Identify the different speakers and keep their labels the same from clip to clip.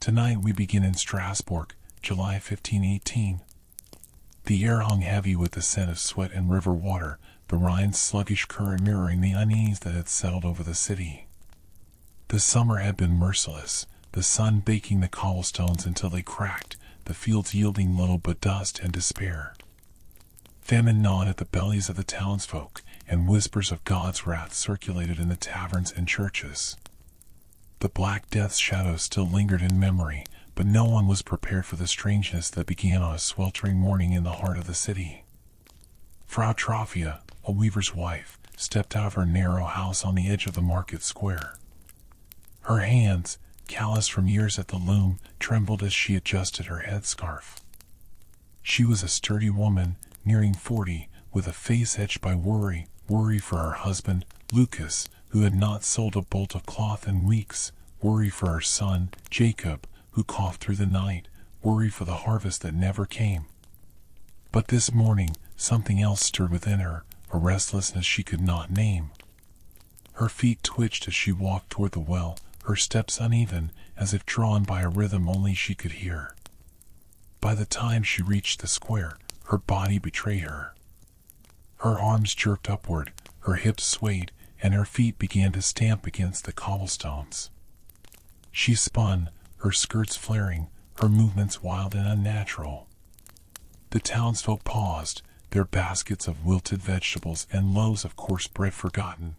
Speaker 1: Tonight we begin in Strasbourg, July 1518. The air hung heavy with the scent of sweat and river water, the Rhine's sluggish current mirroring the unease that had settled over the city. The summer had been merciless, the sun baking the cobblestones until they cracked, the fields yielding little but dust and despair. Famine gnawed at the bellies of the townsfolk, and whispers of God's wrath circulated in the taverns and churches. The Black Death's shadow still lingered in memory, but no one was prepared for the strangeness that began on a sweltering morning in the heart of the city. Frau Trophia, a weaver's wife, stepped out of her narrow house on the edge of the market square. Her hands, calloused from years at the loom, trembled as she adjusted her headscarf. She was a sturdy woman, nearing 40, with a face etched by worry for her husband, Lucas, who had not sold a bolt of cloth in weeks, worry for her son, Jacob, who coughed through the night, worry for the harvest that never came. But this morning, something else stirred within her, a restlessness she could not name. Her feet twitched as she walked toward the well, her steps uneven, as if drawn by a rhythm only she could hear. By the time she reached the square, her body betrayed her. Her arms jerked upward, her hips swayed, and her feet began to stamp against the cobblestones. She spun, her skirts flaring, her movements wild and unnatural. The townsfolk paused, their baskets of wilted vegetables and loaves of coarse bread forgotten.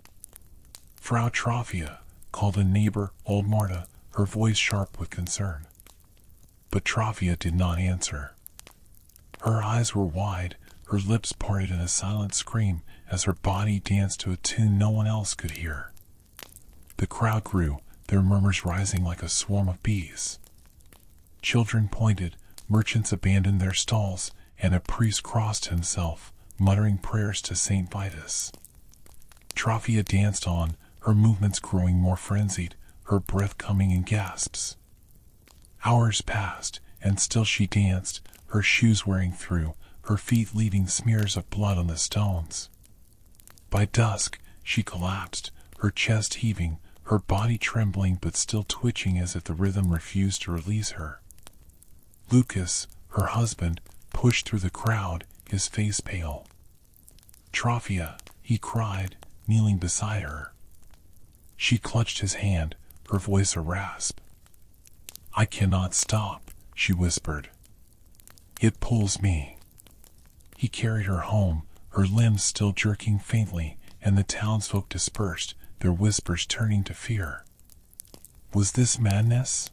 Speaker 1: Frau Trophia called a neighbor, old Marta, her voice sharp with concern. But Trophia did not answer. Her eyes were wide, her lips parted in a silent scream as her body danced to a tune no one else could hear. The crowd grew, their murmurs rising like a swarm of bees. Children pointed, merchants abandoned their stalls, and a priest crossed himself, muttering prayers to Saint Vitus. Trophia danced on, her movements growing more frenzied, her breath coming in gasps. Hours passed, and still she danced, her shoes wearing through, her feet leaving smears of blood on the stones. By dusk, she collapsed, her chest heaving, her body trembling but still twitching as if the rhythm refused to release her. Lucas, her husband, pushed through the crowd, his face pale. "Trophia," he cried, kneeling beside her. She clutched his hand, her voice a rasp. "I cannot stop," she whispered. "It pulls me." He carried her home, her limbs still jerking faintly, and the townsfolk dispersed, their whispers turning to fear. Was this madness?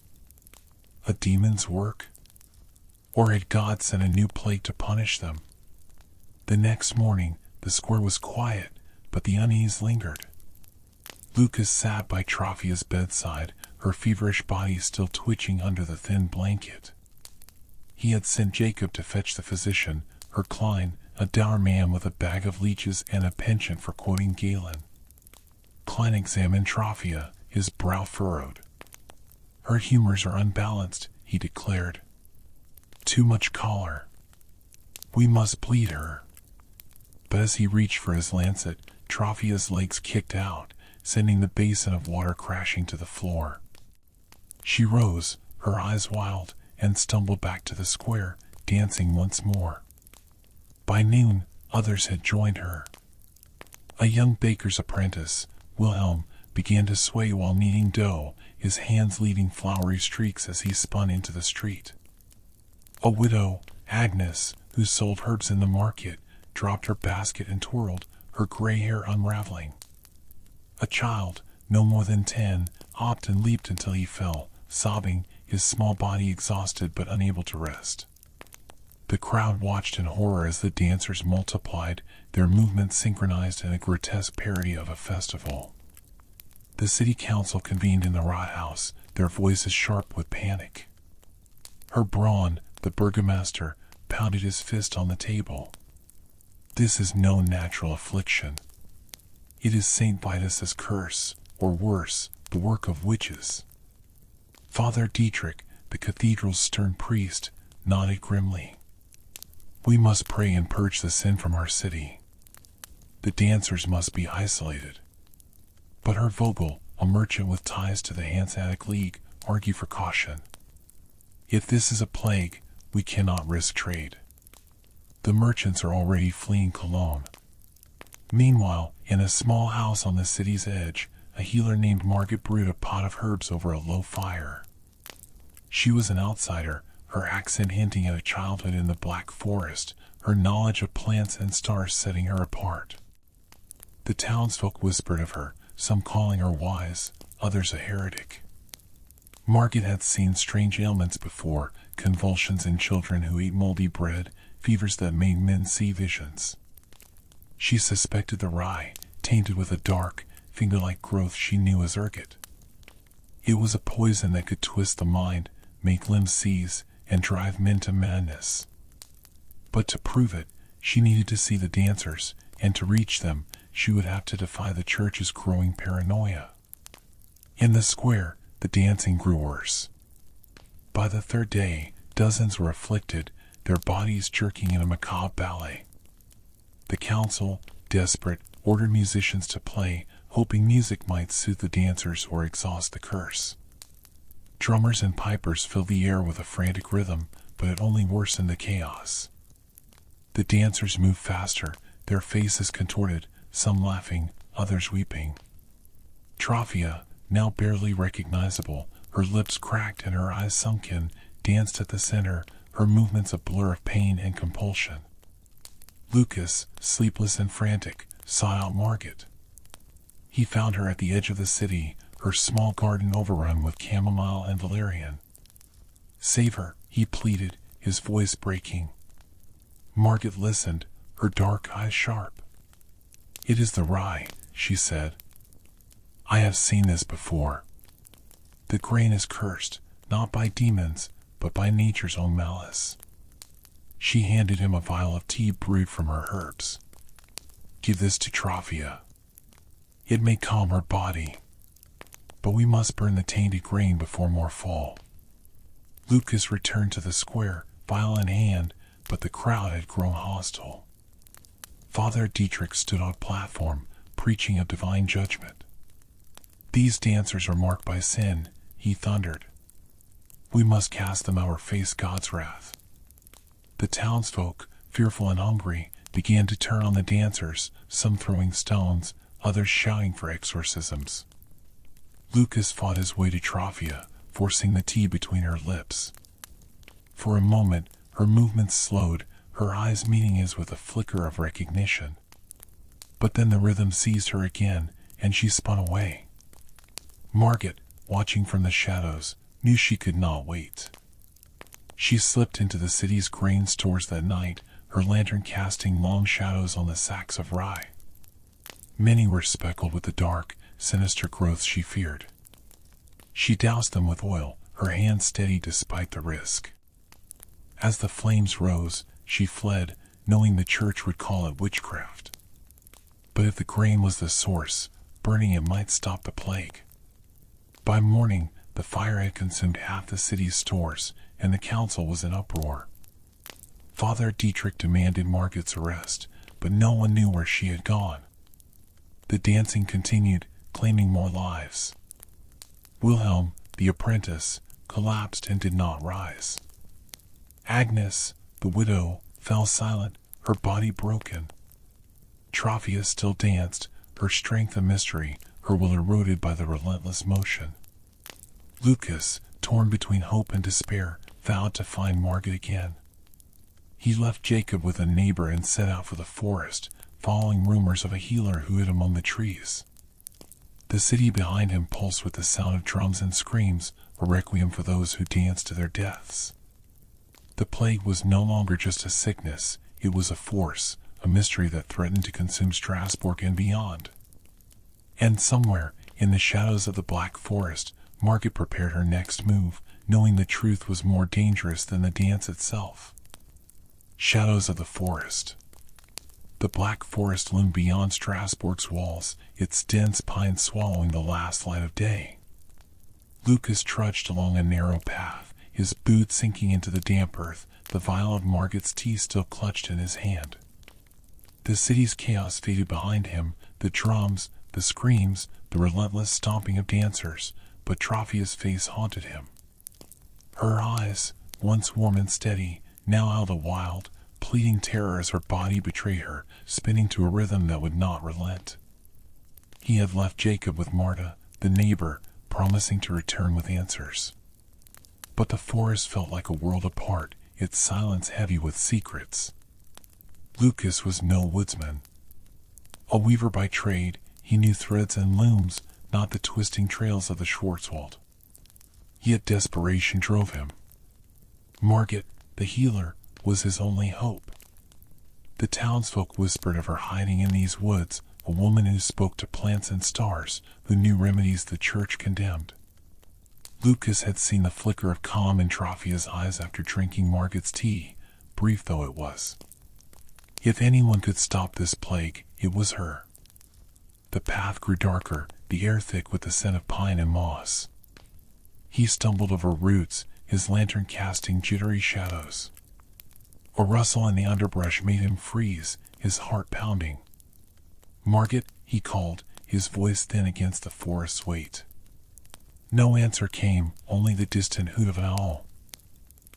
Speaker 1: A demon's work? Or had God sent a new plague to punish them? The next morning, the square was quiet, but the unease lingered. Lucas sat by Trophia's bedside, her feverish body still twitching under the thin blanket. He had sent Jacob to fetch the physician, her Klein, a dour man with a bag of leeches and a penchant for quoting Galen. Klein examined Trophia, his brow furrowed. "Her humors are unbalanced," he declared. "Too much choler. We must bleed her." But as he reached for his lancet, Trophia's legs kicked out, sending the basin of water crashing to the floor. She rose, her eyes wild, and stumbled back to the square, dancing once more. By noon, others had joined her. A young baker's apprentice, Wilhelm, began to sway while kneading dough, his hands leaving floury streaks as he spun into the street. A widow, Agnes, who sold herbs in the market, dropped her basket and twirled, her gray hair unraveling. A child, no more than 10, hopped and leaped until he fell, sobbing, his small body exhausted but unable to rest. The crowd watched in horror as the dancers multiplied, their movements synchronized in a grotesque parody of a festival. The city council convened in the Rathaus, their voices sharp with panic. Herr Braun, the burgomaster, pounded his fist on the table. "This is no natural affliction. It is St. Vitus's curse, or worse, the work of witches." Father Dietrich, the cathedral's stern priest, nodded grimly. "We must pray and purge the sin from our city. The dancers must be isolated." But Herr Vogel, a merchant with ties to the Hanseatic League, argued for caution. If this is a plague, we cannot risk trade. The merchants are already fleeing Cologne. Meanwhile, in a small house on the city's edge, a healer named Margaret brewed a pot of herbs over a low fire. She was an outsider, her accent hinting at a childhood in the Black Forest, her knowledge of plants and stars setting her apart. The townsfolk whispered of her, some calling her wise, others a heretic. Margaret had seen strange ailments before, convulsions in children who ate moldy bread, fevers that made men see visions. She suspected the rye, tainted with a dark, finger-like growth she knew as ergot. It was a poison that could twist the mind, make limbs seize, and drive men to madness. But to prove it, she needed to see the dancers, and to reach them, she would have to defy the church's growing paranoia. In the square, the dancing grew worse. By the third day, dozens were afflicted, their bodies jerking in a macabre ballet. The council, desperate, ordered musicians to play, hoping music might soothe the dancers or exhaust the curse. Drummers and pipers filled the air with a frantic rhythm, but it only worsened the chaos. The dancers moved faster, their faces contorted, some laughing, others weeping. Trophia, now barely recognizable, her lips cracked and her eyes sunken, danced at the center, her movements a blur of pain and compulsion. Lucas, sleepless and frantic, sought out Margaret. He found her at the edge of the city, her small garden overrun with chamomile and valerian. "Save her," he pleaded, his voice breaking. Margaret listened, her dark eyes sharp. "It is the rye," she said. "I have seen this before. The grain is cursed, not by demons, but by nature's own malice." She handed him a vial of tea brewed from her herbs. "Give this to Trophia. It may calm her body. But we must burn the tainted grain before more fall." Lucas returned to the square, vial in hand, but the crowd had grown hostile. Father Dietrich stood on a platform, preaching of divine judgment. "These dancers are marked by sin," he thundered. "We must cast them out or face God's wrath." The townsfolk, fearful and hungry, began to turn on the dancers, some throwing stones, others shouting for exorcisms. Lucas fought his way to Trophia, forcing the tea between her lips. For a moment, her movements slowed, her eyes meeting his with a flicker of recognition. But then the rhythm seized her again, and she spun away. Margaret, watching from the shadows, knew she could not wait. She slipped into the city's grain stores that night, her lantern casting long shadows on the sacks of rye. Many were speckled with the dark, sinister growths she feared. She doused them with oil, her hand steady despite the risk. As the flames rose, she fled, knowing the church would call it witchcraft. But if the grain was the source, burning it might stop the plague. By morning, the fire had consumed half the city's stores, and the council was in uproar. Father Dietrich demanded Margaret's arrest, but no one knew where she had gone. The dancing continued, claiming more lives. Wilhelm, the apprentice, collapsed and did not rise. Agnes, the widow, fell silent, her body broken. Trophia still danced, her strength a mystery, her will eroded by the relentless motion. Lucas, torn between hope and despair, vowed to find Margaret again. He left Jacob with a neighbor and set out for the forest, following rumors of a healer who hid among the trees. The city behind him pulsed with the sound of drums and screams, a requiem for those who danced to their deaths. The plague was no longer just a sickness, it was a force, a mystery that threatened to consume Strasbourg and beyond. And somewhere, in the shadows of the Black Forest, Margaret prepared her next move, knowing the truth was more dangerous than the dance itself. Shadows of the forest. The Black Forest loomed beyond Strasbourg's walls, its dense pines swallowing the last light of day. Lucas trudged along a narrow path, his boots sinking into the damp earth, the vial of Margaret's tea still clutched in his hand. The city's chaos faded behind him, the drums, the screams, the relentless stomping of dancers, but Trophia's face haunted him. Her eyes, once warm and steady, now held a wild, pleading terror as her body betrayed her, spinning to a rhythm that would not relent. He had left Jacob with Marta, the neighbor, promising to return with answers. But the forest felt like a world apart, its silence heavy with secrets. Lucas was no woodsman. A weaver by trade, he knew threads and looms, not the twisting trails of the Schwarzwald. Yet desperation drove him. Margit, the healer, was his only hope. The townsfolk whispered of her hiding in these woods, a woman who spoke to plants and stars, who knew remedies the church condemned. Lucas had seen the flicker of calm in Trofia's eyes after drinking Margit's tea, brief though it was. If anyone could stop this plague, it was her. The path grew darker, the air thick with the scent of pine and moss. He stumbled over roots, his lantern casting jittery shadows. A rustle in the underbrush made him freeze, his heart pounding. "Margit," he called, his voice thin against the forest's weight. No answer came, only the distant hoot of an owl.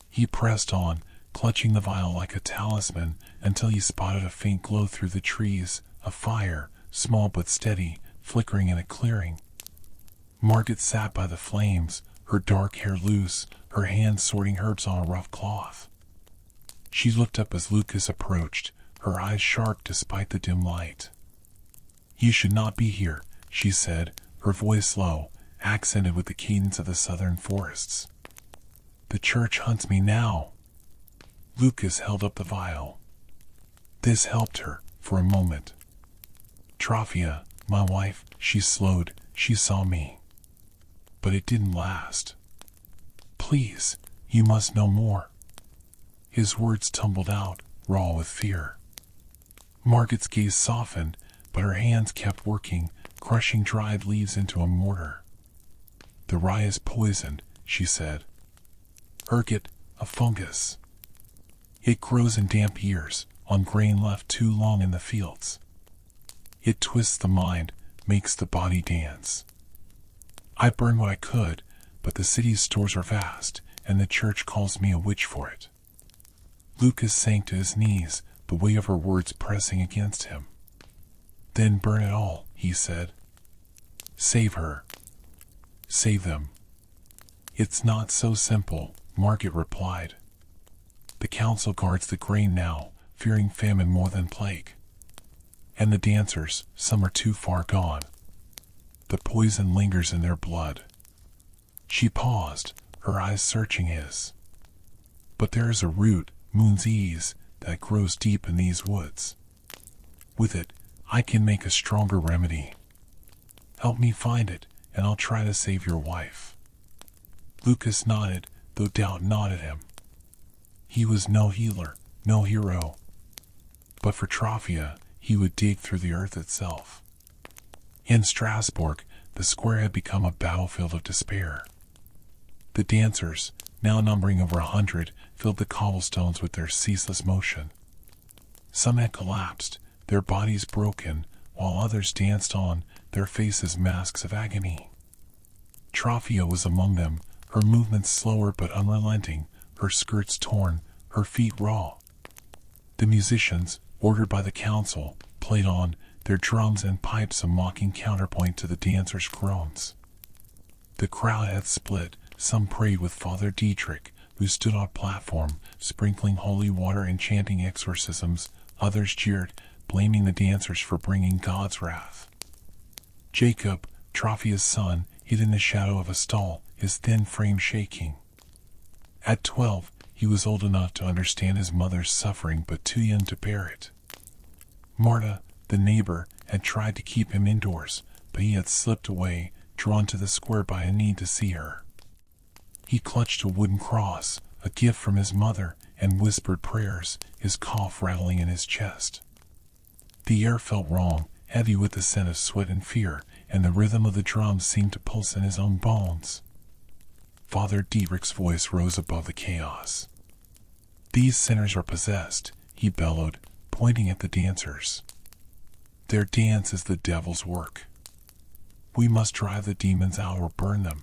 Speaker 1: He pressed on, clutching the vial like a talisman, until he spotted a faint glow through the trees, a fire, small but steady, flickering in a clearing. Margit sat by the flames, her dark hair loose, her hands sorting herbs on a rough cloth. She looked up as Lucas approached, her eyes sharp despite the dim light. "You should not be here," she said, her voice low, accented with the cadence of the southern forests. "The church hunts me now." Lucas held up the vial. This helped her, for a moment. "Trofia, my wife," she slowed, "she saw me. But it didn't last. Please, you must know more." His words tumbled out, raw with fear. Margit's gaze softened, but her hands kept working, crushing dried leaves into a mortar. "The rye is poisoned," she said. "Ergot, a fungus. It grows in damp years, on grain left too long in the fields. It twists the mind, makes the body dance. I burned what I could, but the city's stores are vast, and the church calls me a witch for it." Lucas sank to his knees, the weight of her words pressing against him. "Then burn it all," he said. "Save her. Save them." "It's not so simple," Margit replied. "The council guards the grain now, fearing famine more than plague. And the dancers, some are too far gone. The poison lingers in their blood." She paused, her eyes searching his. "But there is a root, Moon's Ease, that grows deep in these woods. With it, I can make a stronger remedy. Help me find it, and I'll try to save your wife." Lucas nodded, though doubt gnawed at him. He was no healer, no hero. But for Trofia, he would dig through the earth itself. In Strasbourg, the square had become a battlefield of despair. The dancers, now numbering over 100, filled the cobblestones with their ceaseless motion. Some had collapsed, their bodies broken, while others danced on, their faces masks of agony. Trofia was among them, her movements slower but unrelenting, her skirts torn, her feet raw. The musicians, ordered by the council, played on, their drums and pipes a mocking counterpoint to the dancers' groans. The crowd had split, some prayed with Father Dietrich, who stood on a platform, sprinkling holy water and chanting exorcisms, others jeered, blaming the dancers for bringing God's wrath. Jacob, Trofia's son, hid in the shadow of a stall, his thin frame shaking. At 12, he was old enough to understand his mother's suffering but too young to bear it. Marta, the neighbor, had tried to keep him indoors, but he had slipped away, drawn to the square by a need to see her. He clutched a wooden cross, a gift from his mother, and whispered prayers, his cough rattling in his chest. The air felt wrong, heavy with the scent of sweat and fear, and the rhythm of the drums seemed to pulse in his own bones. Father Dietrich's voice rose above the chaos. "These sinners are possessed," he bellowed, pointing at the dancers. "Their dance is the devil's work. We must drive the demons out or burn them."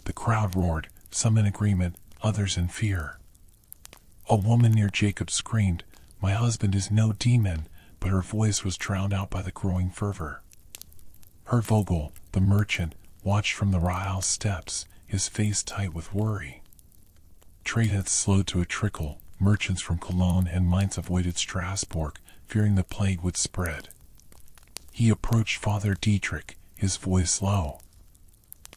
Speaker 1: The crowd roared, some in agreement, others in fear. A woman near Jacob screamed, "My husband is no demon," but her voice was drowned out by the growing fervor. Herr Vogel, the merchant, watched from the Rathaus steps, his face tight with worry. Trade had slowed to a trickle. Merchants from Cologne and Mainz avoided Strasbourg, fearing the plague would spread. He approached Father Dietrich, his voice low.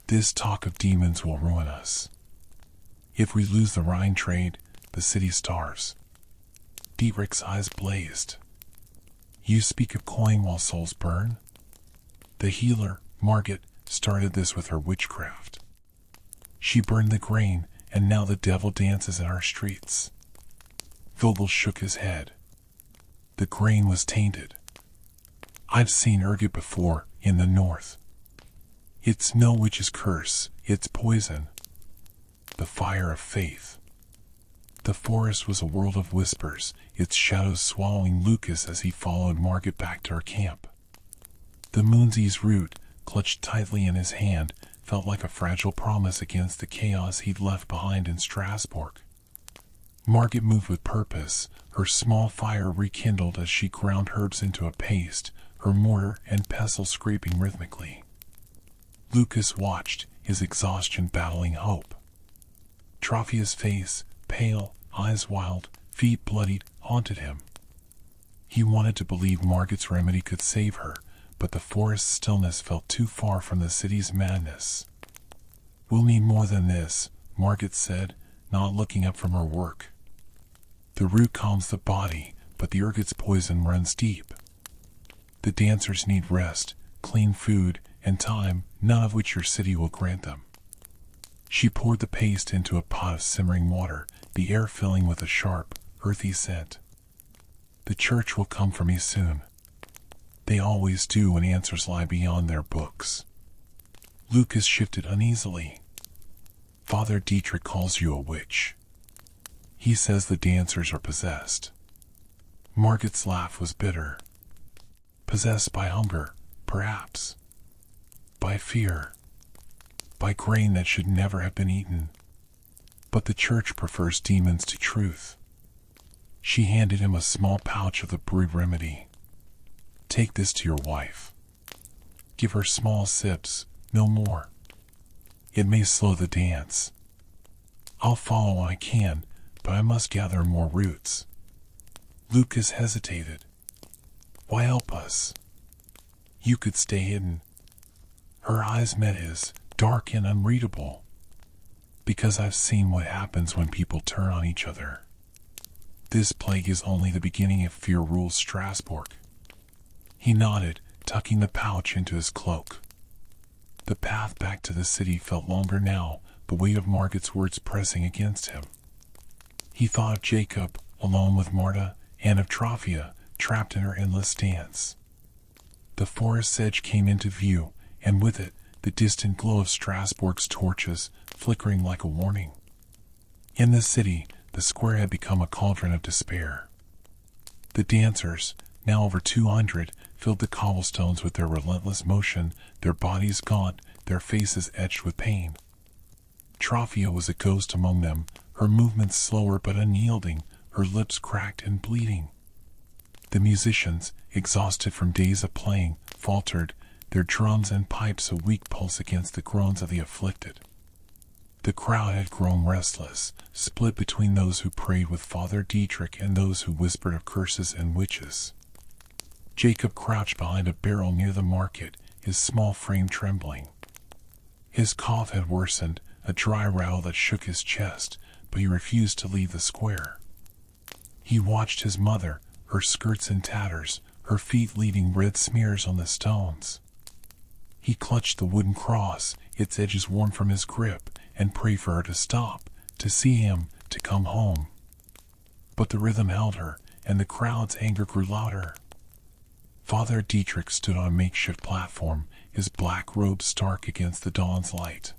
Speaker 1: "This talk of demons will ruin us. If we lose the Rhine trade, the city starves." Dietrich's eyes blazed. "You speak of coin while souls burn?" The healer, Margit, started this with her witchcraft. She burned the grain, and now the devil dances in our streets. Vogel shook his head. The grain was tainted. "I've seen ergot before, in the north. It's no witch's curse, it's poison. The fire of faith." The forest was a world of whispers, its shadows swallowing Lucas as he followed Margit back to her camp. The moonsee's root, clutched tightly in his hand, felt like a fragile promise against the chaos he'd left behind in Strasbourg. Margit moved with purpose, her small fire rekindled as she ground herbs into a paste, her mortar and pestle scraping rhythmically. Lucas watched, his exhaustion battling hope. Trofia's face, pale, eyes wild, feet bloodied, haunted him. He wanted to believe Margit's remedy could save her, but the forest's stillness felt too far from the city's madness. "We'll need more than this," Margit said, not looking up from her work. "The root calms the body, but the ergot's poison runs deep. The dancers need rest, clean food, and time, none of which your city will grant them." She poured the paste into a pot of simmering water, the air filling with a sharp, earthy scent. "The church will come for me soon. They always do when answers lie beyond their books." Lucas shifted uneasily. "Father Dietrich calls you a witch. He says the dancers are possessed." Margit's laugh was bitter. "Possessed by hunger, perhaps. By fear. By grain that should never have been eaten. But the church prefers demons to truth." She handed him a small pouch of the brewed remedy. "Take this to your wife. Give her small sips, no more. It may slow the dance. I'll follow when I can, but I must gather more roots." Lucas hesitated. "Why help us? You could stay hidden." Her eyes met his, dark and unreadable. "Because I've seen what happens when people turn on each other. This plague is only the beginning if fear rules Strasbourg." He nodded, tucking the pouch into his cloak. The path back to the city felt longer now, the weight of Margit's words pressing against him. He thought of Jacob, alone with Marta, and of Trofia, trapped in her endless dance. The forest's edge came into view, and with it, the distant glow of Strasbourg's torches, flickering like a warning. In the city, the square had become a cauldron of despair. The dancers, now over 200, filled the cobblestones with their relentless motion, their bodies gaunt, their faces etched with pain. Trofia was a ghost among them, her movements slower but unyielding, her lips cracked and bleeding. The musicians, exhausted from days of playing, faltered, their drums and pipes a weak pulse against the groans of the afflicted. The crowd had grown restless, split between those who prayed with Father Dietrich and those who whispered of curses and witches. Jacob crouched behind a barrel near the market, his small frame trembling. His cough had worsened, a dry rattle that shook his chest, but he refused to leave the square. He watched his mother, her skirts in tatters, her feet leaving red smears on the stones. He clutched the wooden cross, its edges worn from his grip, and prayed for her to stop, to see him, to come home. But the rhythm held her, and the crowd's anger grew louder. Father Dietrich stood on a makeshift platform, his black robe stark against the dawn's light.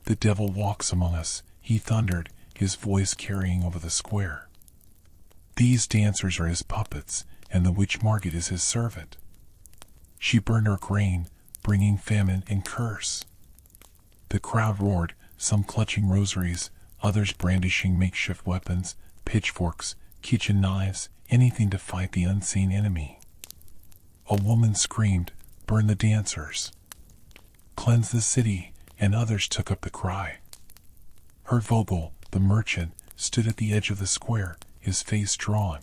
Speaker 1: "The devil walks among us," he thundered, his voice carrying over the square. "These dancers are his puppets, and the witch Margit is his servant. She burned our grain, bringing famine and curse." The crowd roared, some clutching rosaries, others brandishing makeshift weapons, pitchforks, kitchen knives, anything to fight the unseen enemy. A woman screamed, "Burn the dancers! Cleanse the city!" and others took up the cry. Herr Vogel, the merchant, stood at the edge of the square, his face drawn.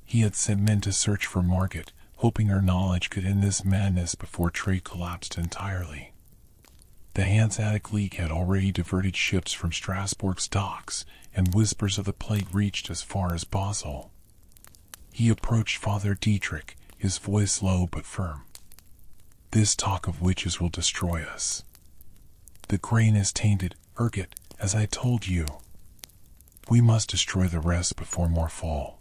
Speaker 1: He had sent men to search for Margit, hoping her knowledge could end this madness before trade collapsed entirely. The Hanseatic League had already diverted ships from Strasbourg's docks, and whispers of the plague reached as far as Basel. He approached Father Dietrich, his voice low but firm. "This talk of witches will destroy us. The grain is tainted, Ergot, as I told you. We must destroy the rest before more fall."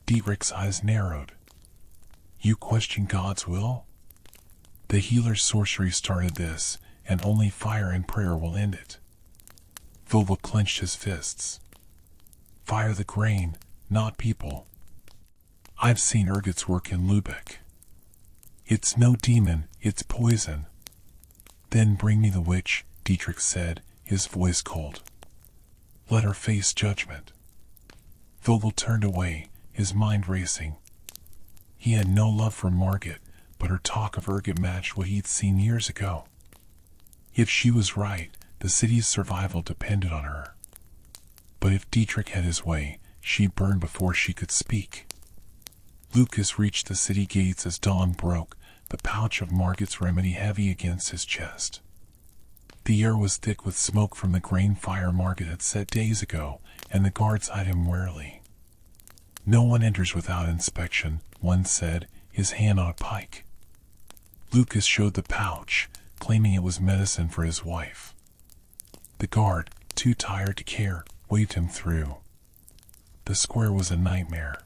Speaker 1: Dietrich's eyes narrowed. "You question God's will? The healer's sorcery started this, and only fire and prayer will end it." Vogel clenched his fists. "Fire the grain, not people. I've seen Ergot's work in Lübeck. It's no demon, it's poison." "Then bring me the witch," Dietrich said, his voice cold. "Let her face judgment." Vogel turned away, his mind racing. He had no love for Margit, but her talk of Ergot matched what he'd seen years ago. If she was right, the city's survival depended on her. But if Dietrich had his way, she'd burn before she could speak. Lucas reached the city gates as dawn broke, the pouch of Margit's remedy heavy against his chest. The air was thick with smoke from the grain fire Margit had set days ago, and the guards eyed him warily. "No one enters without inspection," one said, his hand on a pike. Lucas showed the pouch, claiming it was medicine for his wife. The guard, too tired to care, waved him through. The square was a nightmare.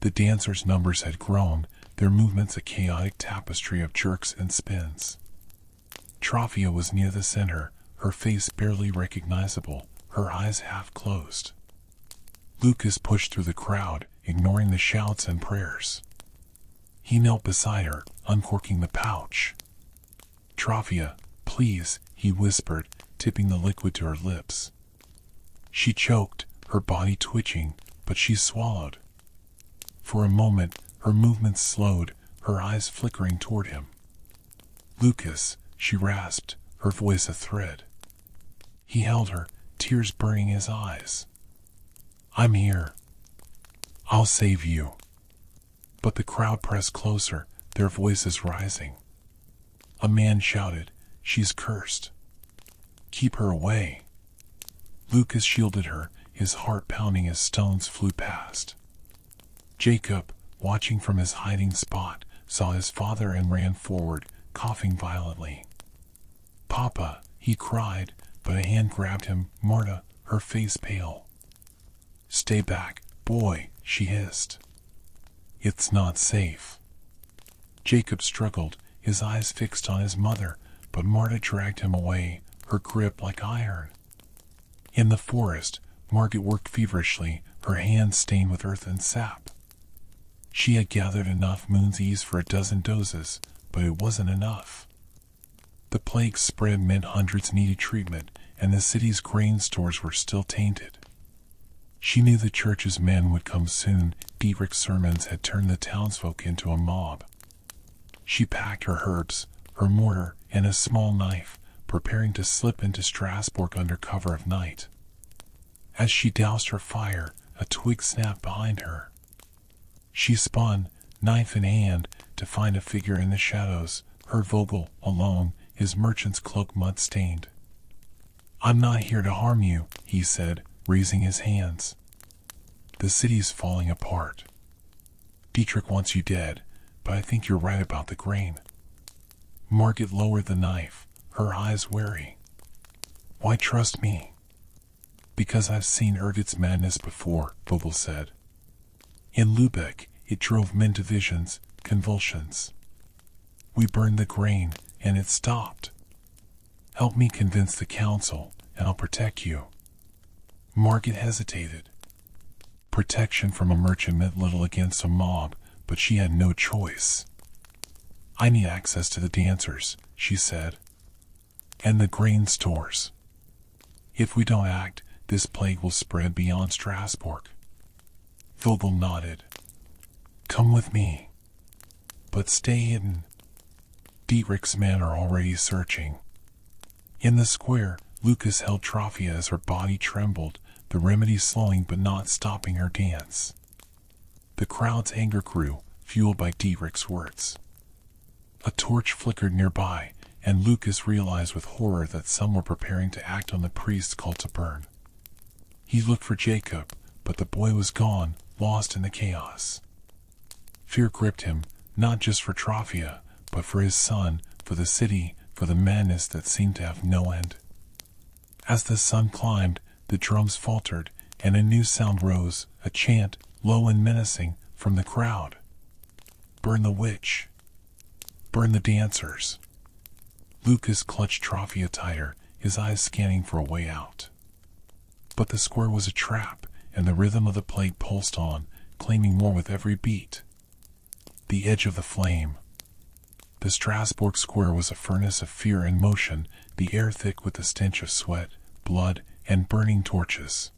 Speaker 1: The dancers' numbers had grown, their movements a chaotic tapestry of jerks and spins. Trofia was near the center, her face barely recognizable, her eyes half closed. Lucas pushed through the crowd, ignoring the shouts and prayers. He knelt beside her, uncorking the pouch. "Trofia, please," he whispered, tipping the liquid to her lips. She choked, her body twitching, but she swallowed. For a moment, her movements slowed, her eyes flickering toward him. "Lucas," she rasped, her voice a thread. He held her, tears burning his eyes. "I'm here. I'll save you." But the crowd pressed closer, their voices rising. A man shouted, "She's cursed. Keep her away." Lucas shielded her, his heart pounding as stones flew past. Jacob, watching from his hiding spot, saw his father and ran forward, coughing violently. "Papa," he cried, but a hand grabbed him. Marta, her face pale. "Stay back, boy," she hissed. "It's not safe." Jacob struggled, his eyes fixed on his mother, but Marta dragged him away, her grip like iron. In the forest, Margit worked feverishly, her hands stained with earth and sap. She had gathered enough moonsies for a dozen doses, but it wasn't enough. The plague spread meant hundreds needed treatment, and the city's grain stores were still tainted. She knew the church's men would come soon. Dietrich's sermons had turned the townsfolk into a mob. She packed her herbs, her mortar, and a small knife, preparing to slip into Strasbourg under cover of night. As she doused her fire, a twig snapped behind her. She spun, knife in hand, to find a figure in the shadows, Herr Vogel, alone, his merchant's cloak mud-stained. "I'm not here to harm you," he said, raising his hands. "The city's falling apart. Dietrich wants you dead, but I think you're right about the grain." Margit lowered the knife, her eyes wary. "Why trust me?" "Because I've seen Ergot's madness before," Vogel said. "In Lübeck, it drove men to visions, convulsions. We burned the grain, and it stopped. Help me convince the council, and I'll protect you." Margit hesitated. Protection from a merchant meant little against a mob, but she had no choice. "I need access to the dancers," she said. and the grain stores. If we don't act, this plague will spread beyond Strasbourg. Vogel nodded. Come with me. But stay hidden. Dietrich's men are already searching. In the square, Lucas held Trophia as her body trembled, the remedy slowing but not stopping her dance. The crowd's anger grew, fueled by Dietrich's words. A torch flickered nearby, and Lucas realized with horror that some were preparing to act on the priest's call to burn. He looked for Jacob, but the boy was gone, lost in the chaos. Fear gripped him, not just for Trophia, but for his son, for the city, for the madness that seemed to have no end. As the sun climbed, the drums faltered, and a new sound rose, a chant, low and menacing, from the crowd. Burn the witch. Burn the dancers. Lucas clutched Trophia tighter, his eyes scanning for a way out. But the square was a trap, and the rhythm of the plague pulsed on, claiming more with every beat. The edge of the flame. The Strasbourg square was a furnace of fear and motion, the air thick with the stench of sweat, blood, and burning torches.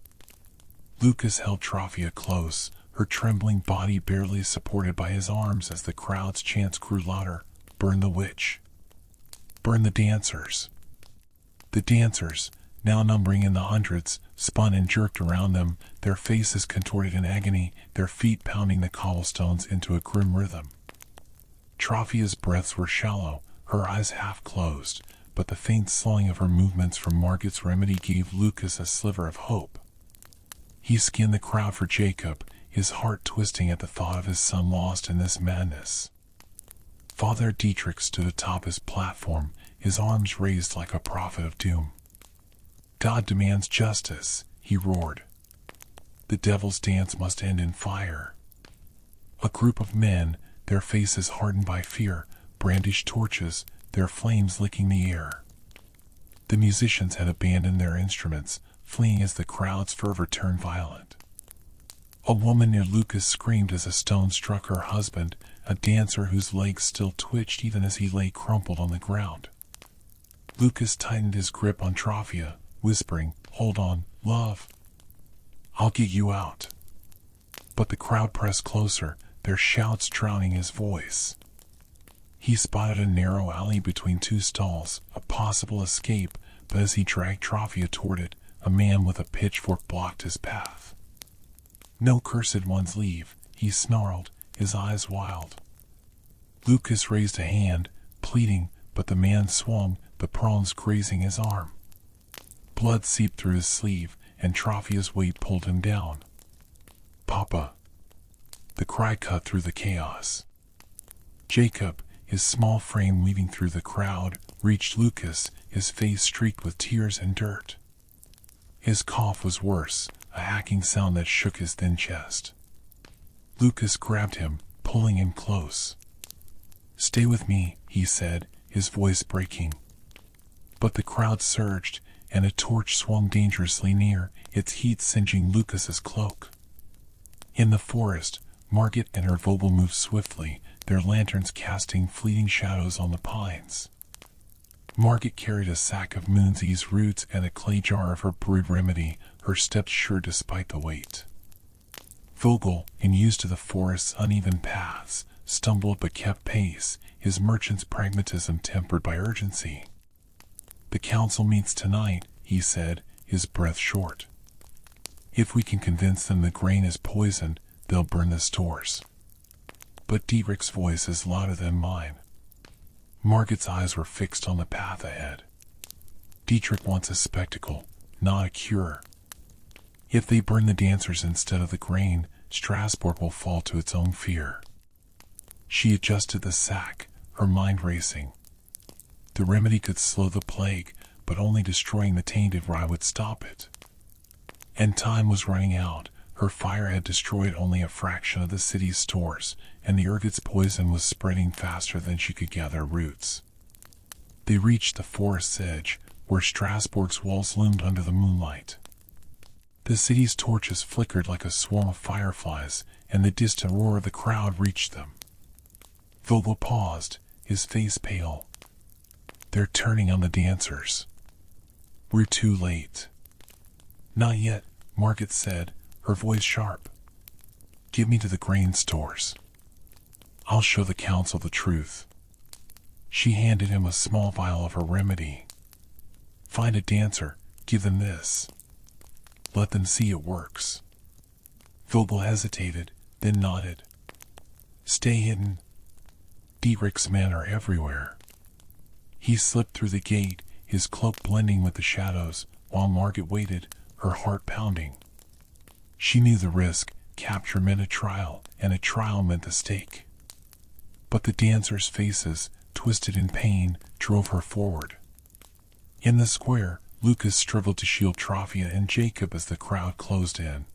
Speaker 1: Lucas held Trophia close, her trembling body barely supported by his arms as the crowd's chants grew louder. Burn the witch. Burn the dancers. The dancers, now numbering in the hundreds, spun and jerked around them, their faces contorted in agony, their feet pounding the cobblestones into a grim rhythm. Trophia's breaths were shallow, her eyes half closed, but the faint slowing of her movements from Margaret's remedy gave Lucas a sliver of hope. He scanned the crowd for Jacob, his heart twisting at the thought of his son lost in this madness. Father Dietrich stood atop his platform, his arms raised like a prophet of doom. God demands justice, he roared. The devil's dance must end in fire. A group of men, their faces hardened by fear, brandished torches, their flames licking the air. The musicians had abandoned their instruments, fleeing as the crowd's fervor turned violent. A woman near Lucas screamed as a stone struck her husband, a dancer whose legs still twitched even as he lay crumpled on the ground. Lucas tightened his grip on Trophia, whispering, "Hold on, love. I'll get you out." But the crowd pressed closer, their shouts drowning his voice. He spotted a narrow alley between two stalls, a possible escape, but as he dragged Trophia toward it, a man with a pitchfork blocked his path. "No cursed ones leave," he snarled, his eyes wild. Lucas raised a hand, pleading, but the man swung, the prongs grazing his arm. Blood seeped through his sleeve, and Trophia's weight pulled him down. "Papa!" The cry cut through the chaos. Jacob, his small frame weaving through the crowd, reached Lucas, his face streaked with tears and dirt. His cough was worse, a hacking sound that shook his thin chest. Lucas grabbed him, pulling him close. "Stay with me," he said, his voice breaking. But the crowd surged, and a torch swung dangerously near, its heat singeing Lucas's cloak. In the forest, Margaret and her Vogel moved swiftly, their lanterns casting fleeting shadows on the pines. Margaret carried a sack of moonseed's roots and a clay jar of her brewed remedy, her steps sure despite the weight. Vogel, unused to the forest's uneven paths, stumbled but kept pace, his merchant's pragmatism tempered by urgency. "The council meets tonight," he said, his breath short. "If we can convince them the grain is poisoned, they'll burn the stores. But Dietrich's voice is louder than mine." Margaret's eyes were fixed on the path ahead. "Dietrich wants a spectacle, not a cure. If they burn the dancers instead of the grain, Strasbourg will fall to its own fear." She adjusted the sack, her mind racing. The remedy could slow the plague, but only destroying the tainted rye would stop it. And time was running out. Her fire had destroyed only a fraction of the city's stores, and the ergot's poison was spreading faster than she could gather roots. They reached the forest's edge, where Strasbourg's walls loomed under the moonlight. The city's torches flickered like a swarm of fireflies, and the distant roar of the crowd reached them. Vogel paused, his face pale. They're turning on the dancers. We're too late. Not yet, Margaret said, her voice sharp. Give me to the grain stores. I'll show the council the truth. She handed him a small vial of her remedy. Find a dancer, give them this. Let them see it works. Vogel hesitated, then nodded. Stay hidden. Dietrich's men are everywhere. He slipped through the gate, his cloak blending with the shadows, while Margaret waited, her heart pounding. She knew the risk. Capture meant a trial, and a trial meant the stake. But the dancers' faces, twisted in pain, drove her forward. In the square, Lucas struggled to shield Trophia and Jacob as the crowd closed in.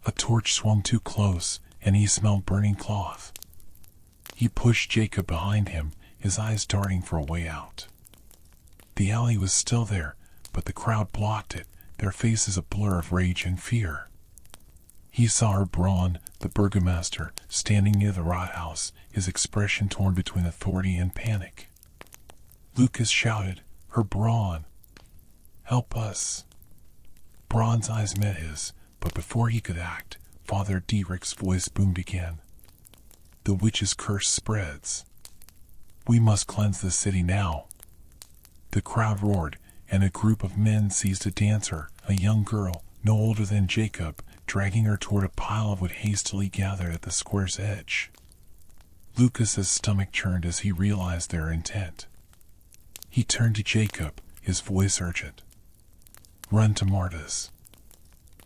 Speaker 1: A torch swung too close, and he smelled burning cloth. He pushed Jacob behind him, his eyes darting for a way out. The alley was still there, but the crowd blocked it, their faces a blur of rage and fear. He saw her Braun, the burgomaster, standing near the Rathaus, his expression torn between authority and panic. Lucas shouted, Her Braun! Help us! Braun's eyes met his, but before he could act, Father Dietrich's voice boomed again. The witch's curse spreads. We must cleanse the city now. The crowd roared, and a group of men seized a dancer, a young girl, no older than Jacob, dragging her toward a pile of wood hastily gathered at the square's edge. Lucas's stomach churned as he realized their intent. He turned to Jacob, his voice urgent. Run to Marta's.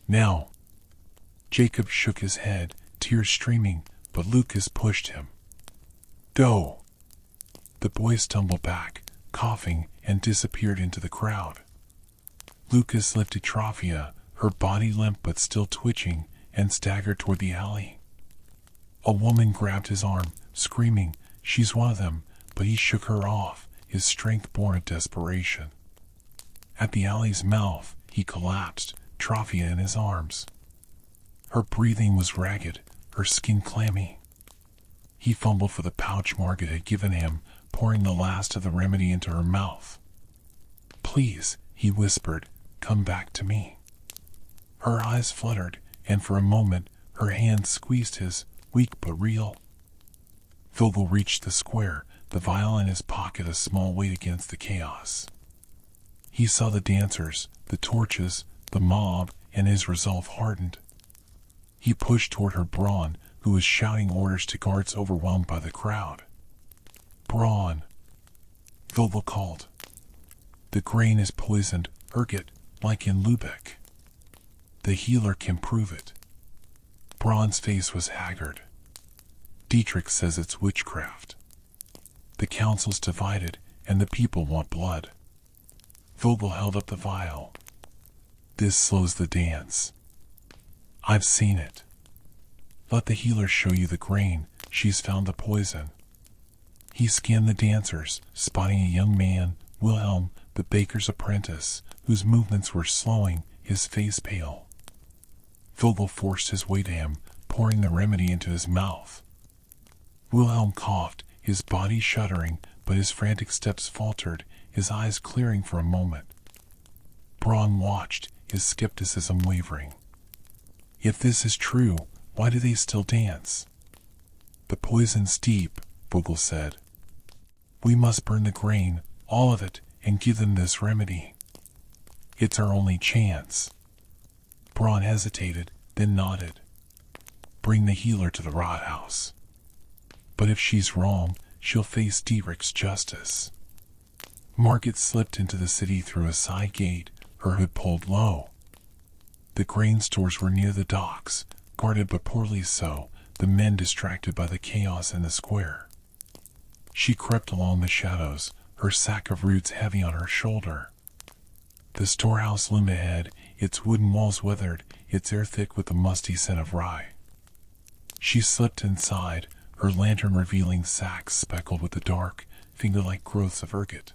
Speaker 1: Now. Jacob shook his head, tears streaming, but Lucas pushed him. Go. The boy stumbled back, coughing, and disappeared into the crowd. Lucas lifted Trophia, her body limp but still twitching, and staggered toward the alley. A woman grabbed his arm, screaming, She's one of them, but he shook her off, his strength born of desperation. At the alley's mouth, he collapsed, Trophia in his arms. Her breathing was ragged, her skin clammy. He fumbled for the pouch Margaret had given him, pouring the last of the remedy into her mouth. Please, he whispered, come back to me. Her eyes fluttered, and for a moment, her hand squeezed his, weak but real. Vogel reached the square, the vial in his pocket a small weight against the chaos. He saw the dancers, the torches, the mob, and his resolve hardened. He pushed toward her Braun, who was shouting orders to guards overwhelmed by the crowd. Braun! Vogel called. The grain is poisoned, ergot, like in Lübeck. The healer can prove it. Braun's face was haggard. Dietrich says it's witchcraft. The council's divided, and the people want blood. Vogel held up the vial. This slows the dance. I've seen it. Let the healer show you the grain, she's found the poison. He scanned the dancers, spotting a young man, Wilhelm, the baker's apprentice, whose movements were slowing, his face pale. Vogel forced his way to him, pouring the remedy into his mouth. Wilhelm coughed, his body shuddering, but his frantic steps faltered, his eyes clearing for a moment. Braun watched, his skepticism wavering. If this is true, why do they still dance? The poison's deep, Vogel said. We must burn the grain, all of it, and give them this remedy. It's our only chance. Braun hesitated, then nodded. Bring the healer to the Rathaus. But if she's wrong, she'll face Dietrich's justice. Margaret slipped into the city through a side gate, her hood pulled low. The grain stores were near the docks, guarded but poorly so, the men distracted by the chaos in the square. She crept along the shadows, her sack of roots heavy on her shoulder. The storehouse loomed ahead, its wooden walls weathered, its air thick with the musty scent of rye. She slipped inside, her lantern revealing sacks speckled with the dark, finger-like growths of ergot.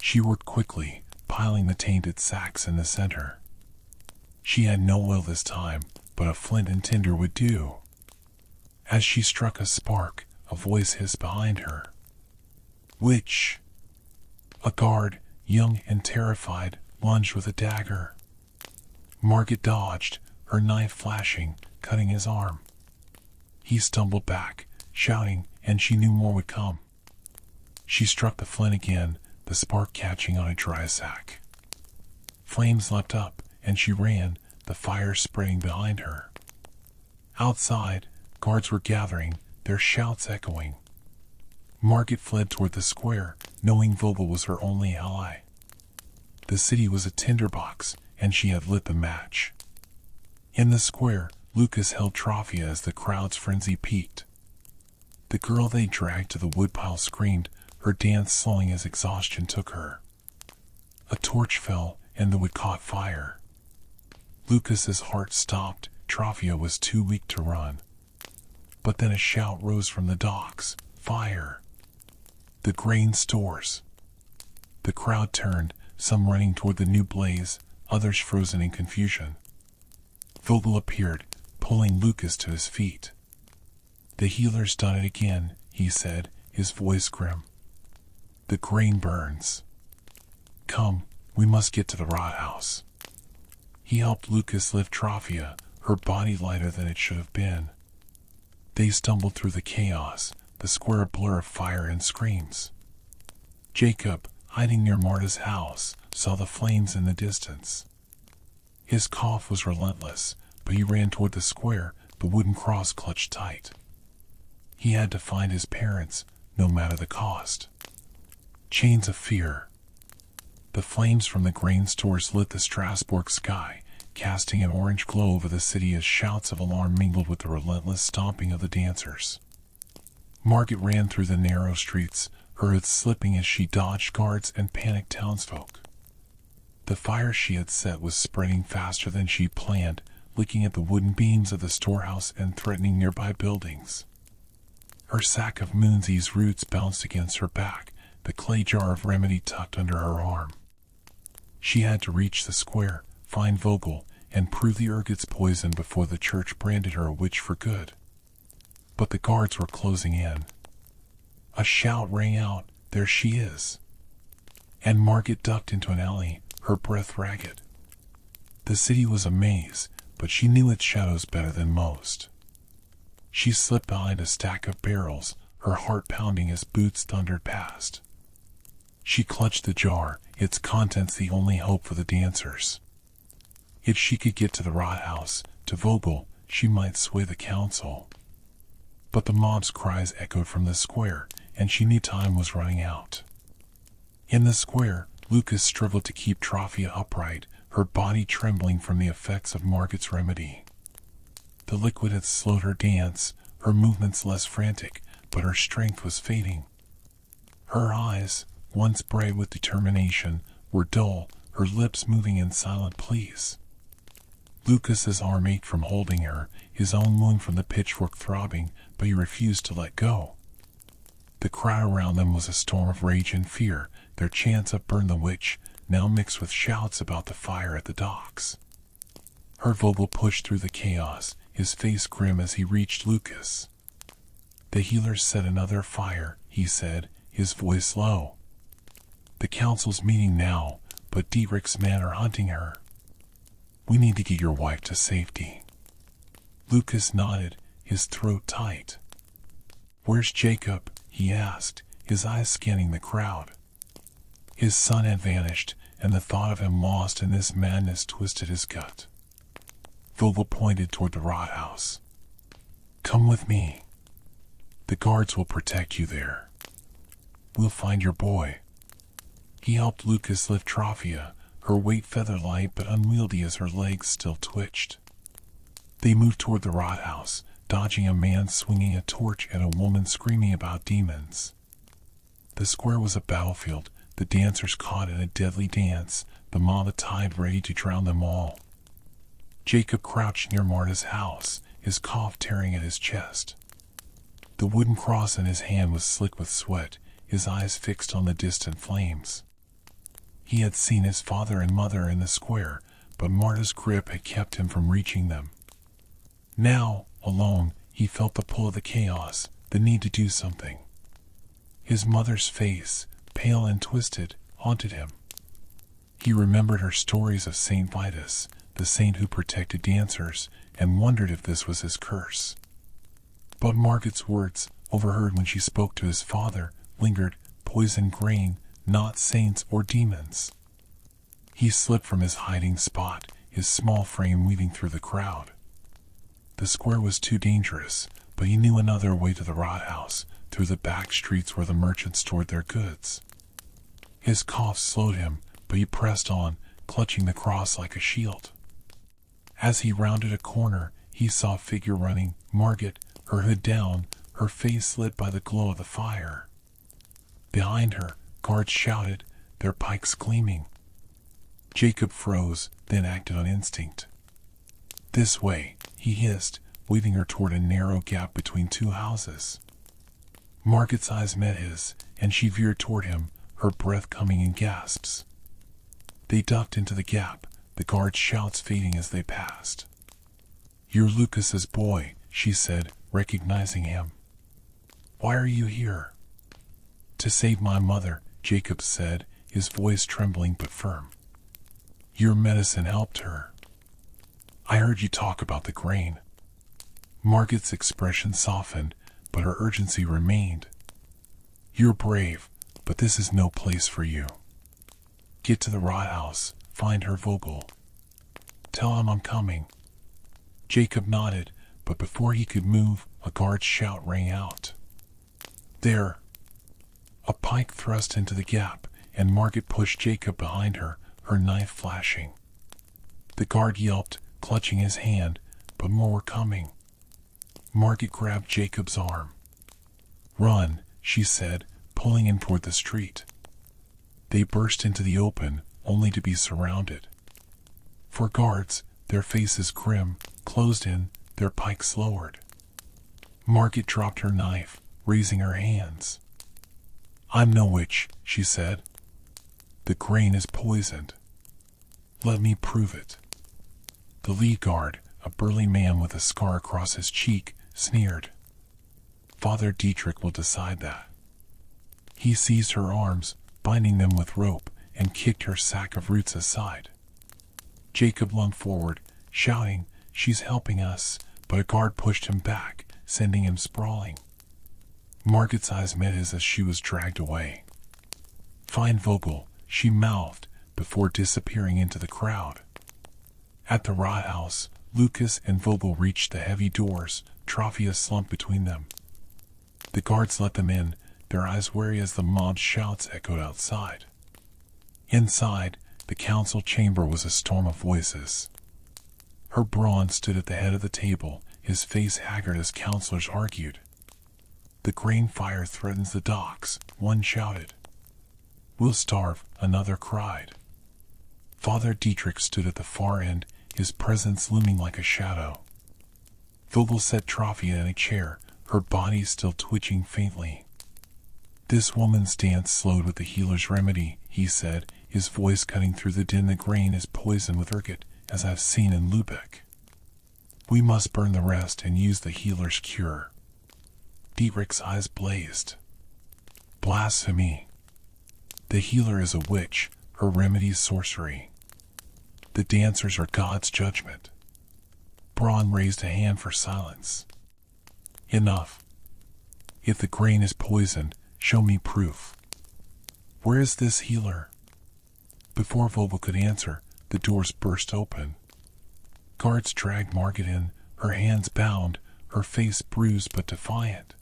Speaker 1: She worked quickly, piling the tainted sacks in the center. She had no oil this time, but a flint and tinder would do. As she struck a spark, a voice hissed behind her. Witch! A guard, young and terrified, lunged with a dagger. Margaret dodged, her knife flashing, cutting his arm. He stumbled back, shouting, and she knew more would come. She struck the flint again, the spark catching on a dry sack. Flames leapt up, and she ran, the fire spreading behind her. Outside, guards were gathering, their shouts echoing. Margaret fled toward the square, knowing Vogel was her only ally. The city was a tinderbox, and she had lit the match. In the square, Lucas held Trofia as the crowd's frenzy peaked. The girl they dragged to the woodpile screamed, her dance slowing as exhaustion took her. A torch fell, and the wood caught fire. Lucas's heart stopped. Trofia was too weak to run. But then a shout rose from the docks. Fire! The grain stores. The crowd turned, some running toward the new blaze, others frozen in confusion. Vogel appeared, pulling Lucas to his feet. "The healer's done it again," he said, his voice grim. "The grain burns. Come, we must get to the rot house." He helped Lucas lift Trofia, her body lighter than it should have been. They stumbled through the chaos, the square a blur of fire and screams. Jacob, hiding near Marta's house, saw the flames in the distance. His cough was relentless, but he ran toward the square, the wooden cross clutched tight. He had to find his parents, no matter the cost. Chains of fear. The flames from the grain stores lit the Strasbourg sky, casting an orange glow over the city as shouts of alarm mingled with the relentless stomping of the dancers. Margaret ran through the narrow streets, her hood slipping as she dodged guards and panicked townsfolk. The fire she had set was spreading faster than she planned, licking at the wooden beams of the storehouse and threatening nearby buildings. Her sack of moonsee's roots bounced against her back, the clay jar of remedy tucked under her arm. She had to reach the square, find Vogel, and prove the ergot's poison before the church branded her a witch for good. But the guards were closing in. A shout rang out, "There she is!" And Margaret ducked into an alley, her breath ragged. The city was a maze, but she knew its shadows better than most. She slipped behind a stack of barrels, her heart pounding as boots thundered past. She clutched the jar, its contents the only hope for the dancers. If she could get to the rot house, to Vogel, she might sway the council. But the mob's cries echoed from the square, and she knew time was running out. In the square, Lucas struggled to keep Trofia upright, her body trembling from the effects of Margaret's remedy. The liquid had slowed her dance, her movements less frantic, but her strength was fading. Her eyes, once bright with determination, were dull, her lips moving in silent pleas. Lucas's arm ached from holding her, his own wound from the pitchfork throbbing, but he refused to let go. The crowd around them was a storm of rage and fear, their chants of "Burn the Witch," now mixed with shouts about the fire at the docks. Her Vogel pushed through the chaos, his face grim as he reached Lucas. "The healer set another fire," he said, his voice low. "The council's meeting now, but Dietrich's men are hunting her. We need to get your wife to safety." Lucas nodded, his throat tight. "Where's Jacob?" he asked, his eyes scanning the crowd. His son had vanished, and the thought of him lost in this madness twisted his gut. Vogel pointed toward the rot house. "Come with me. The guards will protect you there. We'll find your boy." He helped Lucas lift Trofia, her weight feather-light but unwieldy as her legs still twitched. They moved toward the rot house, dodging a man swinging a torch and a woman screaming about demons. The square was a battlefield, the dancers caught in a deadly dance, the mob a tide ready to drown them all. Jacob crouched near Marta's house, his cough tearing at his chest. The wooden cross in his hand was slick with sweat, his eyes fixed on the distant flames. He had seen his father and mother in the square, but Marta's grip had kept him from reaching them. Now, alone, he felt the pull of the chaos, the need to do something. His mother's face, pale and twisted, haunted him. He remembered her stories of Saint Vitus, the saint who protected dancers, and wondered if this was his curse. But Margaret's words, overheard when she spoke to his father, lingered, poisoned grain, not saints or demons. He slipped from his hiding spot, his small frame weaving through the crowd. The square was too dangerous, but he knew another way to the Rathaus, through the back streets where the merchants stored their goods. His cough slowed him, but he pressed on, clutching the cross like a shield. As he rounded a corner, he saw a figure running, Margaret, her hood down, her face lit by the glow of the fire. Behind her, guards shouted, their pikes gleaming. Jacob froze, then acted on instinct. This way, he hissed, waving her toward a narrow gap between two houses. Margaret's eyes met his, and she veered toward him, her breath coming in gasps. They ducked into the gap, the guards' shouts fading as they passed. "You're Lucas's boy," she said, recognizing him. "Why are you here?" "To save my mother," Jacob said, his voice trembling but firm. "Your medicine helped her. I heard you talk about the grain." Margaret's expression softened, but her urgency remained. "You're brave, but this is no place for you. Get to the Rathaus, find Herr Vogel. Tell him I'm coming." Jacob nodded, but before he could move, a guard's shout rang out. "There!" A pike thrust into the gap, and Margaret pushed Jacob behind her, her knife flashing. The guard yelped, clutching his hand, but more were coming. Margaret grabbed Jacob's arm. "Run," she said, pulling him toward the street. They burst into the open, only to be surrounded. For guards, their faces grim, closed in, their pikes lowered. Margaret dropped her knife, raising her hands. "I'm no witch," she said. "The grain is poisoned. Let me prove it." The lead guard, a burly man with a scar across his cheek, sneered. "Father Dietrich will decide that." He seized her arms, binding them with rope, and kicked her sack of roots aside. Jacob lunged forward, shouting, "She's helping us," but a guard pushed him back, sending him sprawling. Margaret's eyes met his as she was dragged away. "Find Vogel," she mouthed, before disappearing into the crowd. At the Rathaus, Lucas and Vogel reached the heavy doors, Trophia slumped between them. The guards let them in, their eyes wary as the mob's shouts echoed outside. Inside, the council chamber was a storm of voices. Herr Braun stood at the head of the table, his face haggard as counselors argued. "The grain fire threatens the docks," one shouted. "We'll starve," another cried. Father Dietrich stood at the far end, his presence looming like a shadow. Vogel set Trophia in a chair, her body still twitching faintly. "This woman's dance slowed with the healer's remedy," he said, his voice cutting through the din. "The grain is poisoned with ergot, as I've seen in Lübeck. We must burn the rest and use the healer's cure." Dietrich's eyes blazed. "Blasphemy! The healer is a witch, her remedy's sorcery. The dancers are God's judgment." Braun raised a hand for silence. "Enough. If the grain is poisoned, show me proof. Where is this healer?" Before Vogel could answer, the doors burst open. Guards dragged Margaret in, her hands bound, her face bruised but defiant.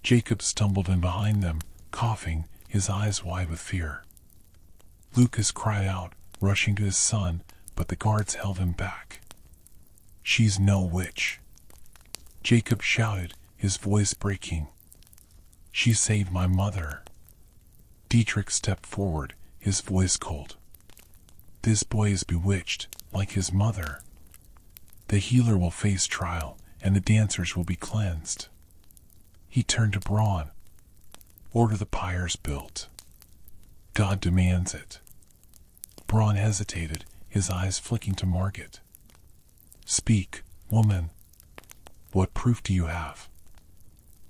Speaker 1: Jacob stumbled in behind them, coughing, his eyes wide with fear. Lucas cried out, rushing to his son, but the guards held him back. "She's no witch," Jacob shouted, his voice breaking. "She saved my mother." Dietrich stepped forward, his voice cold. "This boy is bewitched, like his mother. The healer will face trial, and the dancers will be cleansed." He turned to Braun. "Order the pyres built. God demands it." Braun hesitated, his eyes flicking to Margaret. "Speak, woman. What proof do you have?"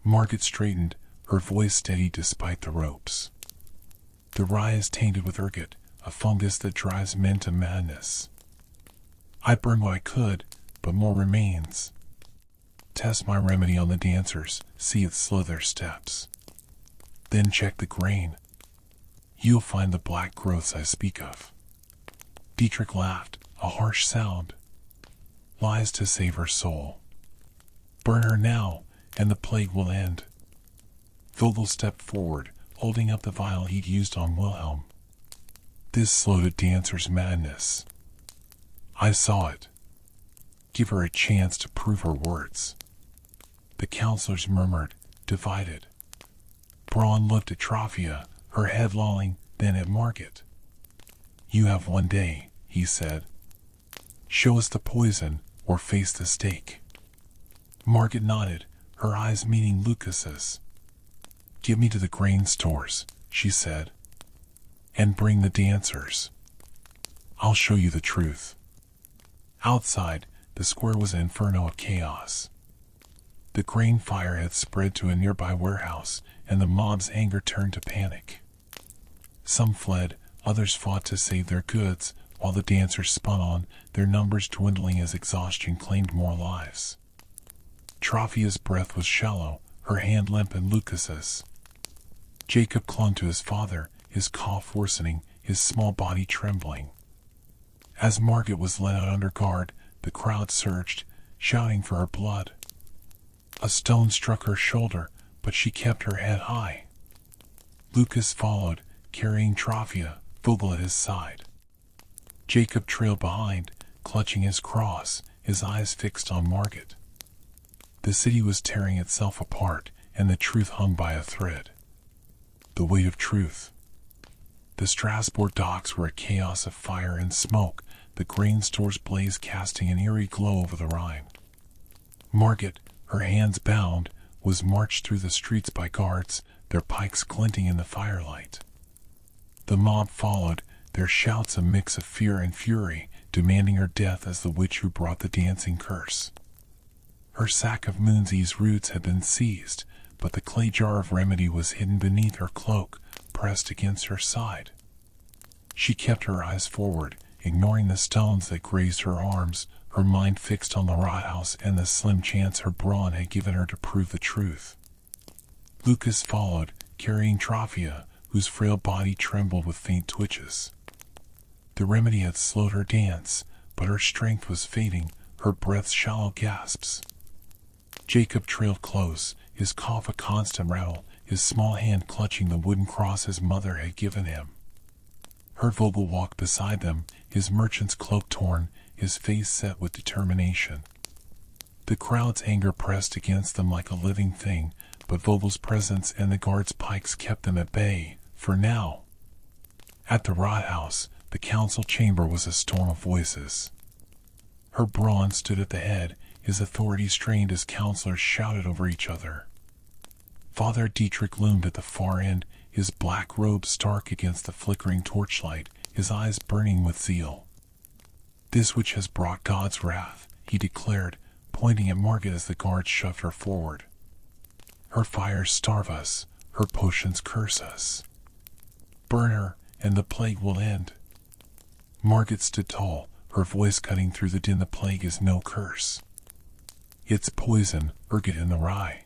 Speaker 1: Margaret straightened, her voice steady despite the ropes. The rye is tainted with ergot, a fungus that drives men to madness. I burned what I could, but more remains. Test my remedy on the dancers, see it slow their steps. Then check the grain. You'll find the black growths I speak of. Dietrich laughed, a harsh sound. Lies to save her soul. Burn her now, and the plague will end. Vogel stepped forward, holding up the vial he'd used on Wilhelm. This slowed a dancer's madness. I saw it. Give her a chance to prove her words. The counselors murmured, divided. Braun looked at Trophia, her head lolling, then at Margit. You have 1 day, he said. Show us the poison, or face the stake. Margit nodded, her eyes meeting Lucas's. Get me to the grain stores, she said. And bring the dancers. I'll show you the truth. Outside, the square was an inferno of chaos. The grain fire had spread to a nearby warehouse, and the mob's anger turned to panic. Some fled, others fought to save their goods, while the dancers spun on, their numbers dwindling as exhaustion claimed more lives. Trophia's breath was shallow, her hand limp in Lucas's. Jacob clung to his father, his cough worsening, his small body trembling. As Margit was led out under guard, the crowd surged, shouting for her blood. A stone struck her shoulder, but she kept her head high. Lucas followed, carrying Trophia, Vogel at his side. Jacob trailed behind, clutching his cross, his eyes fixed on Margit. The city was tearing itself apart, and the truth hung by a thread. The weight of truth. The Strasbourg docks were a chaos of fire and smoke, the grain stores blazed, casting an eerie glow over the Rhine. Margit, her hands bound, was marched through the streets by guards, their pikes glinting in the firelight. The mob followed, their shouts a mix of fear and fury, demanding her death as the witch who brought the dancing curse. Her sack of moonseed's roots had been seized, but the clay jar of remedy was hidden beneath her cloak, pressed against her side. She kept her eyes forward, ignoring the stones that grazed her arms, her mind fixed on the Rathaus and the slim chance her brawn had given her to prove the truth. Lucas followed, carrying Trophia, whose frail body trembled with faint twitches. The remedy had slowed her dance, but her strength was fading, her breath shallow gasps. Jacob trailed close, his cough a constant rattle, his small hand clutching the wooden cross his mother had given him. Herr Vogel walked beside them, his merchant's cloak torn, his face set with determination. The crowd's anger pressed against them like a living thing, but Vogel's presence and the guards' pikes kept them at bay, for now. At the Rathaus, the council chamber was a storm of voices. Herr Braun stood at the head, his authority strained as counselors shouted over each other. Father Dietrich loomed at the far end, his black robe stark against the flickering torchlight, his eyes burning with zeal. This which has brought God's wrath, he declared, pointing at Margit as the guards shoved her forward. Her fires starve us, her potions curse us. Burn her, and the plague will end. Margit stood tall, her voice cutting through the din. The plague is no curse. It's poison, ergot in the rye.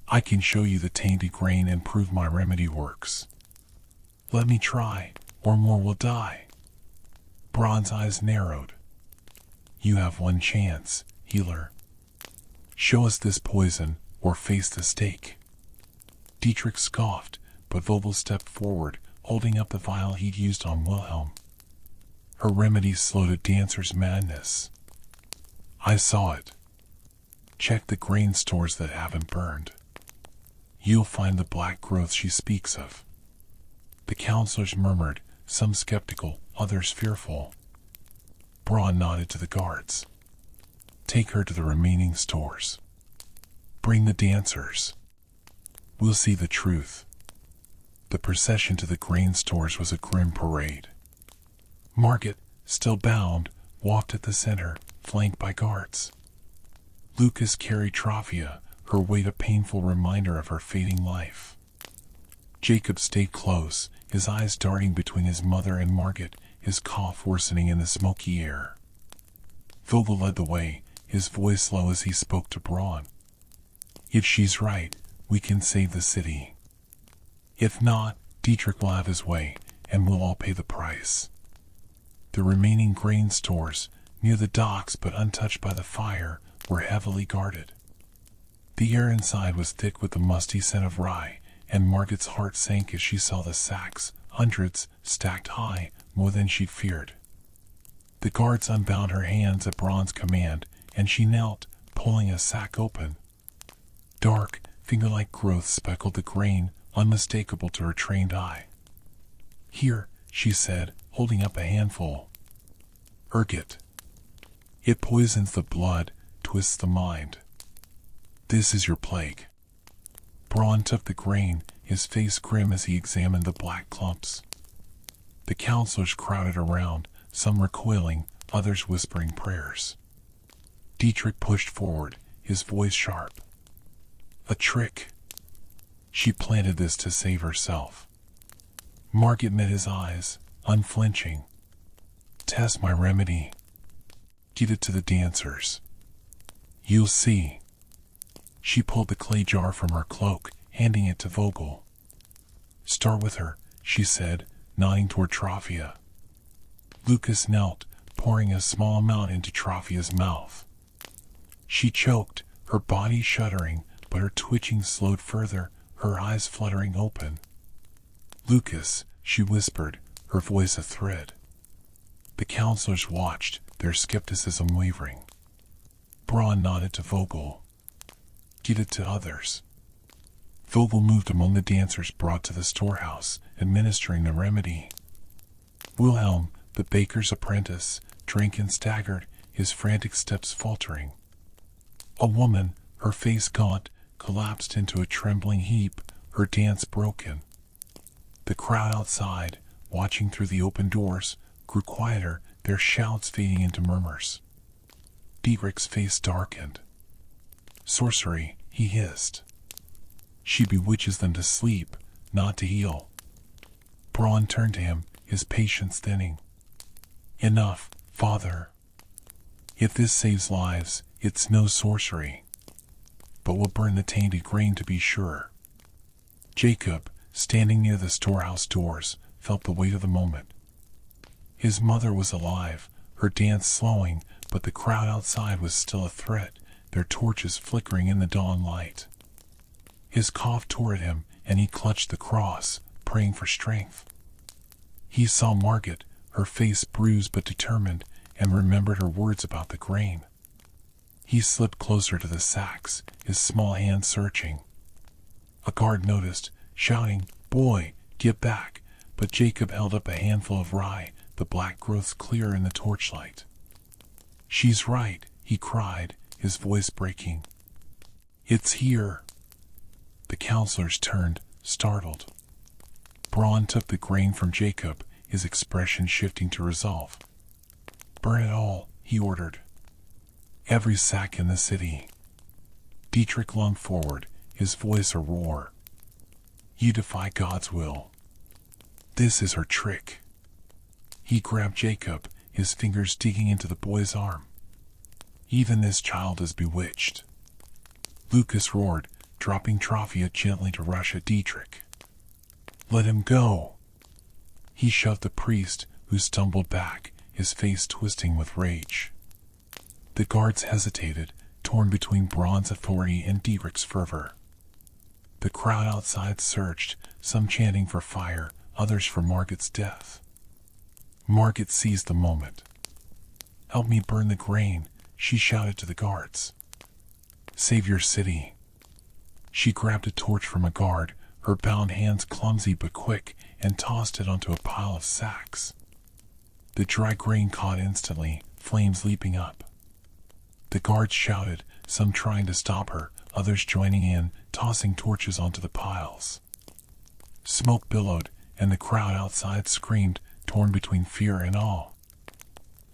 Speaker 1: I can show you the tainted grain and prove my remedy works. Let me try, or more will die. Braun's eyes narrowed. You have 1 chance, healer. Show us this poison, or face the stake. Dietrich scoffed, but Vogel stepped forward, holding up the vial he'd used on Wilhelm. Her remedy slowed a dancer's madness. I saw it. Check the grain stores that haven't burned. You'll find the black growth she speaks of. The counselors murmured, some skeptical, others fearful. Braun nodded to the guards. Take her to the remaining stores. Bring the dancers. We'll see the truth. The procession to the grain stores was a grim parade. Margit, still bound, walked at the center, flanked by guards. Lucas carried Trophia, her weight a painful reminder of her fading life. Jacob stayed close, his eyes darting between his mother and Margaret, his cough worsening in the smoky air. Vogel led the way, his voice low as he spoke to Braun. "If she's right, we can save the city. If not, Dietrich will have his way, and we'll all pay the price." The remaining grain stores, near the docks but untouched by the fire, were heavily guarded. The air inside was thick with the musty scent of rye, and Margaret's heart sank as she saw the sacks, hundreds, stacked high, more than she feared. The guards unbound her hands at Braun's command, and she knelt, pulling a sack open. Dark, finger-like growth speckled the grain, unmistakable to her trained eye. "Here," she said, holding up a handful. "Ergot. It poisons the blood, twists the mind. This is your plague." Braun took the grain, his face grim as he examined the black clumps. The counselors crowded around, some recoiling, others whispering prayers. Dietrich pushed forward, his voice sharp. "A trick. She planted this to save herself." Margaret met his eyes, unflinching. "Test my remedy. Give it to the dancers. You'll see." She pulled the clay jar from her cloak, handing it to Vogel. "Start with her," she said, nodding toward Trophia. Lucas knelt, pouring a small amount into Trophia's mouth. She choked, her body shuddering, but her twitching slowed further, her eyes fluttering open. "Lucas," she whispered, her voice a thread. The counselors watched, their skepticism wavering. Braun nodded to Vogel. "Give it to others." Vogel moved among the dancers brought to the storehouse, administering the remedy. Wilhelm, the baker's apprentice, drank and staggered, his frantic steps faltering. A woman, her face gaunt, collapsed into a trembling heap, her dance broken. The crowd outside, watching through the open doors, grew quieter, their shouts fading into murmurs. Dietrich's face darkened. "Sorcery," he hissed. "She bewitches them to sleep, not to heal." Braun turned to him, his patience thinning. "Enough, Father. If this saves lives, it's no sorcery. But we'll burn the tainted grain to be sure." Jacob, standing near the storehouse doors, felt the weight of the moment. His mother was alive, her dance slowing, but the crowd outside was still a threat, their torches flickering in the dawn light. His cough tore at him, and he clutched the cross, praying for strength. He saw Margaret, her face bruised but determined, and remembered her words about the grain. He slipped closer to the sacks, his small hand searching. A guard noticed, shouting, "Boy, get back!" But Jacob held up a handful of rye, the black growths clear in the torchlight. "She's right," he cried, his voice breaking. "It's here." The counselors turned, startled. Braun took the grain from Jacob, his expression shifting to resolve. "Burn it all," he ordered. "Every sack in the city." Dietrich lunged forward, his voice a roar. "You defy God's will. This is her trick." He grabbed Jacob, his fingers digging into the boy's arm. "Even this child is bewitched." Lucas roared, dropping Trophia gently to rush at Dietrich. "Let him go." He shoved the priest, who stumbled back, his face twisting with rage. The guards hesitated, torn between Braun's authority and Dietrich's fervor. The crowd outside surged, some chanting for fire, others for Margaret's death. Margaret seized the moment. "Help me burn the grain," she shouted to the guards. "Save your city." She grabbed a torch from a guard, her bound hands clumsy but quick, and tossed it onto a pile of sacks. The dry grain caught instantly, flames leaping up. The guards shouted, some trying to stop her, others joining in, tossing torches onto the piles. Smoke billowed, and the crowd outside screamed, torn between fear and awe.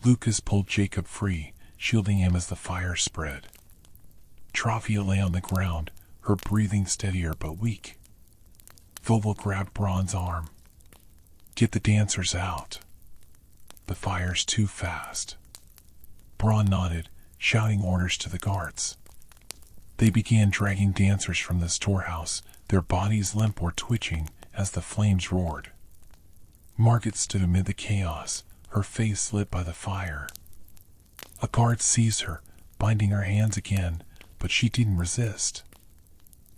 Speaker 1: Lucas pulled Jacob free, shielding him as the fire spread. Trophia lay on the ground, her breathing steadier but weak. Vogel grabbed Braun's arm. Get the dancers out. The fire's too fast. Braun nodded, shouting orders to the guards. They began dragging dancers from the storehouse, their bodies limp or twitching as the flames roared. Margaret stood amid the chaos, her face lit by the fire. A guard seized her, binding her hands again, but she didn't resist.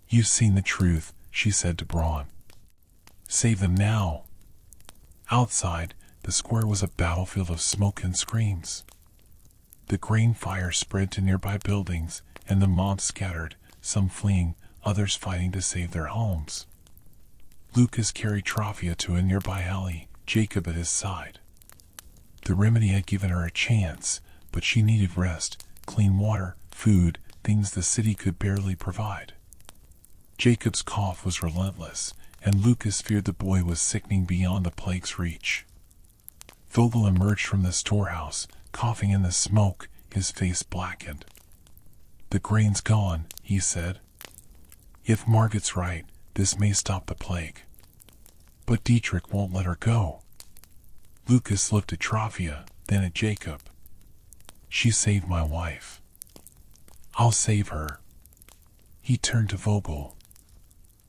Speaker 1: You've seen the truth, she said to Braun. Save them now. Outside, the square was a battlefield of smoke and screams. The grain fire spread to nearby buildings, and the mob scattered, some fleeing, others fighting to save their homes. Lucas carried Trofia to a nearby alley, Jacob at his side. The remedy had given her a chance, but she needed rest, clean water, food, things the city could barely provide. Jacob's cough was relentless, and Lucas feared the boy was sickening beyond the plague's reach. Vogel emerged from the storehouse, coughing in the smoke, his face blackened. The grain's gone, he said. If Margaret's right, this may stop the plague. But Dietrich won't let her go. Lucas looked at Trofia, then at Jacob. She saved my wife. I'll save her. He turned to Vogel.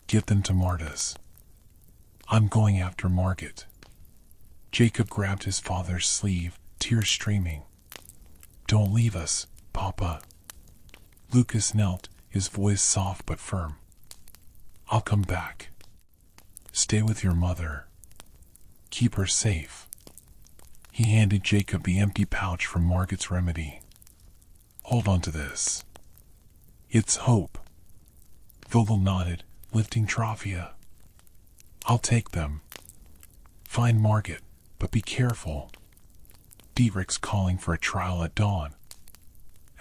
Speaker 1: Get them to Marta's. I'm going after Margaret. Jacob grabbed his father's sleeve, tears streaming. Don't leave us, Papa. Lucas knelt, his voice soft but firm. I'll come back. Stay with your mother. Keep her safe. He handed Jacob the empty pouch from Margaret's remedy. Hold on to this. It's hope. Vogel nodded, lifting Trofia. I'll take them. Find Margaret, but be careful. Dietrich's calling for a trial at dawn.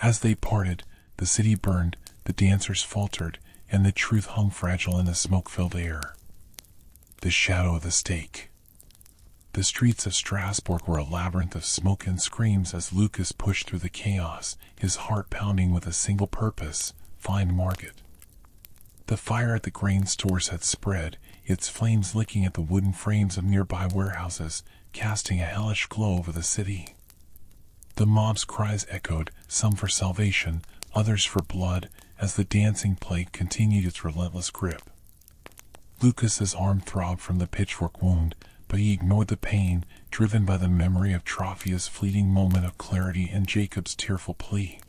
Speaker 1: As they parted, the city burned, the dancers faltered, and the truth hung fragile in the smoke-filled air. The shadow of the stake. The streets of Strasbourg were a labyrinth of smoke and screams as Lucas pushed through the chaos, his heart pounding with a single purpose: find Margaret. The fire at the grain stores had spread, its flames licking at the wooden frames of nearby warehouses, casting a hellish glow over the city. The mob's cries echoed, some for salvation, others for blood, as the dancing plague continued its relentless grip. Lucas's arm throbbed from the pitchfork wound, but he ignored the pain, driven by the memory of Trofia's fleeting moment of clarity and Jacob's tearful plea.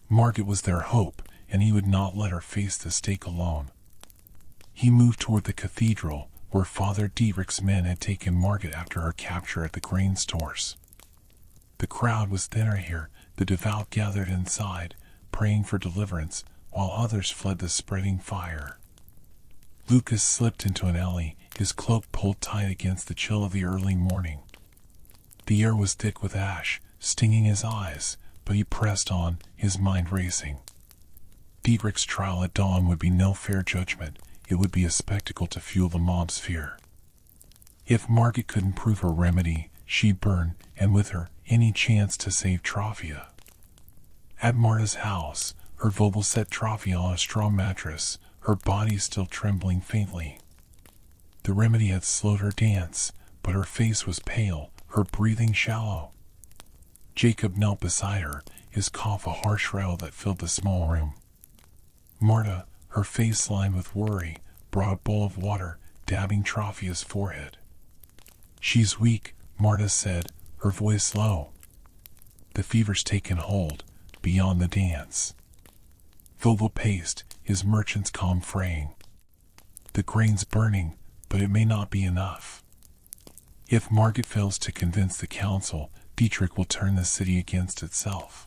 Speaker 1: Margaret was their hope, and he would not let her face the stake alone. He moved toward the cathedral, where Father Dietrich's men had taken Margaret after her capture at the grain stores. The crowd was thinner here, the devout gathered inside, praying for deliverance, while others fled the spreading fire. Lucas slipped into an alley, his cloak pulled tight against the chill of the early morning. The air was thick with ash, stinging his eyes, but he pressed on, his mind racing. Dietrich's trial at dawn would be no fair judgment, it would be a spectacle to fuel the mob's fear. If Margaret couldn't prove her remedy, she'd burn, and with her, any chance to save Trofia. At Marta's house, her Vogel set Trofia on a straw mattress, her body still trembling faintly. The remedy had slowed her dance, but her face was pale, her breathing shallow. Jacob knelt beside her, his cough a harsh rattle that filled the small room. Marta, her face lined with worry, brought a bowl of water, dabbing Trofia's forehead. She's weak, Marta said, her voice low. The fever's taken hold, beyond the dance. Vogel paced, his merchant's calm fraying. The grain's burning, but it may not be enough. If Margaret fails to convince the council, Dietrich will turn the city against itself.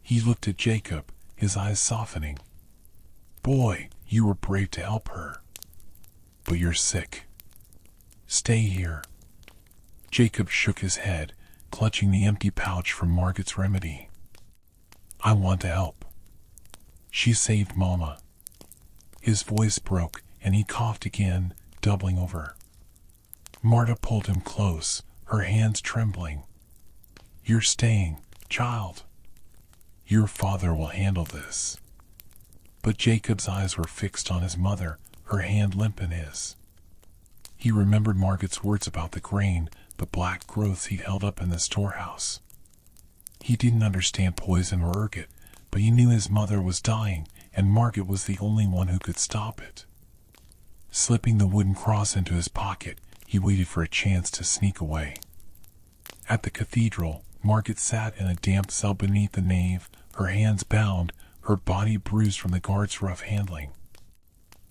Speaker 1: He looked at Jacob, his eyes softening. Boy, you were brave to help her. But you're sick. Stay here. Jacob shook his head, clutching the empty pouch from Margaret's remedy. I want to help. She saved Mama. His voice broke, and he coughed again, doubling over. Marta pulled him close, her hands trembling. You're staying, child. Your father will handle this. But Jacob's eyes were fixed on his mother, her hand limp in his. He remembered Margaret's words about the grain, the black growths he'd held up in the storehouse. He didn't understand poison or ergot, but he knew his mother was dying, and Margaret was the only one who could stop it. Slipping the wooden cross into his pocket, he waited for a chance to sneak away. At the cathedral, Margaret sat in a damp cell beneath the nave, her hands bound, her body bruised from the guards' rough handling.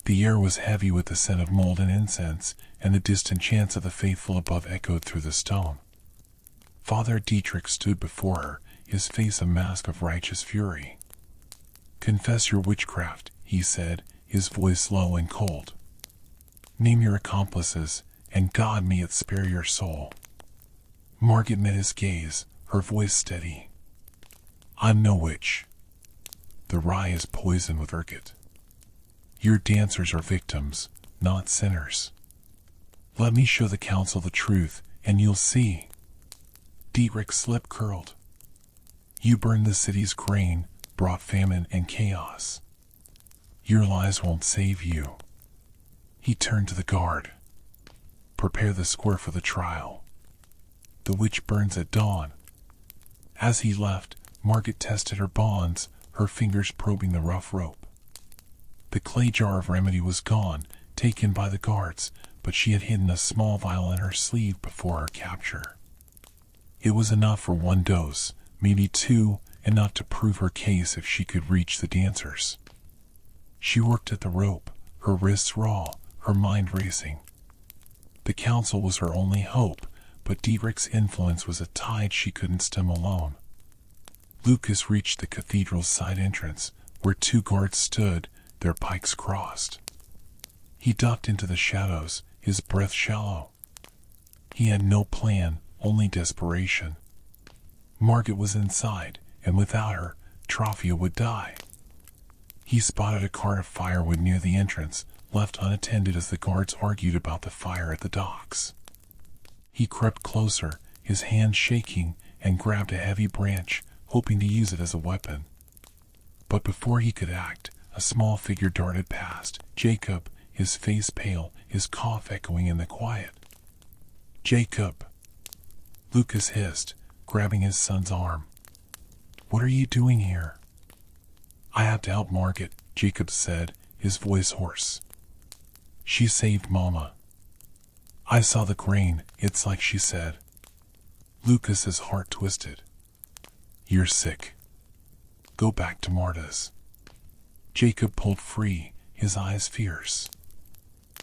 Speaker 1: The air was heavy with the scent of mold and incense, and the distant chants of the faithful above echoed through the stone. Father Dietrich stood before her, his face a mask of righteous fury. "Confess your witchcraft," he said, his voice low and cold. "Name your accomplices, and God may it spare your soul." Margaret met his gaze, her voice steady. "I'm no witch. The rye is poisoned with ergot. Your dancers are victims, not sinners. Let me show the council the truth, and you'll see." Dietrich's lip curled. "You burned the city's grain, brought famine and chaos. Your lies won't save you." He turned to the guard. "Prepare the square for the trial. The witch burns at dawn." As he left, Margaret tested her bonds, her fingers probing the rough rope. The clay jar of remedy was gone, taken by the guards, but she had hidden a small vial in her sleeve before her capture. It was enough for one dose, maybe two, enough to prove her case if she could reach the dancers. She worked at the rope, her wrists raw, her mind racing. The council was her only hope, but Dietrich's influence was a tide she couldn't stem alone. Lucas reached the cathedral's side entrance, where two guards stood, their pikes crossed. He ducked into the shadows, his breath shallow. He had no plan, only desperation. Margaret was inside, and without her, Trophia would die. He spotted a cart of firewood near the entrance, left unattended as the guards argued about the fire at the docks. He crept closer, his hand shaking, and grabbed a heavy branch, hoping to use it as a weapon. But before he could act, a small figure darted past, Jacob, his face pale, his cough echoing in the quiet. "Jacob!" Lucas hissed, grabbing his son's arm. "What are you doing here?" "I have to help Margaret," Jacob said, his voice hoarse. "She saved Mama. I saw the grain, it's like she said." Lucas's heart twisted. "You're sick. Go back to Marta's." Jacob pulled free, his eyes fierce.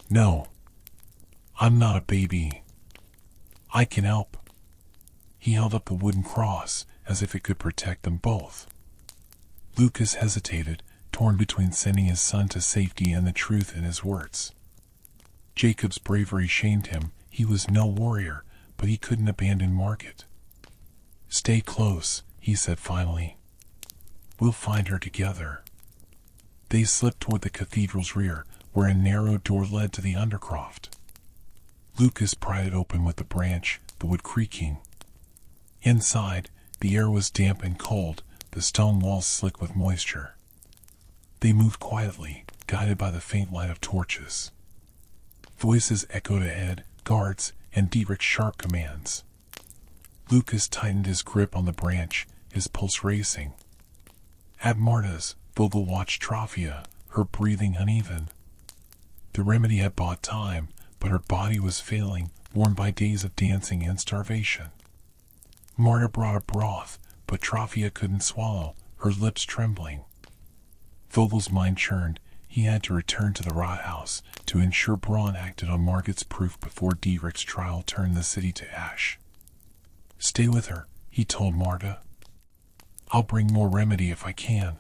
Speaker 1: "No. I'm not a baby. I can help." He held up the wooden cross, as if it could protect them both. Lucas hesitated, torn between sending his son to safety and the truth in his words. Jacob's bravery shamed him. He was no warrior, but he couldn't abandon Margaret. "Stay close," he said finally. "We'll find her together." They slipped toward the cathedral's rear, where a narrow door led to the undercroft. Lucas pried it open with the branch, the wood creaking. Inside, the air was damp and cold, the stone walls slick with moisture. They moved quietly, guided by the faint light of torches. Voices echoed ahead, guards, and Dietrich's sharp commands. Lucas tightened his grip on the branch, his pulse racing. At Marta's, Vogel watched Trophia, her breathing uneven. The remedy had bought time, but her body was failing, worn by days of dancing and starvation. Marta brought a broth, but Trophia couldn't swallow, her lips trembling. Vogel's mind churned. He had to return to the rot house to ensure Braun acted on Margaret's proof before Dietrich's trial turned the city to ash. "Stay with her," he told Marta. "I'll bring more remedy if I can."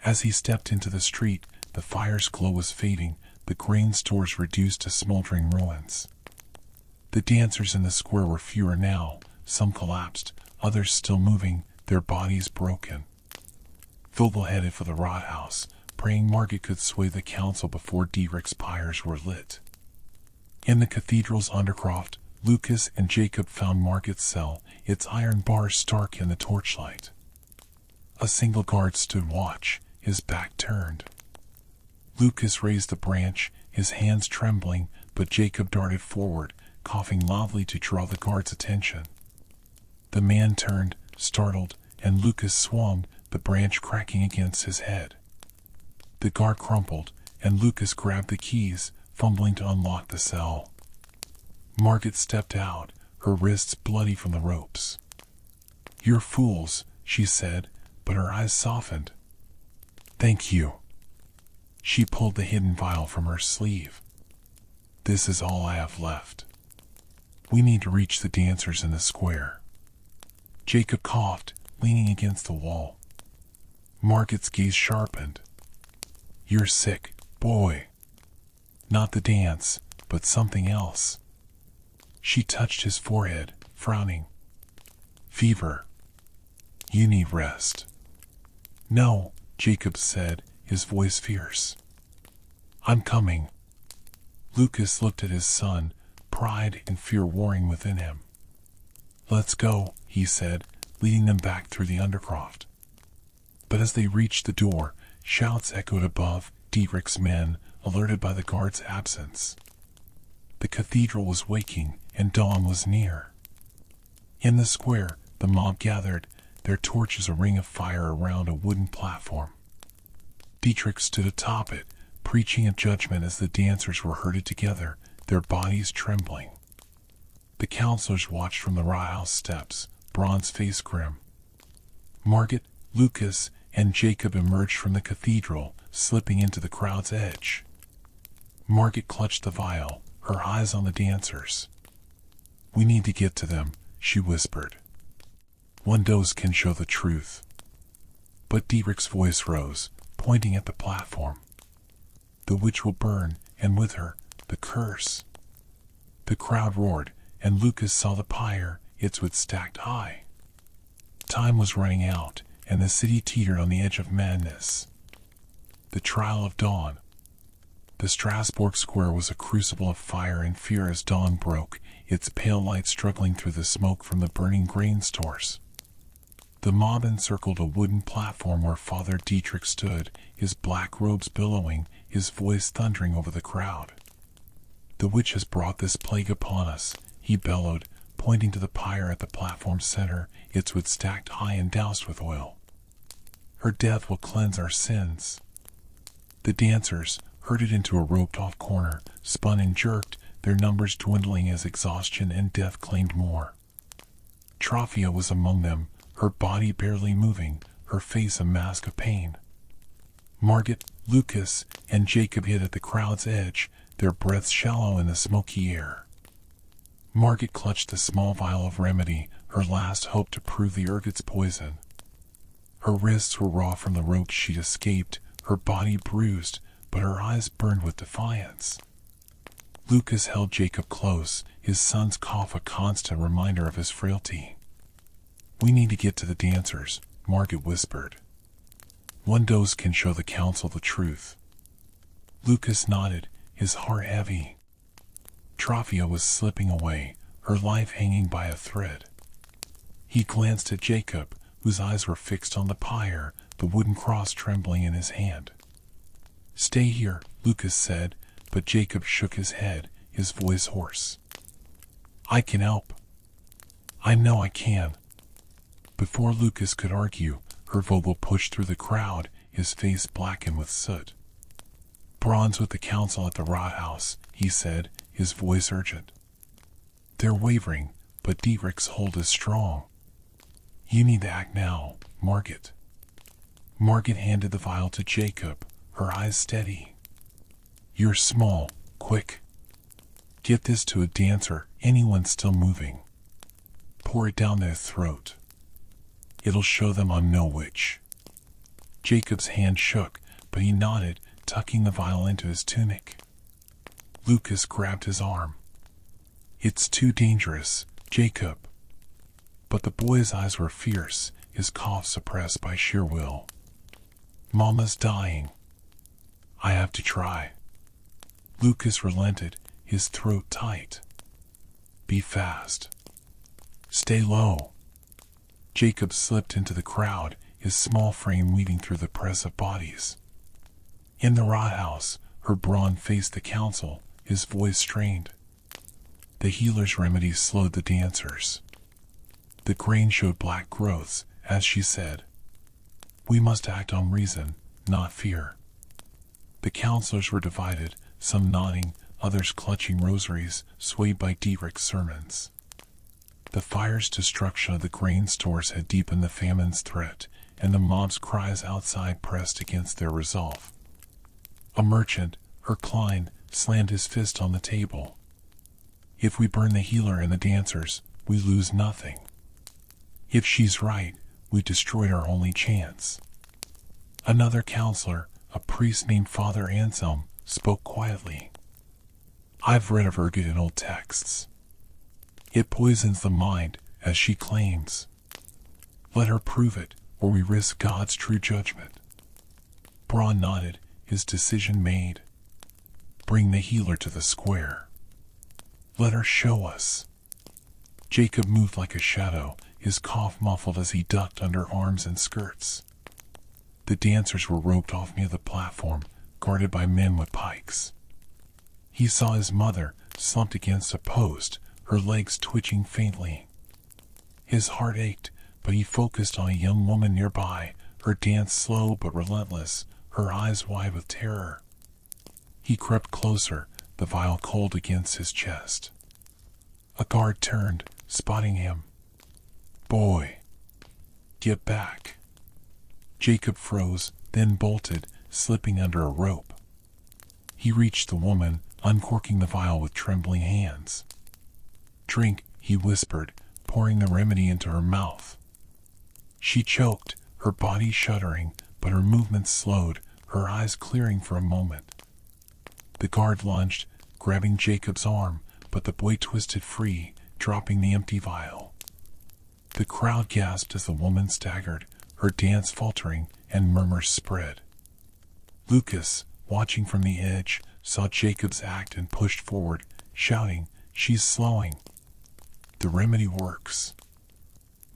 Speaker 1: As he stepped into the street, the fire's glow was fading, the grain stores reduced to smoldering ruins. The dancers in the square were fewer now, some collapsed, others still moving, their bodies broken. Vogel headed for the rot house, praying Margaret could sway the council before Dietrich's pyres were lit. In the cathedral's undercroft, Lucas and Jacob found Margaret's cell, its iron bars stark in the torchlight. A single guard stood watch, his back turned. Lucas raised the branch, his hands trembling, but Jacob darted forward, coughing loudly to draw the guard's attention. The man turned, startled, and Lucas swung, the branch cracking against his head. The guard crumpled, and Lucas grabbed the keys, fumbling to unlock the cell. Margaret stepped out, her wrists bloody from the ropes. "You're fools," she said, but her eyes softened. "Thank you." She pulled the hidden vial from her sleeve. "This is all I have left. We need to reach the dancers in the square." Jacob coughed, leaning against the wall. Margaret's gaze sharpened. "You're sick, boy. Not the dance, but something else." She touched his forehead, frowning. "Fever. You need rest." "No," Jacob said, his voice fierce. "I'm coming." Lucas looked at his son, pride and fear warring within him. "Let's go," he said, leading them back through the undercroft. But as they reached the door, shouts echoed above, Dietrich's men, alerted by the guard's absence. The cathedral was waking, and dawn was near. In the square, the mob gathered, their torches a ring of fire around a wooden platform. Dietrich stood atop it, preaching a judgment as the dancers were herded together, their bodies trembling. The counselors watched from the rawhouse steps, Braun's face grim. Margaret, Lucas, and Jacob emerged from the cathedral, slipping into the crowd's edge. Margaret clutched the vial, her eyes on the dancers. "We need to get to them," she whispered. "One dose can show the truth." But Dietrich's voice rose, pointing at the platform. "The witch will burn, and with her, the curse." The crowd roared, and Lucas saw the pyre, its wood stacked high. Time was running out, and the city teetered on the edge of madness. The trial of dawn. The Strasbourg square was a crucible of fire and fear as dawn broke, its pale light struggling through the smoke from the burning grain stores. The mob encircled a wooden platform where Father Dietrich stood, his black robes billowing, his voice thundering over the crowd. "The witch has brought this plague upon us," he bellowed, pointing to the pyre at the platform's center, its wood stacked high and doused with oil. "Her death will cleanse our sins." The dancers, herded into a roped-off corner, spun and jerked, their numbers dwindling as exhaustion and death claimed more. Trophia was among them, her body barely moving, her face a mask of pain. Margaret, Lucas, and Jacob hid at the crowd's edge, their breaths shallow in the smoky air. Margaret clutched the small vial of remedy, her last hope to prove the ergot's poison. Her wrists were raw from the rope she'd escaped, her body bruised, but her eyes burned with defiance. Lucas held Jacob close, his son's cough a constant reminder of his frailty. "We need to get to the dancers," Margaret whispered. "One dose can show the council the truth." Lucas nodded, his heart heavy. Trophia was slipping away, her life hanging by a thread. He glanced at Jacob, whose eyes were fixed on the pyre, the wooden cross trembling in his hand. "Stay here," Lucas said, but Jacob shook his head, his voice hoarse. "I can help. I know I can." Before Lucas could argue, Hervogel pushed through the crowd, his face blackened with soot. "Braun's with the council at the Rathaus," he said, his voice urgent. "They're wavering, but Dietrich's hold is strong. You need to act now, Margaret." Margaret handed the vial to Jacob, her eyes steady. "You're small, quick. Get this to a dancer, anyone still moving. Pour it down their throat. It'll show them I'm no witch." Jacob's hand shook, but he nodded, tucking the vial into his tunic. Lucas grabbed his arm. "It's too dangerous, Jacob." But the boy's eyes were fierce, his cough suppressed by sheer will. "Mama's dying. I have to try." Lucas relented, his throat tight. "Be fast. Stay low." Jacob slipped into the crowd, his small frame weaving through the press of bodies. In the Rathaus, her brawn faced the council, his voice strained. The healer's remedies slowed the dancers. The grain showed black growths, as she said. We must act on reason, not fear. The counselors were divided, some nodding, others clutching rosaries, swayed by Dietrich's sermons. The fire's destruction of the grain stores had deepened the famine's threat, and the mob's cries outside pressed against their resolve. A merchant, Herr Klein, slammed his fist on the table. If we burn the healer and the dancers, we lose nothing. If she's right, we destroyed our only chance. Another counselor, a priest named Father Anselm, spoke quietly. I've read of ergot in old texts. It poisons the mind, as she claims. Let her prove it, or we risk God's true judgment. Braun nodded, his decision made. Bring the healer to the square. Let her show us. Jacob moved like a shadow, his cough muffled as he ducked under arms and skirts. The dancers were roped off near the platform, guarded by men with pikes. He saw his mother, slumped against a post, her legs twitching faintly. His heart ached, but he focused on a young woman nearby, her dance slow but relentless, her eyes wide with terror. He crept closer, the vial cold against his chest. A guard turned, spotting him. Boy, get back. Jacob froze, then bolted, slipping under a rope. He reached the woman, uncorking the vial with trembling hands. Drink, he whispered, pouring the remedy into her mouth. She choked, her body shuddering, but her movements slowed, her eyes clearing for a moment. The guard lunged, grabbing Jacob's arm, but the boy twisted free, dropping the empty vial. The crowd gasped as the woman staggered, her dance faltering, and murmurs spread. Lucas, watching from the edge, saw Jacob's act and pushed forward, shouting, "She's slowing. The remedy works."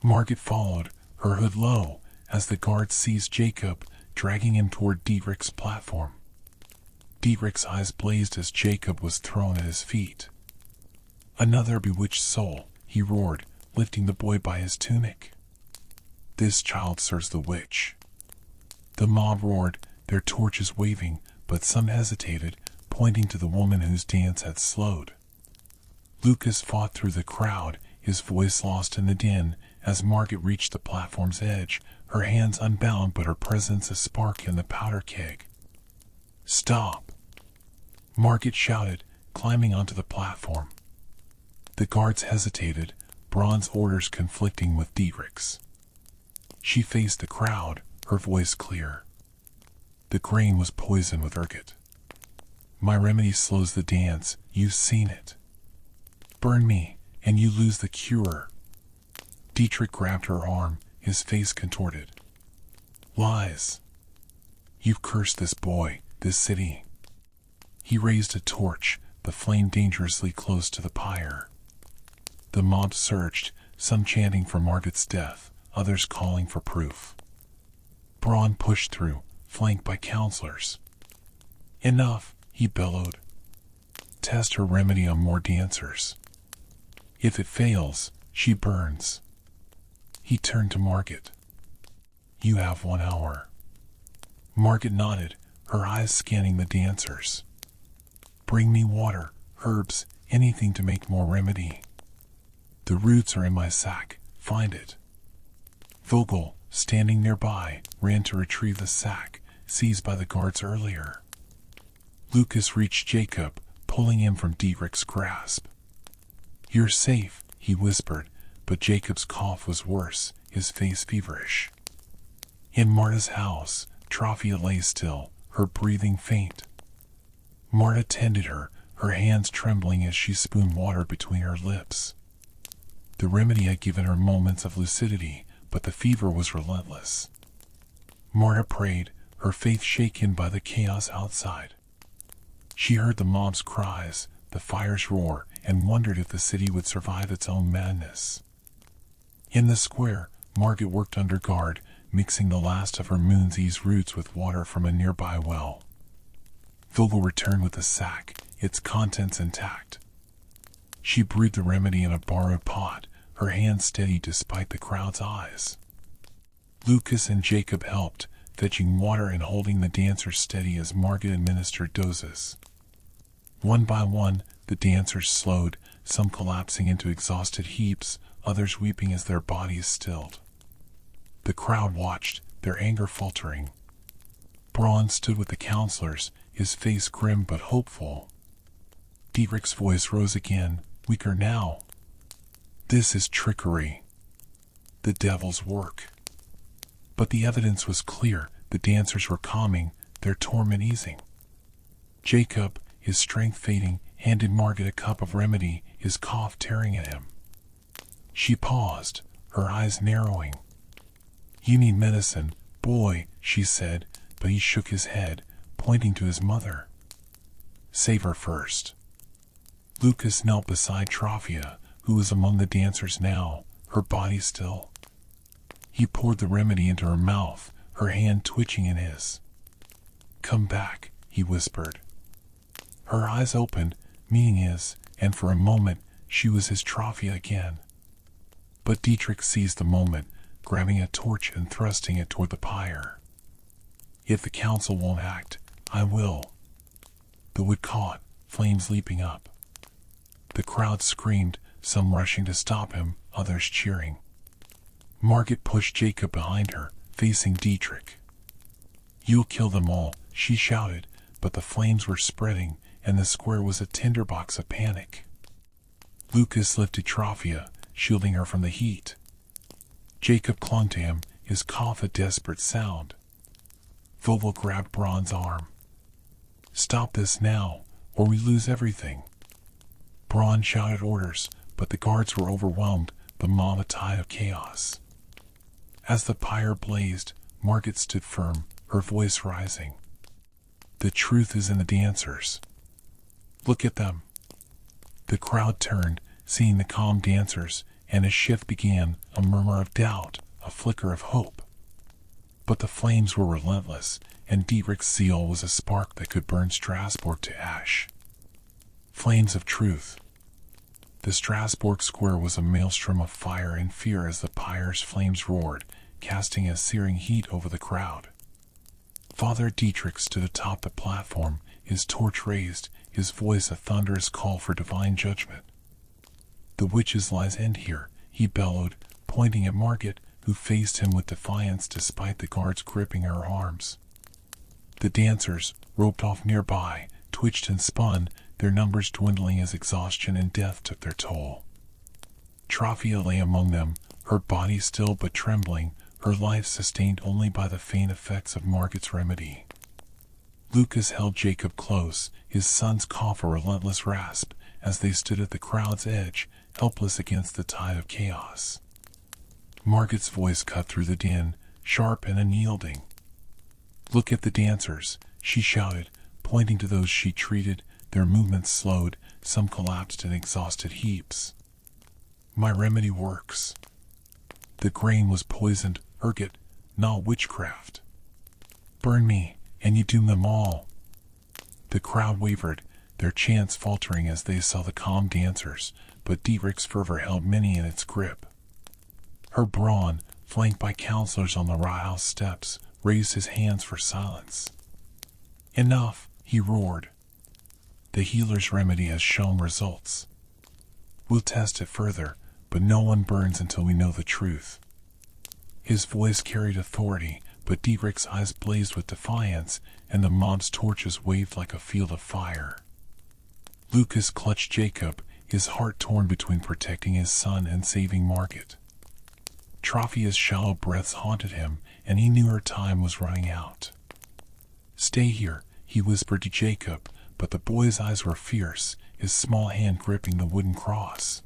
Speaker 1: Margaret followed, her hood low, as the guard seized Jacob, dragging him toward Dietrich's platform. Dietrich's eyes blazed as Jacob was thrown at his feet. Another bewitched soul, he roared, lifting the boy by his tunic. This child serves the witch. The mob roared, their torches waving, but some hesitated, pointing to the woman whose dance had slowed. Lucas fought through the crowd, his voice lost in the din, as Margaret reached the platform's edge, her hands unbound but her presence a spark in the powder keg. Stop! Margaret shouted, climbing onto the platform. The guards hesitated, Braun's orders conflicting with Dietrich's. She faced the crowd, her voice clear. The grain was poisoned with ergot. My remedy slows the dance, you've seen it. Burn me, and you lose the cure. Dietrich grabbed her arm, his face contorted. Lies. You've cursed this boy, this city. He raised a torch, the flame dangerously close to the pyre. The mob surged, some chanting for Margaret's death, others calling for proof. Braun pushed through, flanked by counselors. Enough, he bellowed. Test her remedy on more dancers. If it fails, she burns. He turned to Margaret. You have 1 hour. Margaret nodded, her eyes scanning the dancers. Bring me water, herbs, anything to make more remedy. The roots are in my sack, find it. Vogel, standing nearby, ran to retrieve the sack, seized by the guards earlier. Lucas reached Jacob, pulling him from Dietrich's grasp. You're safe, he whispered, but Jacob's cough was worse, his face feverish. In Marta's house, Trophia lay still, her breathing faint. Marta tended her, her hands trembling as she spooned water between her lips. The remedy had given her moments of lucidity, but the fever was relentless. Marta prayed, her faith shaken by the chaos outside. She heard the mob's cries, the fire's roar, and wondered if the city would survive its own madness. In the square, Margaret worked under guard, mixing the last of her moonsee's roots with water from a nearby well. Vogel returned with the sack, its contents intact. She brewed the remedy in a borrowed pot, her hand steady despite the crowd's eyes. Lucas and Jacob helped, fetching water and holding the dancers steady as Margaret administered doses. One by one, the dancers slowed, some collapsing into exhausted heaps, others weeping as their bodies stilled. The crowd watched, their anger faltering. Braun stood with the counselors, his face grim but hopeful. Dietrich's voice rose again, weaker now. This is trickery. The devil's work. But the evidence was clear, the dancers were calming, their torment easing. Jacob, his strength fading, handed Margaret a cup of remedy, his cough tearing at him. She paused, her eyes narrowing. "You need medicine, boy," she said, but he shook his head, pointing to his mother. "Save her first." Lucas knelt beside Trophia, who was among the dancers now, her body still. He poured the remedy into her mouth, her hand twitching in his. "Come back," he whispered. Her eyes opened, meeting his, and for a moment she was his Trophia again. But Dietrich seized the moment, grabbing a torch and thrusting it toward the pyre. "If the council won't act, I will." The wood caught, flames leaping up. The crowd screamed, some rushing to stop him, others cheering. Margaret pushed Jacob behind her, facing Dietrich. "You'll kill them all," she shouted, but the flames were spreading, and the square was a tinderbox of panic. Lucas lifted Trophia, shielding her from the heat. Jacob clung to him, his cough a desperate sound. Vogel grabbed Braun's arm. "Stop this now, or we lose everything." Braun shouted orders, but the guards were overwhelmed, the mob a tide of chaos. As the pyre blazed, Margaret stood firm, her voice rising. "The truth is in the dancers. Look at them." The crowd turned, seeing the calm dancers, and a shift began, a murmur of doubt, a flicker of hope. But the flames were relentless, and Dietrich's zeal was a spark that could burn Strasbourg to ash. Flames of truth. The Strasbourg square was a maelstrom of fire and fear as the pyre's flames roared, casting a searing heat over the crowd. Father Dietrich stood atop the platform, his torch raised, his voice a thunderous call for divine judgment. "The witches' lies end here," he bellowed, pointing at Margaret, who faced him with defiance despite the guards gripping her arms. The dancers, roped off nearby, twitched and spun, their numbers dwindling as exhaustion and death took their toll. Trophia lay among them, her body still but trembling, her life sustained only by the faint effects of Margaret's remedy. Lucas held Jacob close, his son's cough a relentless rasp, as they stood at the crowd's edge, helpless against the tide of chaos. Margaret's voice cut through the din, sharp and unyielding. "Look at the dancers," she shouted, pointing to those she treated, their movements slowed, some collapsed in exhausted heaps. "My remedy works. The grain was poisoned, ergot, not witchcraft. Burn me, and you doom them all." The crowd wavered, their chants faltering as they saw the calm dancers, but Dietrich's fervor held many in its grip. Her Braun, flanked by counselors on the Rathaus steps, raised his hands for silence. "Enough," he roared. "The healer's remedy has shown results. We'll test it further, but no one burns until we know the truth." His voice carried authority, but Dietrich's eyes blazed with defiance, and the mob's torches waved like a field of fire. Lucas clutched Jacob, his heart torn between protecting his son and saving Margaret. Trophia's shallow breaths haunted him, and he knew her time was running out. "Stay here," he whispered to Jacob, but the boy's eyes were fierce, his small hand gripping the wooden cross.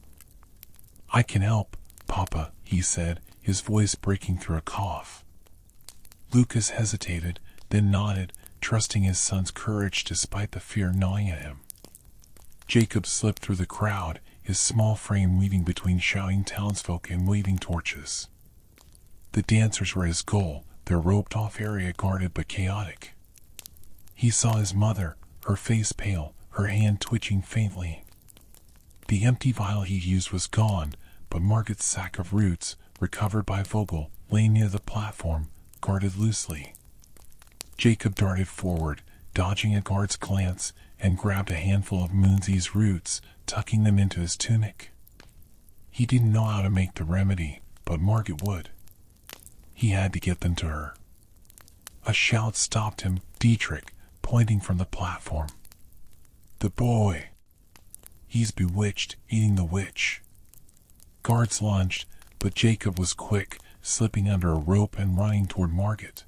Speaker 1: "I can help, Papa," he said, his voice breaking through a cough. Lucas hesitated, then nodded, trusting his son's courage despite the fear gnawing at him. Jacob slipped through the crowd, his small frame weaving between shouting townsfolk and waving torches. The dancers were his goal, their roped-off area guarded but chaotic. He saw his mother, her face pale, her hand twitching faintly. The empty vial he used was gone, but Margaret's sack of roots, recovered by Vogel, lay near the platform, guarded loosely. Jacob darted forward, dodging a guard's glance, and grabbed a handful of Moonsey's roots, tucking them into his tunic. He didn't know how to make the remedy, but Margaret would. He had to get them to her. A shout stopped him, Dietrich, pointing from the platform. "The boy! He's bewitched, eating the witch." Guards lunged, but Jacob was quick, slipping under a rope and running toward Margaret.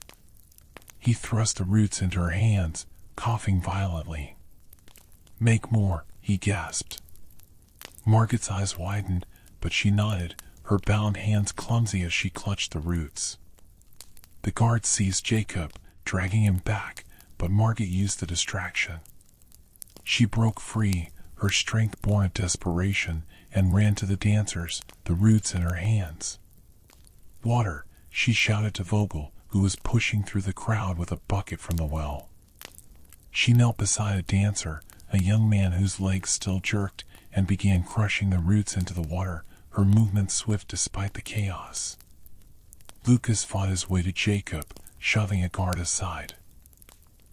Speaker 1: He thrust the roots into her hands, coughing violently. "Make more," he gasped. Margaret's eyes widened, but she nodded, her bound hands clumsy as she clutched the roots. The guard seized Jacob, dragging him back, but Margaret used the distraction. She broke free, her strength born of desperation, and ran to the dancers, the roots in her hands. "Water," she shouted to Vogel, who was pushing through the crowd with a bucket from the well. She knelt beside a dancer, a young man whose legs still jerked, and began crushing the roots into the water, her movements swift despite the chaos. Lucas fought his way to Jacob, shoving a guard aside.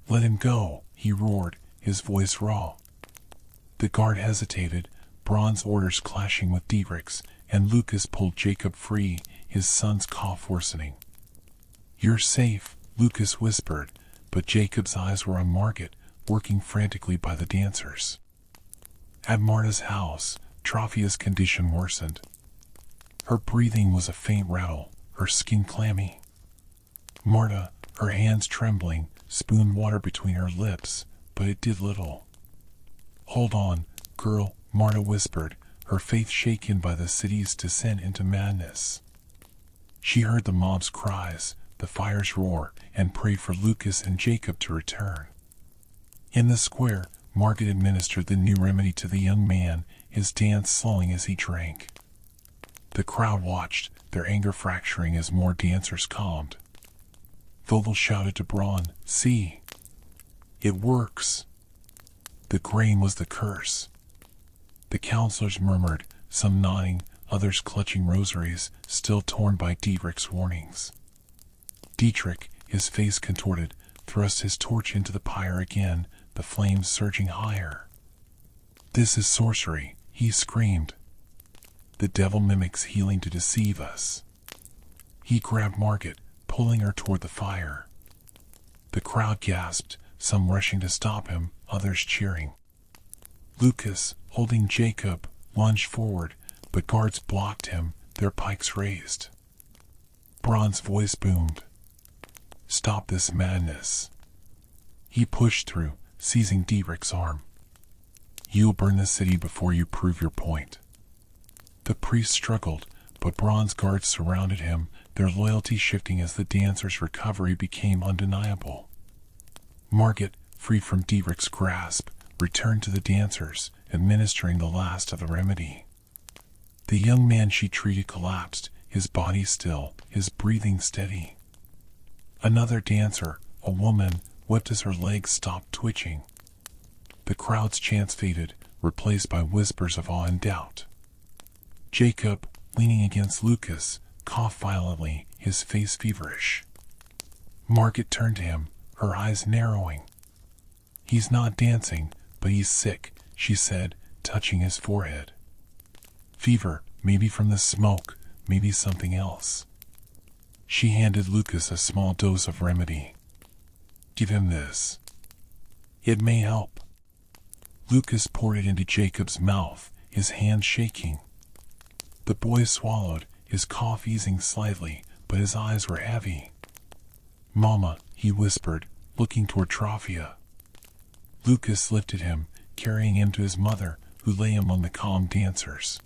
Speaker 1: "Let him go," he roared, his voice raw. The guard hesitated, Braun's orders clashing with Dietrich's, and Lucas pulled Jacob free, his son's cough worsening. "You're safe," Lucas whispered, but Jacob's eyes were on Margaret, working frantically by the dancers. At Marta's house, Trofia's condition worsened. Her breathing was a faint rattle, her skin clammy. Marta, her hands trembling, spooned water between her lips, but it did little. "Hold on, girl," Marta whispered, her faith shaken by the city's descent into madness. She heard the mob's cries, the fire's roar, and prayed for Lucas and Jacob to return. In the square, Margaret administered the new remedy to the young man, his dance slowing as he drank. The crowd watched, their anger fracturing as more dancers calmed. Vogel shouted to Braun, "See! It works!" The grain was the curse. The counselors murmured, some nodding, others clutching rosaries, still torn by Dietrich's warnings. Dietrich, his face contorted, thrust his torch into the pyre again, the flames surging higher. "This is sorcery," he screamed. "The devil mimics healing to deceive us." He grabbed Margaret, pulling her toward the fire. The crowd gasped, some rushing to stop him, others cheering. Lucas, holding Jacob, lunged forward, but guards blocked him, their pikes raised. Braun's voice boomed. "Stop this madness." He pushed through, seizing Dietrich's arm. "You'll burn the city before you prove your point." The priest struggled, but Braun's guards surrounded him, their loyalty shifting as the dancer's recovery became undeniable. Margaret, freed from Dietrich's grasp, returned to the dancers, administering the last of the remedy. The young man she treated collapsed, his body still, his breathing steady. Another dancer, a woman, wept as her legs stopped twitching. The crowd's chants faded, replaced by whispers of awe and doubt. Jacob, leaning against Lucas, coughed violently, his face feverish. Margaret turned to him, her eyes narrowing. "He's not dancing, but he's sick," she said, touching his forehead. "Fever, maybe from the smoke, maybe something else." She handed Lucas a small dose of remedy. "Give him this. It may help." Lucas poured it into Jacob's mouth, his hand shaking. The boy swallowed, his cough easing slightly, but his eyes were heavy. "Mama," he whispered, looking toward Trofia. Lucas lifted him, carrying him to his mother, who lay among the calm dancers.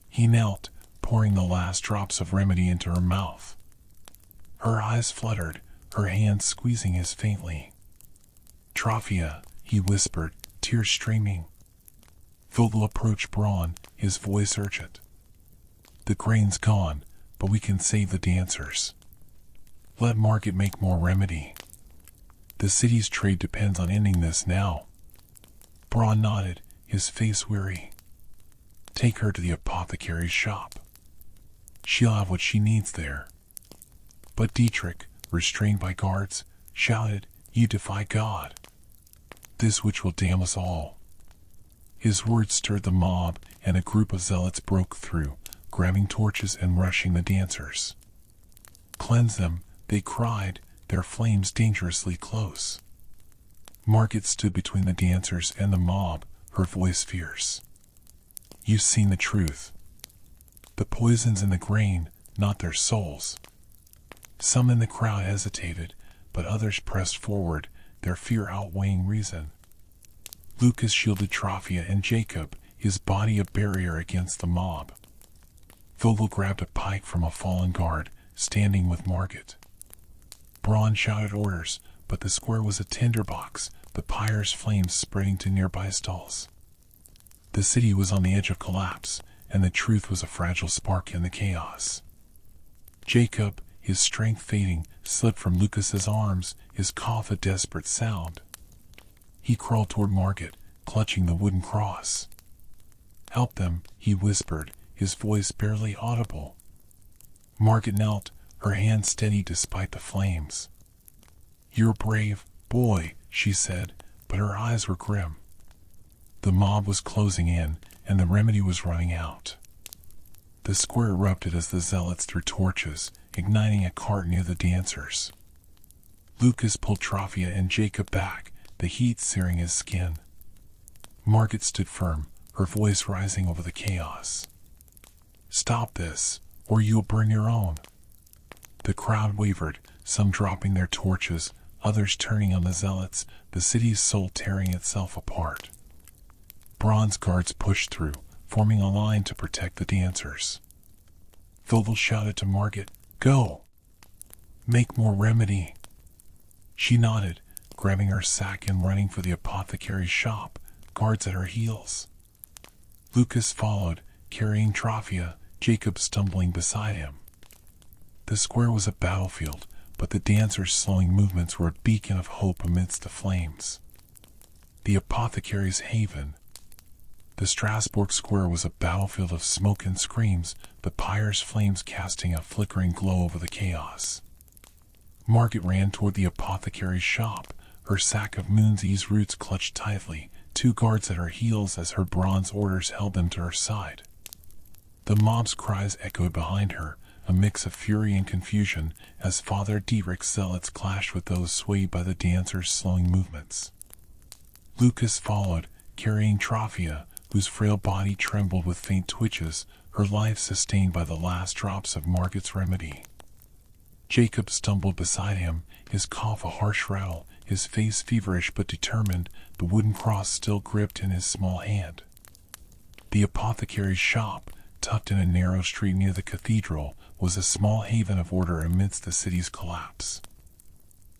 Speaker 1: He knelt, pouring the last drops of remedy into her mouth. Her eyes fluttered, her hands squeezing his faintly. "Trofia," he whispered, tears streaming. Vogel approached Braun, his voice urgent. "The grain's gone, but we can save the dancers. Let Margaret make more remedy." The city's trade depends on ending this now. Braun nodded, his face weary. Take her to the apothecary's shop. She'll have what she needs there. But Dietrich, restrained by guards, shouted, You defy God. This witch will damn us all. His words stirred the mob, and a group of zealots broke through, grabbing torches and rushing the dancers. Cleanse them, they cried, their flames dangerously close. Margaret stood between the dancers and the mob, her voice fierce. You've seen the truth. The poison's in the grain, not their souls. Some in the crowd hesitated, but others pressed forward, their fear outweighing reason. Lucas shielded Trophia and Jacob, his body a barrier against the mob. Vogel grabbed a pike from a fallen guard, standing with Margit. Braun shouted orders, but the square was a tinderbox, the pyre's flames spreading to nearby stalls. The city was on the edge of collapse, and the truth was a fragile spark in the chaos. Jacob, his strength fading, slipped from Lucas's arms, his cough a desperate sound. He crawled toward Margit, clutching the wooden cross. Help them, he whispered, his voice barely audible. Margit knelt, her hand steady despite the flames. You're a brave boy, she said, but her eyes were grim. The mob was closing in, and the remedy was running out. The square erupted as the zealots threw torches, igniting a cart near the dancers. Lucas pulled Trophia and Jacob back, the heat searing his skin. Margit stood firm, her voice rising over the chaos. Stop this, or you'll burn your own. The crowd wavered, some dropping their torches, others turning on the zealots, the city's soul tearing itself apart. Bronze guards pushed through, forming a line to protect the dancers. Vogel shouted to Margit, Go! Make more remedy. She nodded, grabbing her sack and running for the apothecary's shop, guards at her heels. Lucas followed, carrying Trophia, Jacob stumbling beside him. The square was a battlefield, but the dancers' slowing movements were a beacon of hope amidst the flames. The apothecary's haven. The Strasbourg square was a battlefield of smoke and screams, the pyre's flames casting a flickering glow over the chaos. Margit ran toward the apothecary's shop, her sack of moon's roots clutched tightly, two guards at her heels as her bronze orders held them to her side. The mob's cries echoed behind her, a mix of fury and confusion, as Father Dietrich's zealots clashed with those swayed by the dancers' slowing movements. Lucas followed, carrying Trophia, whose frail body trembled with faint twitches, her life sustained by the last drops of Margit's remedy. Jacob stumbled beside him, his cough a harsh rattle, his face feverish but determined, the wooden cross still gripped in his small hand. The apothecary's shop, tucked in a narrow street near the cathedral, was a small haven of order amidst the city's collapse.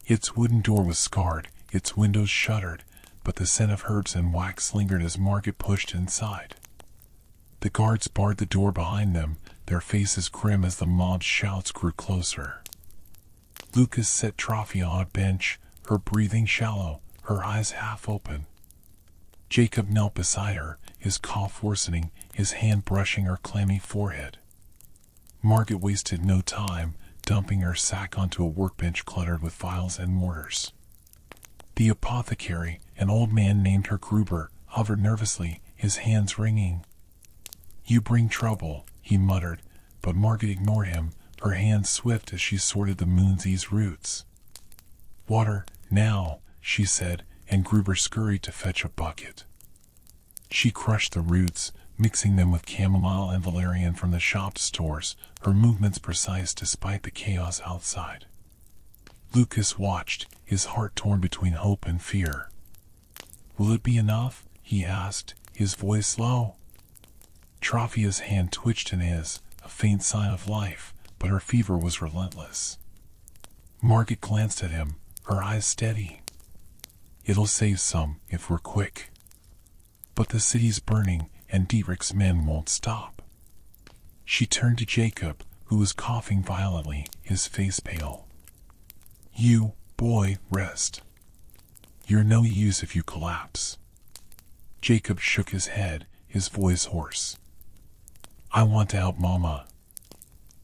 Speaker 1: Its wooden door was scarred, its windows shuttered, but the scent of herbs and wax lingered as Margit pushed inside. The guards barred the door behind them, their faces grim as the mob's shouts grew closer. Lucas set Trophia on a bench, her breathing shallow, her eyes half open. Jacob knelt beside her, his cough worsening, his hand brushing her clammy forehead. Margit wasted no time, dumping her sack onto a workbench cluttered with vials and mortars. The apothecary, an old man named Herr Gruber, hovered nervously, his hands wringing. You bring trouble, he muttered, but Margit ignored him, her hands swift as she sorted the moon's roots. Water, now, she said, and Gruber scurried to fetch a bucket. She crushed the roots, mixing them with chamomile and valerian from the shop stores, her movements precise despite the chaos outside. Lucas watched, his heart torn between hope and fear. Will it be enough? He asked, his voice low. Trophia's hand twitched in his, a faint sign of life, but her fever was relentless. Margit glanced at him, her eyes steady. It'll save some, if we're quick. But the city's burning, and Dietrich's men won't stop. She turned to Jacob, who was coughing violently, his face pale. You, boy, rest. You're no use if you collapse. Jacob shook his head, his voice hoarse. I want to help Mama.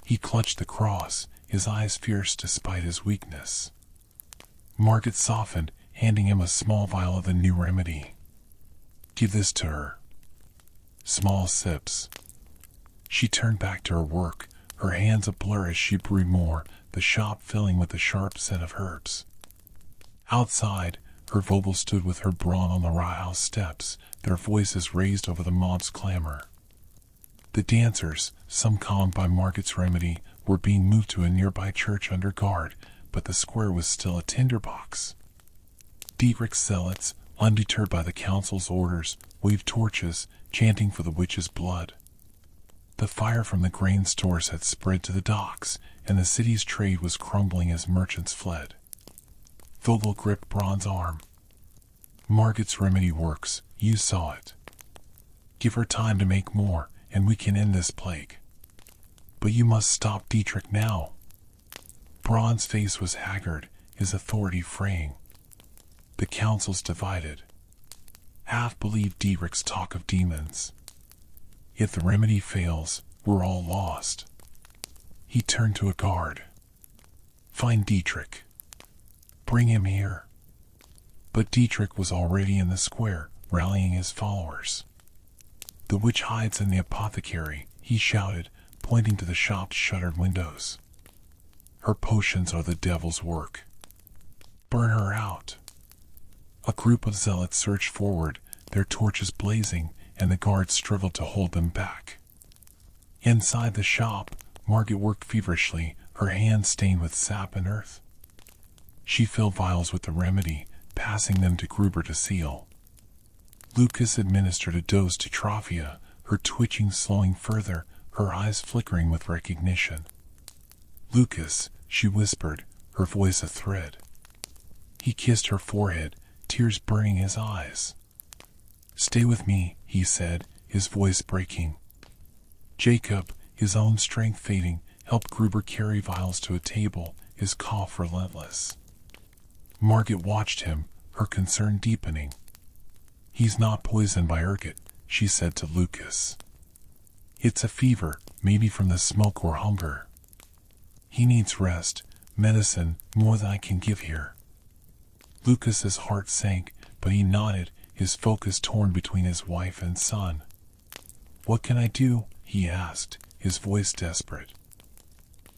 Speaker 1: He clutched the cross, his eyes fierce despite his weakness. Margaret softened, handing him a small vial of the new remedy. Give this to her. Small sips. She turned back to her work, her hands a blur as she brewed more, the shop filling with the sharp scent of herbs. Outside, her Vogel stood with her Braun on the Rathaus steps, their voices raised over the mob's clamor. The dancers, some calmed by Margaret's remedy, were being moved to a nearby church under guard, but the square was still a tinderbox. Dietrich's zealots, undeterred by the council's orders, waved torches, chanting for the witch's blood. The fire from the grain stores had spread to the docks, and the city's trade was crumbling as merchants fled. Vogel gripped Braun's arm. Margaret's remedy works, you saw it. Give her time to make more, and we can end this plague. But you must stop Dietrich now. Braun's face was haggard, his authority fraying. The council's divided. Half believe Dietrich's talk of demons. If the remedy fails, we're all lost. He turned to a guard. Find Dietrich. Bring him here. But Dietrich was already in the square, rallying his followers. The witch hides in the apothecary, he shouted, pointing to the shop's shuttered windows. Her potions are the devil's work. Burn her out. A group of zealots surged forward, their torches blazing, and the guards struggled to hold them back. Inside the shop, Margaret worked feverishly, her hands stained with sap and earth. She filled vials with the remedy, passing them to Gruber to seal. Lucas administered a dose to Trophia, her twitching slowing further, her eyes flickering with recognition. Lucas, she whispered, her voice a thread. He kissed her forehead, tears burning his eyes. Stay with me, he said, his voice breaking. Jacob, his own strength fading, helped Gruber carry vials to a table, his cough relentless. Margaret watched him, her concern deepening. He's not poisoned by ergot, she said to Lucas. It's a fever, maybe from the smoke or hunger. He needs rest, medicine, more than I can give here. Lucas's heart sank, but he nodded, his focus torn between his wife and son. What can I do? He asked, his voice desperate.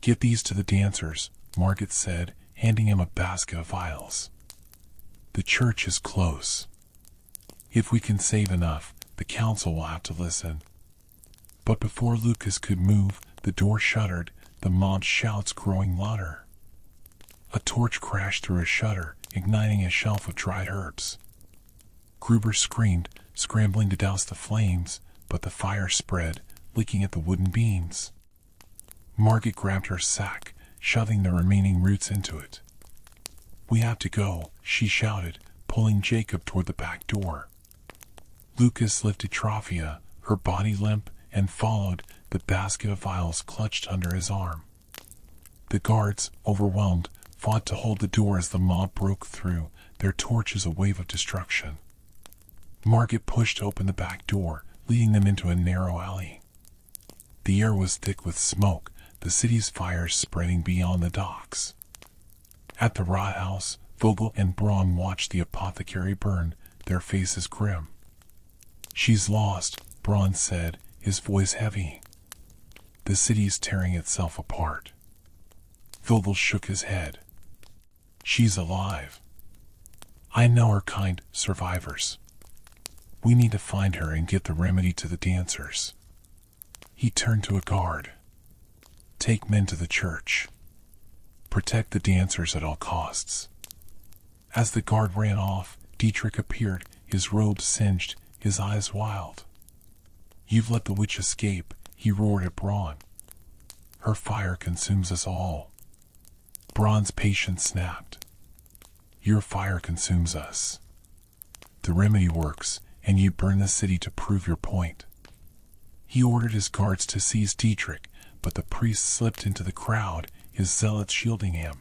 Speaker 1: Give these to the dancers, Margaret said, handing him a basket of vials. The church is close. If we can save enough, the council will have to listen. But before Lucas could move, the door shuddered, the mob's shouts growing louder. A torch crashed through a shutter, igniting a shelf of dried herbs. Gruber screamed, scrambling to douse the flames, but the fire spread, licking at the wooden beams. Margaret grabbed her sack, shoving the remaining roots into it. We have to go, she shouted, pulling Jacob toward the back door. Lucas lifted Trophia, her body limp, and followed, the basket of vials clutched under his arm. The guards, overwhelmed, fought to hold the door as the mob broke through, their torches a wave of destruction. Margaret pushed open the back door, leading them into a narrow alley. The air was thick with smoke, the city's fires spreading beyond the docks. At the Rathaus, Vogel and Braun watched the apothecary burn, their faces grim. She's lost, Braun said, his voice heavy. The city's tearing itself apart. Vogel shook his head. She's alive. I know her kind, survivors. We need to find her and get the remedy to the dancers. He turned to a guard. Take men to the church. Protect the dancers at all costs. As the guard ran off, Dietrich appeared, his robe singed, his eyes wild. You've let the witch escape, he roared at Braun. Her fire consumes us all. Braun's patience snapped. Your fire consumes us. The remedy works, and you burn the city to prove your point. He ordered his guards to seize Dietrich, but the priest slipped into the crowd, his zealots shielding him.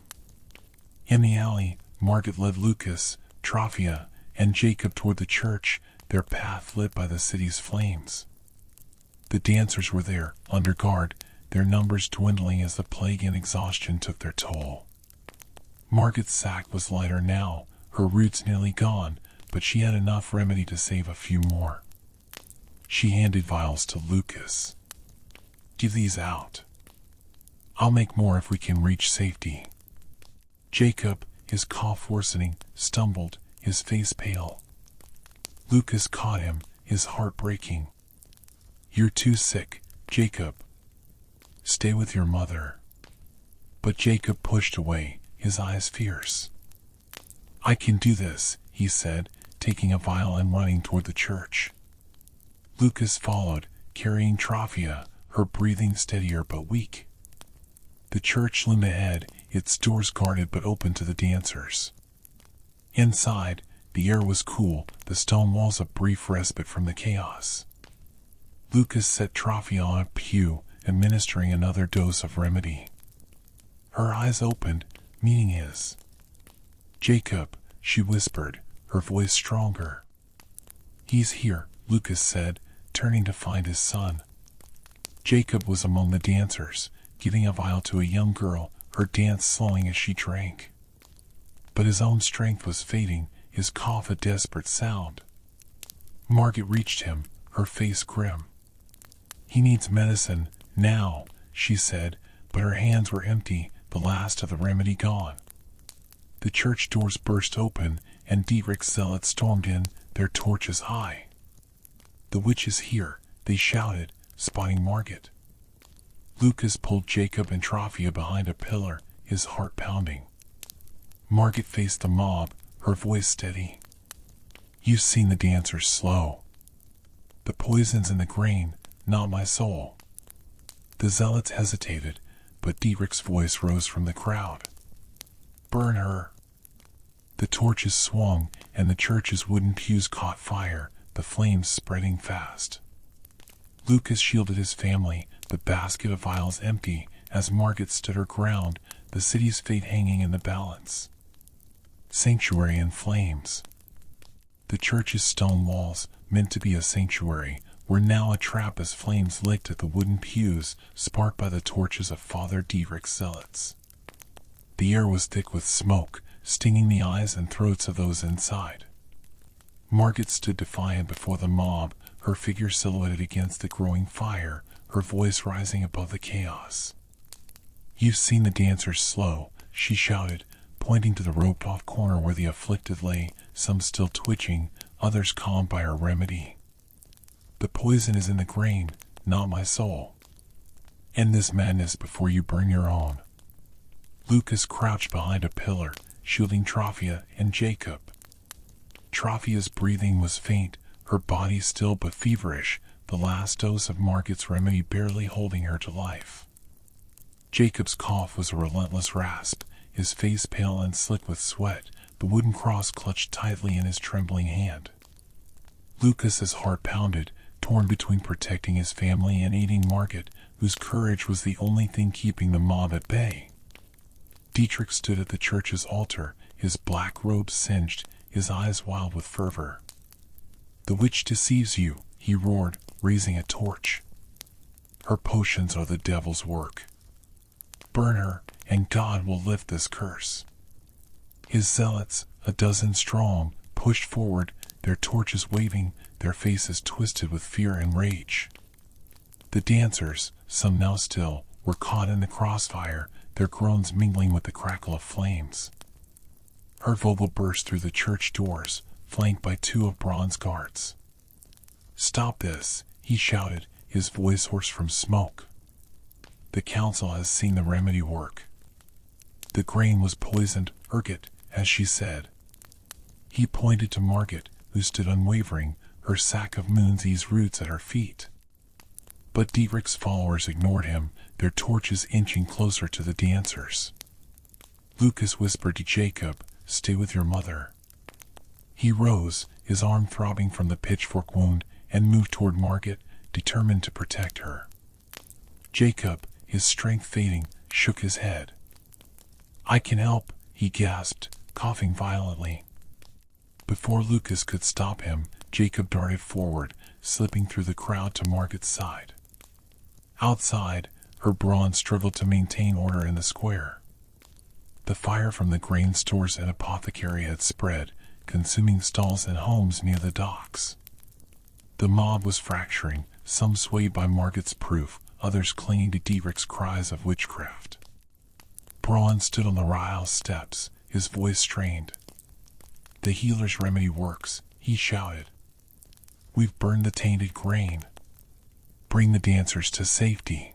Speaker 1: In the alley, Margaret led Lucas, Trophia, and Jacob toward the church, their path lit by the city's flames. The dancers were there, under guard, their numbers dwindling as the plague and exhaustion took their toll. Margaret's sack was lighter now, her roots nearly gone, but she had enough remedy to save a few more. She handed vials to Lucas. "Give these out. I'll make more if we can reach safety." Jacob, his cough worsening, stumbled, his face pale. Lucas caught him, his heart breaking. "You're too sick, Jacob. Stay with your mother." But Jacob pushed away, his eyes fierce. "I can do this," he said, taking a vial and running toward the church. Lucas followed, carrying Trophia, her breathing steadier but weak. The church loomed ahead, its doors guarded but open to the dancers. Inside, the air was cool, the stone walls a brief respite from the chaos. Lucas set Trophia on a pew, administering another dose of remedy. Her eyes opened, meeting his. "Jacob," she whispered, her voice stronger. "He's here," Lucas said, turning to find his son. Jacob was among the dancers, giving a vial to a young girl, her dance slowing as she drank. But his own strength was fading, his cough a desperate sound. Margaret reached him, her face grim. "He needs medicine, now," she said, but her hands were empty, the last of the remedy gone. The church doors burst open, and Dietrich's zealots stormed in, their torches high. "The witch is here," they shouted, spotting Margaret. Lucas pulled Jacob and Trophia behind a pillar, his heart pounding. Margaret faced the mob, her voice steady. "You've seen the dancers slow. The poison's in the grain, not my soul." The zealots hesitated, but Dietrich's voice rose from the crowd. "Burn her." The torches swung, and the church's wooden pews caught fire, the flames spreading fast. Lucas shielded his family, the basket of vials empty, as Margaret stood her ground, the city's fate hanging in the balance. Sanctuary in flames. The church's stone walls, meant to be a sanctuary, were now a trap as flames licked at the wooden pews, sparked by the torches of Father Dietrich's zealots. The air was thick with smoke, stinging the eyes and throats of those inside. Margaret stood defiant before the mob, her figure silhouetted against the growing fire, her voice rising above the chaos. "You've seen the dancers slow," she shouted, pointing to the roped-off corner where the afflicted lay, some still twitching, others calmed by her remedy. "The poison is in the grain, not my soul. End this madness before you burn your own." Lucas crouched behind a pillar, shielding Trophia and Jacob. Trophia's breathing was faint, her body still but feverish, the last dose of Margaret's remedy barely holding her to life. Jacob's cough was a relentless rasp, his face pale and slick with sweat, the wooden cross clutched tightly in his trembling hand. Lucas's heart pounded, torn between protecting his family and aiding Margaret, whose courage was the only thing keeping the mob at bay. Dietrich stood at the church's altar, his black robe singed, his eyes wild with fervor. "The witch deceives you," he roared, raising a torch. "Her potions are the devil's work. Burn her, and God will lift this curse." His zealots, a dozen strong, pushed forward, their torches waving, their faces twisted with fear and rage. The dancers, some now still, were caught in the crossfire, their groans mingling with the crackle of flames. Her Vogel burst through the church doors, flanked by two of bronze guards. "Stop this," he shouted, his voice hoarse from smoke. "The council has seen the remedy work. The grain was poisoned, ergot, as she said." He pointed to Margaret, who stood unwavering, her sack of moonseed's roots at her feet. But Dietrich's followers ignored him, their torches inching closer to the dancers. Lucas whispered to Jacob, "Stay with your mother." He rose, his arm throbbing from the pitchfork wound, and moved toward Margaret, determined to protect her. Jacob, his strength fading, shook his head. "I can help," he gasped, coughing violently. Before Lucas could stop him, Jacob darted forward, slipping through the crowd to Margaret's side. Outside, her brawn struggled to maintain order in the square. The fire from the grain stores and apothecary had spread, consuming stalls and homes near the docks. The mob was fracturing, some swayed by Margaret's proof, others clinging to Dietrich's cries of witchcraft. Braun stood on the Ryle steps, his voice strained. "The healer's remedy works," he shouted. "We've burned the tainted grain. Bring the dancers to safety."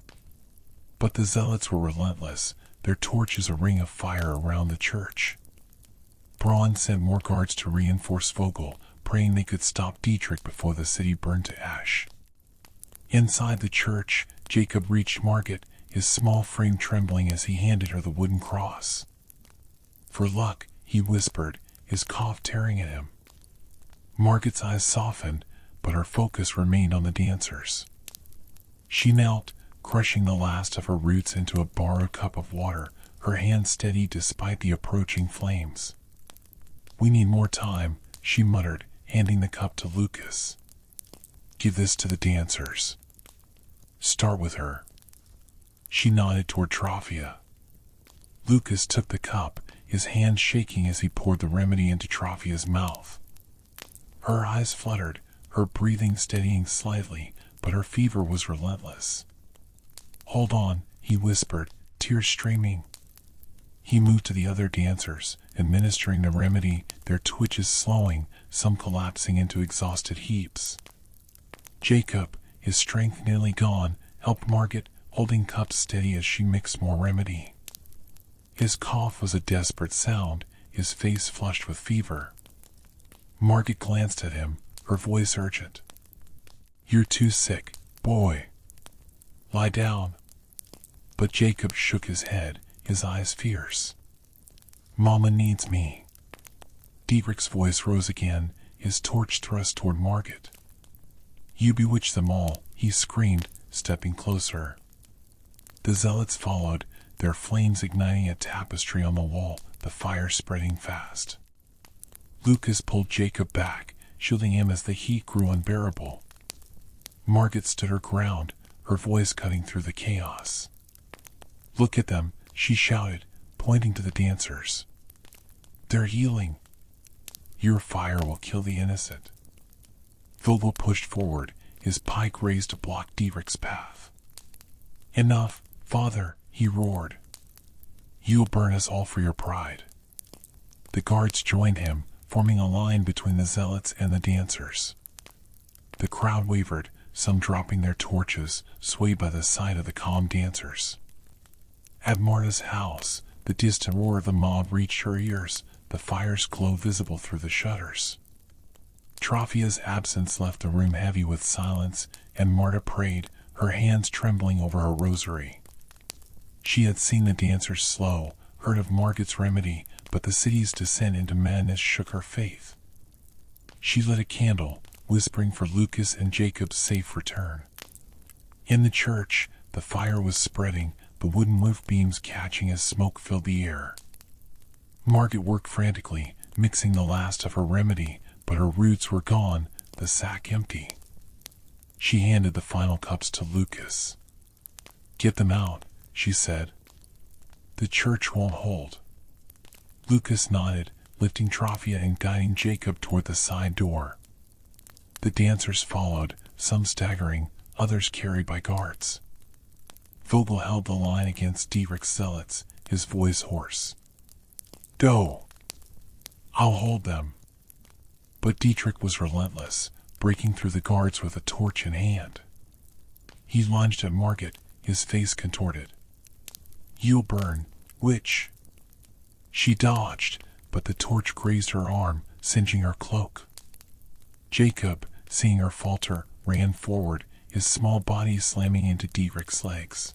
Speaker 1: But the zealots were relentless, their torches a ring of fire around the church. Braun sent more guards to reinforce Vogel, praying they could stop Dietrich before the city burned to ash. Inside the church, Jacob reached Margaret, his small frame trembling as he handed her the wooden cross. "For luck," he whispered, his cough tearing at him. Margaret's eyes softened, but her focus remained on the dancers. She knelt, crushing the last of her roots into a borrowed cup of water, her hand steady despite the approaching flames. "We need more time," she muttered, handing the cup to Lucas. "Give this to the dancers. Start with her." She nodded toward Trophia. Lucas took the cup, his hand shaking as he poured the remedy into Trophia's mouth. Her eyes fluttered, her breathing steadying slightly, but her fever was relentless. "Hold on," he whispered, tears streaming. He moved to the other dancers, administering the remedy, their twitches slowing, some collapsing into exhausted heaps. Jacob, his strength nearly gone, helped Margaret, holding cups steady as she mixed more remedy. His cough was a desperate sound, his face flushed with fever. Margaret glanced at him, her voice urgent. "You're too sick, boy. Lie down." But Jacob shook his head, his eyes fierce. "Mama needs me." Dietrich's voice rose again, his torch thrust toward Margaret. "You bewitch them all," he screamed, stepping closer. The zealots followed, their flames igniting a tapestry on the wall, the fire spreading fast. Lucas pulled Jacob back, shielding him as the heat grew unbearable. Margaret stood her ground, her voice cutting through the chaos. "Look at them," she shouted, pointing to the dancers. "They're healing. Your fire will kill the innocent." Vogel pushed forward, his pike raised to block Dietrich's path. "Enough, father," he roared. "You'll burn us all for your pride." The guards joined him, forming a line between the zealots and the dancers. The crowd wavered, some dropping their torches, swayed by the sight of the calm dancers. At Marta's house, the distant roar of the mob reached her ears, the fire's glow visible through the shutters. Trophia's absence left the room heavy with silence, and Marta prayed, her hands trembling over her rosary. She had seen the dancers slow, heard of Margaret's remedy, but the city's descent into madness shook her faith. She lit a candle, whispering for Lucas and Jacob's safe return. In the church, the fire was spreading, the wooden roof beams catching as smoke filled the air. Margaret worked frantically, mixing the last of her remedy, but her roots were gone, the sack empty. She handed the final cups to Lucas. "Get them out," she said. "The church won't hold." Lucas nodded, lifting Trophia and guiding Jacob toward the side door. The dancers followed, some staggering, others carried by guards. Vogel held the line against Dietrich's zealots, his voice hoarse. "Go! I'll hold them." But Dietrich was relentless, breaking through the guards with a torch in hand. He lunged at Margaret, his face contorted. "You'll burn, witch." She dodged, but the torch grazed her arm, singeing her cloak. Jacob, seeing her falter, ran forward, his small body slamming into Dietrich's legs.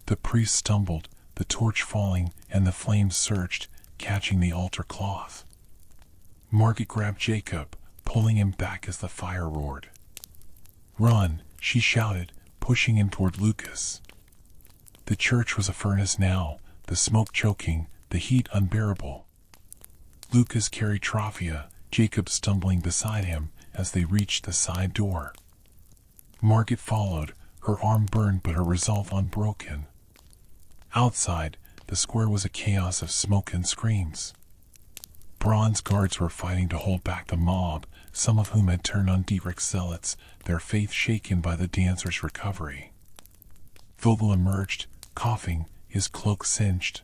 Speaker 1: The priest stumbled, the torch falling, and the flames surged, catching the altar cloth. Margaret grabbed Jacob, pulling him back as the fire roared. "Run," she shouted, pushing him toward Lucas. The church was a furnace now, the smoke choking, the heat unbearable. Lucas carried Trophia, Jacob stumbling beside him as they reached the side door. Margaret followed, her arm burned but her resolve unbroken. Outside, the square was a chaos of smoke and screams. Bronze guards were fighting to hold back the mob, some of whom had turned on Dietrich's zealots, their faith shaken by the dancer's recovery. Vogel emerged, coughing, his cloak singed.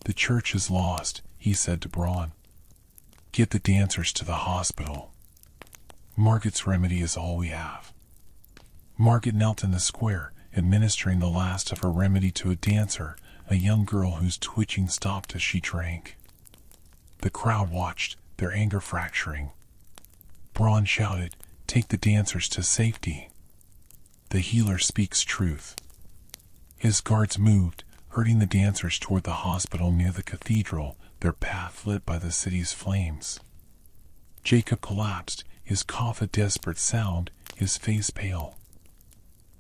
Speaker 1: "The church is lost," he said to Braun. "Get the dancers to the hospital. Margaret's remedy is all we have." Margaret knelt in the square, administering the last of her remedy to a dancer, a young girl whose twitching stopped as she drank. The crowd watched, their anger fracturing. Braun shouted, "Take the dancers to safety. The healer speaks truth." His guards moved, herding the dancers toward the hospital near the cathedral, their path lit by the city's flames. Jacob collapsed, his cough a desperate sound, his face pale.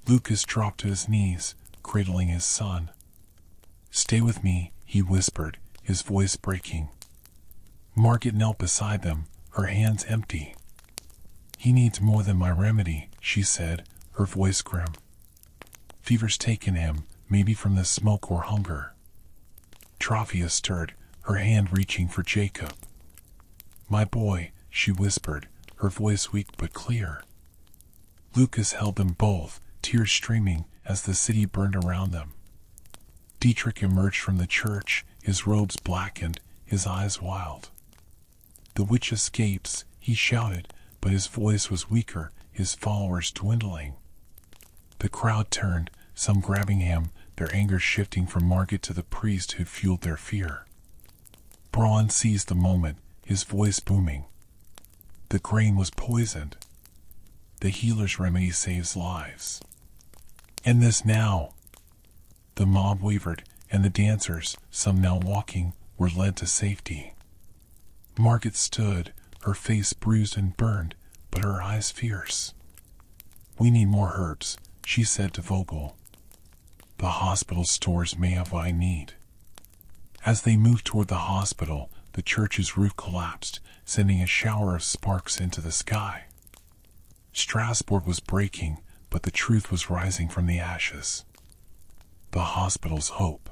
Speaker 1: Lucas dropped to his knees, cradling his son. "Stay with me," he whispered, his voice breaking. Margaret knelt beside them, her hands empty. "He needs more than my remedy," she said, her voice grim. "Fever's taken him, maybe from the smoke or hunger." Trophia stirred, her hand reaching for Jacob. "My boy," she whispered, her voice weak but clear. Lucas held them both, tears streaming as the city burned around them. Dietrich emerged from the church, his robes blackened, his eyes wild. "The witch escapes," he shouted, but his voice was weaker, his followers dwindling. The crowd turned, some grabbing him, their anger shifting from Margaret to the priest who'd fueled their fear. Braun seized the moment, his voice booming. "The grain was poisoned. The healer's remedy saves lives. End this now." The mob wavered, and the dancers, some now walking, were led to safety. Margaret stood, her face bruised and burned, but her eyes fierce. "We need more herbs," she said to Vogel. "The hospital stores may have what I need." As they moved toward the hospital, the church's roof collapsed, sending a shower of sparks into the sky. Strasbourg was breaking, but the truth was rising from the ashes. The hospital's hope.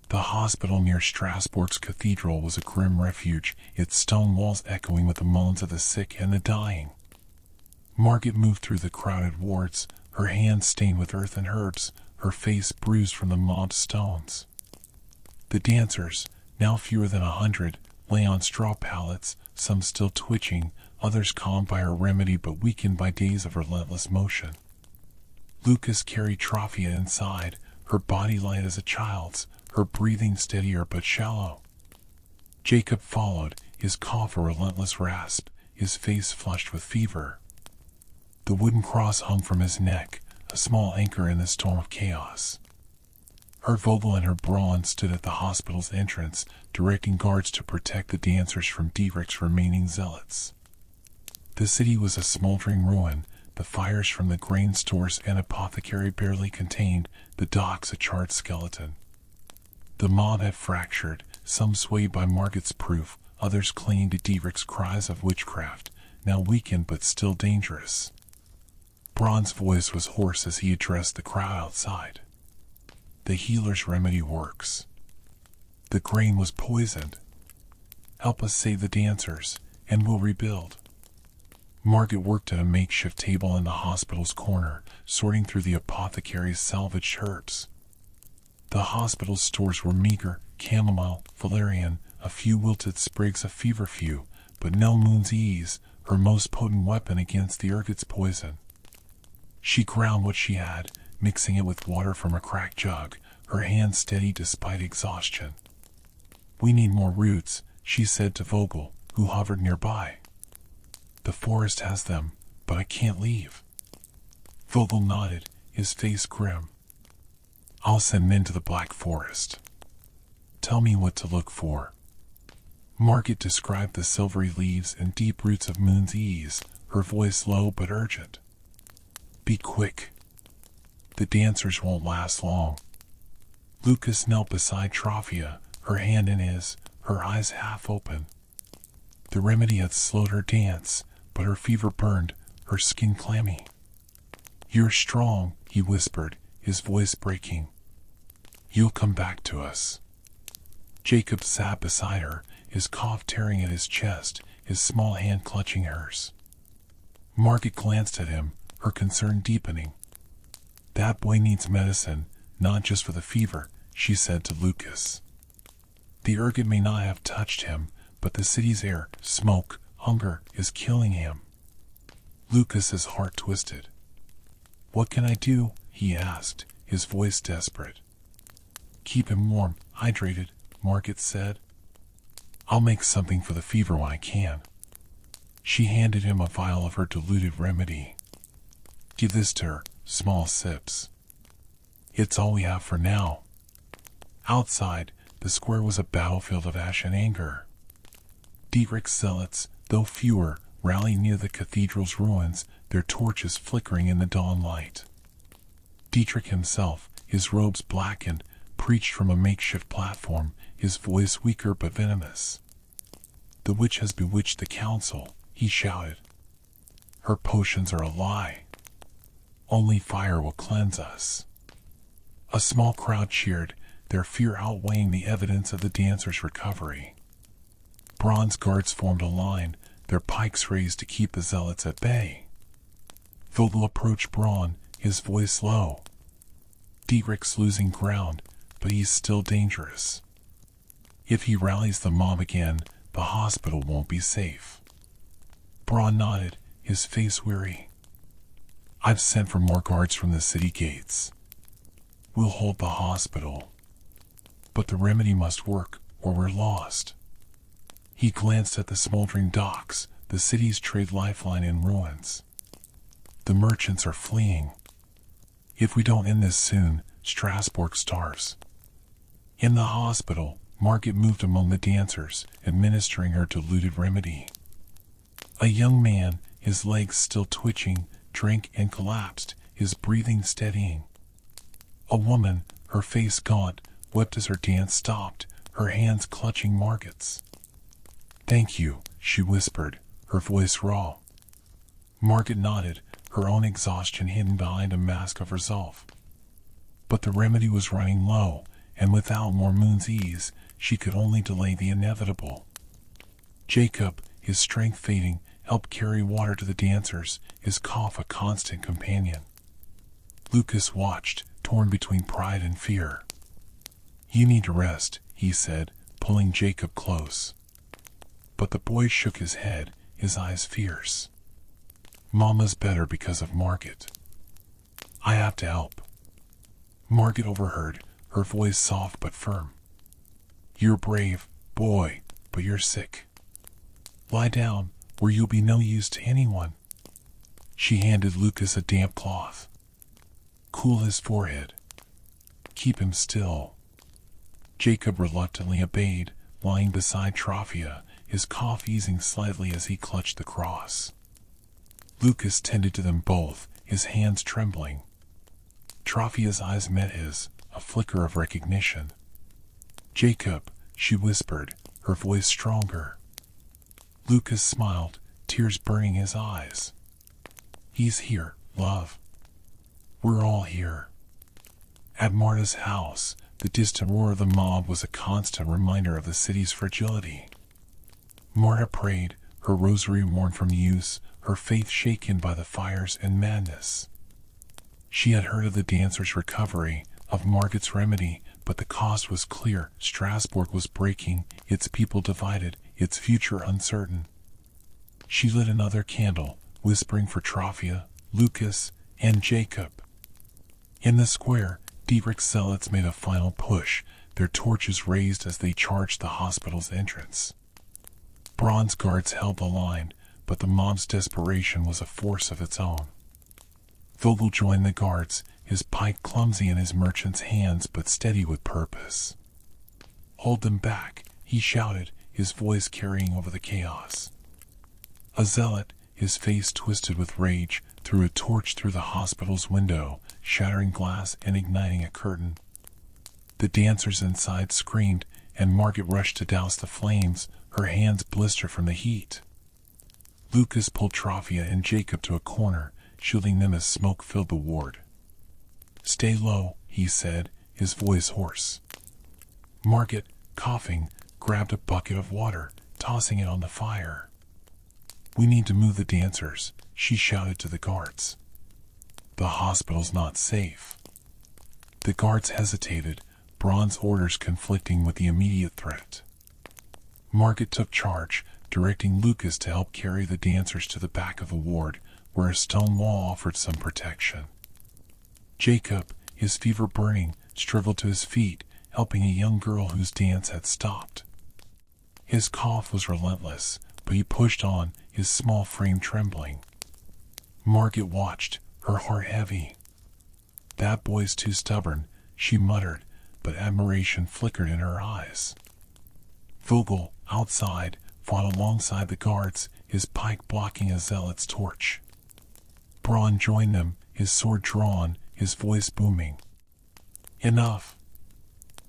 Speaker 1: The hospital near Strasbourg's cathedral was a grim refuge, its stone walls echoing with the moans of the sick and the dying. Margaret moved through the crowded wards, her hands stained with earth and herbs, her face bruised from the mob's stones. The dancers, now fewer than 100, lay on straw pallets, some still twitching, others calmed by her remedy but weakened by days of relentless motion. Lucas carried Trophia inside, her body light as a child's, her breathing steadier but shallow. Jacob followed, his cough a relentless rasp, his face flushed with fever. The wooden cross hung from his neck, a small anchor in the storm of chaos. Her Vogel and her Braun stood at the hospital's entrance, directing guards to protect the dancers from Dietrich's remaining zealots. The city was a smoldering ruin, the fires from the grain stores and apothecary barely contained, the docks a charred skeleton. The mob had fractured, some swayed by Margaret's proof, others clinging to Dietrich's cries of witchcraft, now weakened but still dangerous. Braun's voice was hoarse as he addressed the crowd outside. "The healer's remedy works. The grain was poisoned. Help us save the dancers, and we'll rebuild." Margaret worked at a makeshift table in the hospital's corner, sorting through the apothecary's salvaged herbs. The hospital's stores were meager, chamomile, valerian, a few wilted sprigs of feverfew, but no moon's ease, her most potent weapon against the ergot's poison. She ground what she had, mixing it with water from a cracked jug, her hand steady despite exhaustion. "We need more roots," she said to Vogel, who hovered nearby. "The forest has them, but I can't leave." Vogel nodded, his face grim. "I'll send men to the Black Forest. Tell me what to look for." Margaret described the silvery leaves and deep roots of moon's ease, her voice low but urgent. "Be quick. The dancers won't last long." Lucas knelt beside Trophia, her hand in his, her eyes half open. The remedy had slowed her dance, but her fever burned, her skin clammy. "You're strong," he whispered, his voice breaking. "You'll come back to us." Jacob sat beside her, his cough tearing at his chest, his small hand clutching hers. Margaret glanced at him, her concern deepening. "That boy needs medicine, not just for the fever," she said to Lucas. "The ergot may not have touched him, but the city's air, smoke, hunger is killing him." Lucas's heart twisted. "What can I do?" he asked, his voice desperate. "Keep him warm, hydrated," Margaret said. "I'll make something for the fever when I can." She handed him a vial of her diluted remedy. "Give this to her, small sips. It's all we have for now." Outside, the square was a battlefield of ash and anger. Dietrich's zealots, though fewer, rallied near the cathedral's ruins, their torches flickering in the dawn light. Dietrich himself, his robes blackened, preached from a makeshift platform, his voice weaker but venomous. "The witch has bewitched the council," he shouted. "Her potions are a lie. Only fire will cleanse us." A small crowd cheered, their fear outweighing the evidence of the dancers' recovery. Bronze guards formed a line, their pikes raised to keep the zealots at bay. Vogel approached Braun, his voice low. "Dietrich's losing ground, but he's still dangerous. If he rallies the mob again, the hospital won't be safe." Braun nodded, his face weary. "I've sent for more guards from the city gates. We'll hold the hospital. But the remedy must work, or we're lost." He glanced at the smoldering docks, the city's trade lifeline in ruins. "The merchants are fleeing. If we don't end this soon, Strasbourg starves." In the hospital, Margaret moved among the dancers, administering her diluted remedy. A young man, his legs still twitching, drank and collapsed, his breathing steadying. A woman, her face gaunt, wept as her dance stopped, her hands clutching Margaret's. "Thank you," she whispered, her voice raw. Margaret nodded, her own exhaustion hidden behind a mask of resolve. But the remedy was running low, and without more moon's ease, she could only delay the inevitable. Jacob, his strength fading, helped carry water to the dancers, his cough a constant companion. Lucas watched, torn between pride and fear. "You need to rest," he said, pulling Jacob close. But the boy shook his head, his eyes fierce. "Mama's better because of Margaret. I have to help." Margaret overheard, her voice soft but firm. "You're brave, boy, but you're sick. Lie down, where you'll be no use to anyone." She handed Lucas a damp cloth. "Cool his forehead. Keep him still." Jacob reluctantly obeyed, lying beside Trophia, his cough easing slightly as he clutched the cross. Lucas tended to them both, his hands trembling. Trophia's eyes met his, a flicker of recognition. "Jacob," she whispered, her voice stronger. Lucas smiled, tears burning his eyes. "He's here, love. We're all here." At Marta's house, the distant roar of the mob was a constant reminder of the city's fragility. Marta prayed, her rosary worn from use, her faith shaken by the fires and madness. She had heard of the dancers' recovery, of Margaret's remedy, but the cost was clear. Strasbourg was breaking, its people divided, its future uncertain. She lit another candle, whispering for Trophia, Lucas, and Jacob. In the square, Dietrich's zealots made a final push, their torches raised as they charged the hospital's entrance. Bronze guards held the line, but the mob's desperation was a force of its own. Vogel joined the guards, his pike clumsy in his merchant's hands but steady with purpose. "Hold them back," he shouted, his voice carrying over the chaos. A zealot, his face twisted with rage, threw a torch through the hospital's window, shattering glass and igniting a curtain. The dancers inside screamed, and Margaret rushed to douse the flames, her hands blister from the heat. Lucas pulled Trafia and Jacob to a corner, shielding them as smoke filled the ward. "Stay low," he said, his voice hoarse. Margaret, coughing, grabbed a bucket of water, tossing it on the fire. "We need to move the dancers," she shouted to the guards. "The hospital's not safe." The guards hesitated, Braun's orders conflicting with the immediate threat. Margaret took charge, directing Lucas to help carry the dancers to the back of the ward, where a stone wall offered some protection. Jacob, his fever burning, struggled to his feet, helping a young girl whose dance had stopped. His cough was relentless, but he pushed on, his small frame trembling. Margaret watched, her heart heavy. "That boy's too stubborn," she muttered, but admiration flickered in her eyes. Vogel, outside, fought alongside the guards, his pike blocking a zealot's torch. Braun joined them, his sword drawn, his voice booming. "Enough!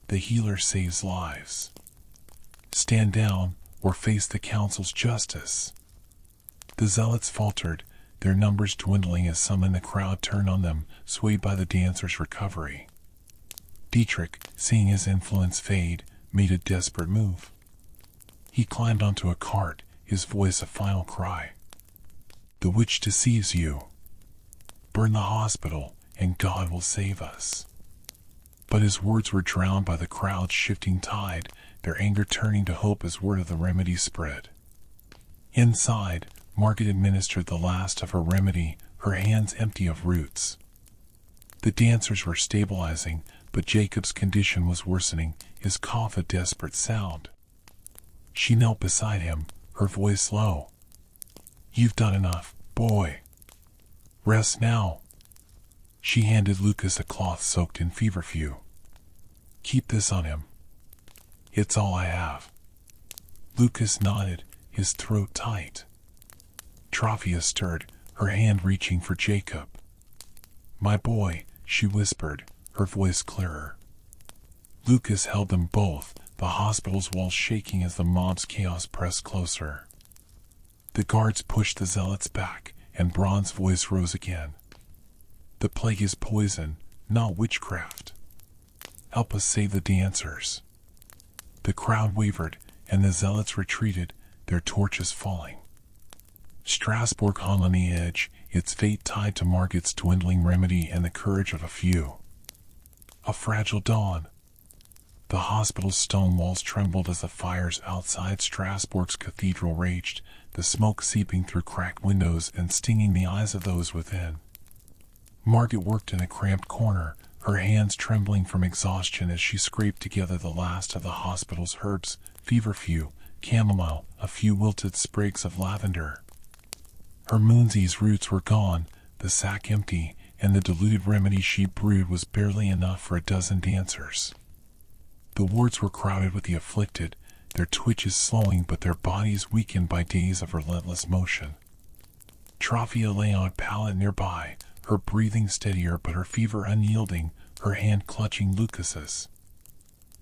Speaker 1: The healer saves lives. Stand down, or face the council's justice." The zealots faltered, their numbers dwindling as some in the crowd turned on them, swayed by the dancers' recovery. Dietrich, seeing his influence fade, made a desperate move. He climbed onto a cart, his voice a final cry. "The witch deceives you. Burn the hospital, and God will save us." But his words were drowned by the crowd's shifting tide, their anger turning to hope as word of the remedy spread. Inside, Margaret administered the last of her remedy, her hands empty of roots. The dancers were stabilizing, but Jacob's condition was worsening, his cough a desperate sound. She knelt beside him, her voice low. "You've done enough, boy. Rest now." She handed Lucas a cloth soaked in feverfew. "Keep this on him. It's all I have." Lucas nodded, his throat tight. Trafia stirred, her hand reaching for Jacob. "My boy," she whispered, her voice clearer. Lucas held them both, the hospital's walls shaking as the mob's chaos pressed closer. The guards pushed the zealots back, and Braun's voice rose again. "The plague is poison, not witchcraft. Help us save the dancers." The crowd wavered, and the zealots retreated, their torches falling. Strasbourg hung on the edge, its fate tied to Margaret's dwindling remedy and the courage of a few. A fragile dawn. The hospital's stone walls trembled as the fires outside Strasbourg's cathedral raged, the smoke seeping through cracked windows and stinging the eyes of those within. Margaret worked in a cramped corner, her hands trembling from exhaustion as she scraped together the last of the hospital's herbs, feverfew, chamomile, a few wilted sprigs of lavender. Her moonsey's roots were gone, the sack empty, and the diluted remedy she brewed was barely enough for a dozen dancers. The wards were crowded with the afflicted, their twitches slowing but their bodies weakened by days of relentless motion. Trafia lay on a pallet nearby, her breathing steadier but her fever unyielding, her hand clutching Lucas's.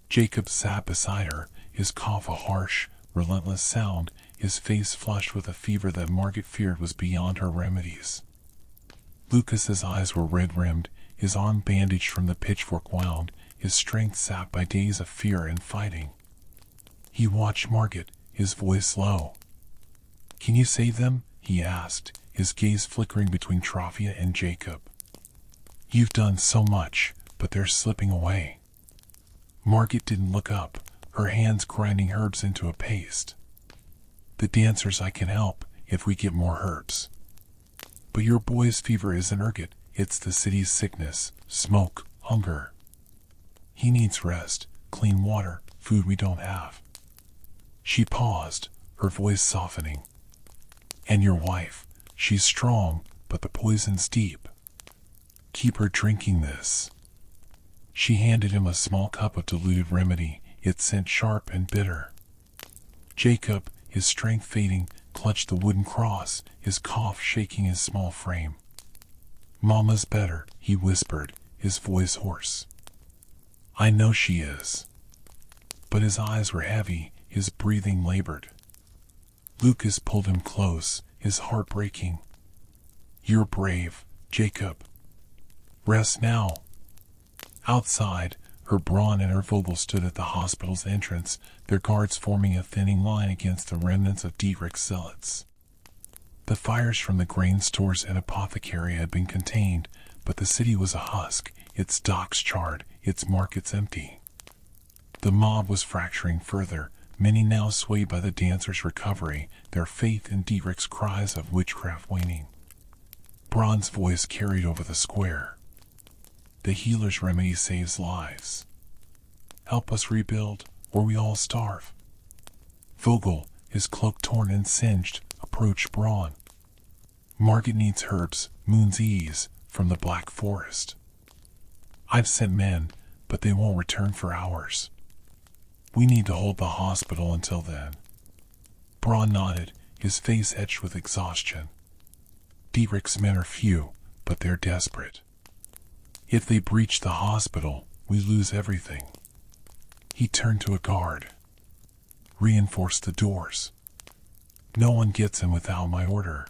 Speaker 1: Jacob sat beside her, his cough a harsh, relentless sound, his face flushed with a fever that Margaret feared was beyond her remedies. Lucas's eyes were red-rimmed, his arm bandaged from the pitchfork wound, his strength sapped by days of fear and fighting. He watched Margaret, his voice low. "Can you save them?" he asked, his gaze flickering between Trafia and Jacob. "You've done so much, but they're slipping away." Margaret didn't look up, her hands grinding herbs into a paste. "The dancers I can help, if we get more herbs. But your boy's fever isn't ergot, it's the city's sickness, smoke, hunger. He needs rest, clean water, food we don't have." She paused, her voice softening. "And your wife, she's strong, but the poison's deep. Keep her drinking this." She handed him a small cup of diluted remedy, its scent sharp and bitter. Jacob, his strength fading, clutched the wooden cross, his cough shaking his small frame. "Mama's better," he whispered, his voice hoarse. "I know she is." But his eyes were heavy, his breathing labored. Lucas pulled him close, his heart breaking. "You're brave, Jacob. Rest now." Outside, her Braun and her Vogel stood at the hospital's entrance, their guards forming a thinning line against the remnants of Dietrich's zealots. The fires from the grain stores and apothecary had been contained, but the city was a husk, its docks charred, its markets empty. The mob was fracturing further, many now swayed by the dancers' recovery, their faith in Dietrich's cries of witchcraft waning. Braun's voice carried over the square. "The healer's remedy saves lives. Help us rebuild, or we all starve." Vogel, his cloak torn and singed, approached Braun. "Margit needs herbs, moon's ease, from the Black Forest. I've sent men, but they won't return for hours. We need to hold the hospital until then." Braun nodded, his face etched with exhaustion. "Dietrich's men are few, but they're desperate. If they breach the hospital, we lose everything." He turned to a guard. "Reinforce the doors. No one gets in without my order."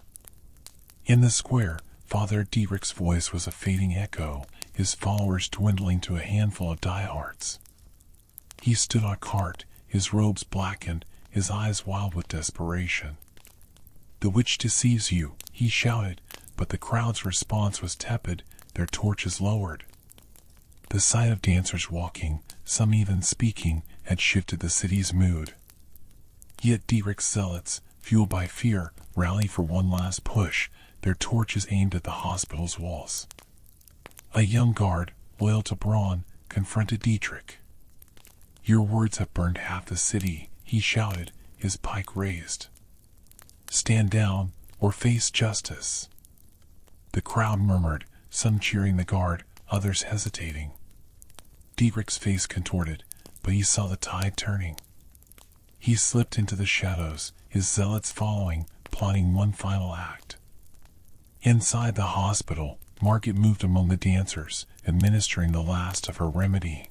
Speaker 1: In the square, Father Dietrich's voice was a fading echo, his followers dwindling to a handful of diehards. He stood on a cart, his robes blackened, his eyes wild with desperation. "The witch deceives you," he shouted, but the crowd's response was tepid, their torches lowered. The sight of dancers walking, some even speaking, had shifted the city's mood. Yet Dietrich's zealots, fueled by fear, rallied for one last push, their torches aimed at the hospital's walls. A young guard, loyal to Braun, confronted Dietrich. "Your words have burned half the city," he shouted, his pike raised. "Stand down, or face justice." The crowd murmured, some cheering the guard, others hesitating. Dietrich's face contorted, but he saw the tide turning. He slipped into the shadows, his zealots following, plotting one final act. Inside the hospital, Margit moved among the dancers, administering the last of her remedy.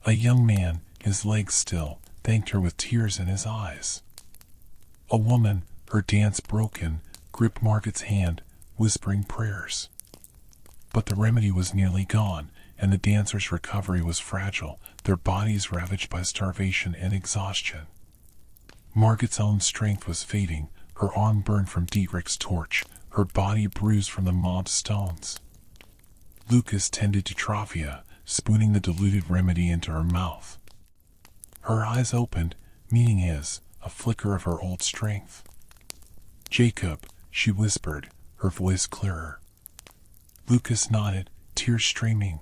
Speaker 1: A young man, his legs still, thanked her with tears in his eyes. A woman, her dance broken, gripped Margit's hand, whispering prayers. But the remedy was nearly gone, and the dancers' recovery was fragile, their bodies ravaged by starvation and exhaustion. Margit's own strength was fading, her arm burned from Dietrich's torch, her body bruised from the mob's stones. Lucas tended to Trophia, spooning the diluted remedy into her mouth. Her eyes opened, meeting his, a flicker of her old strength. "Jacob," she whispered, her voice clearer. Lucas nodded, tears streaming.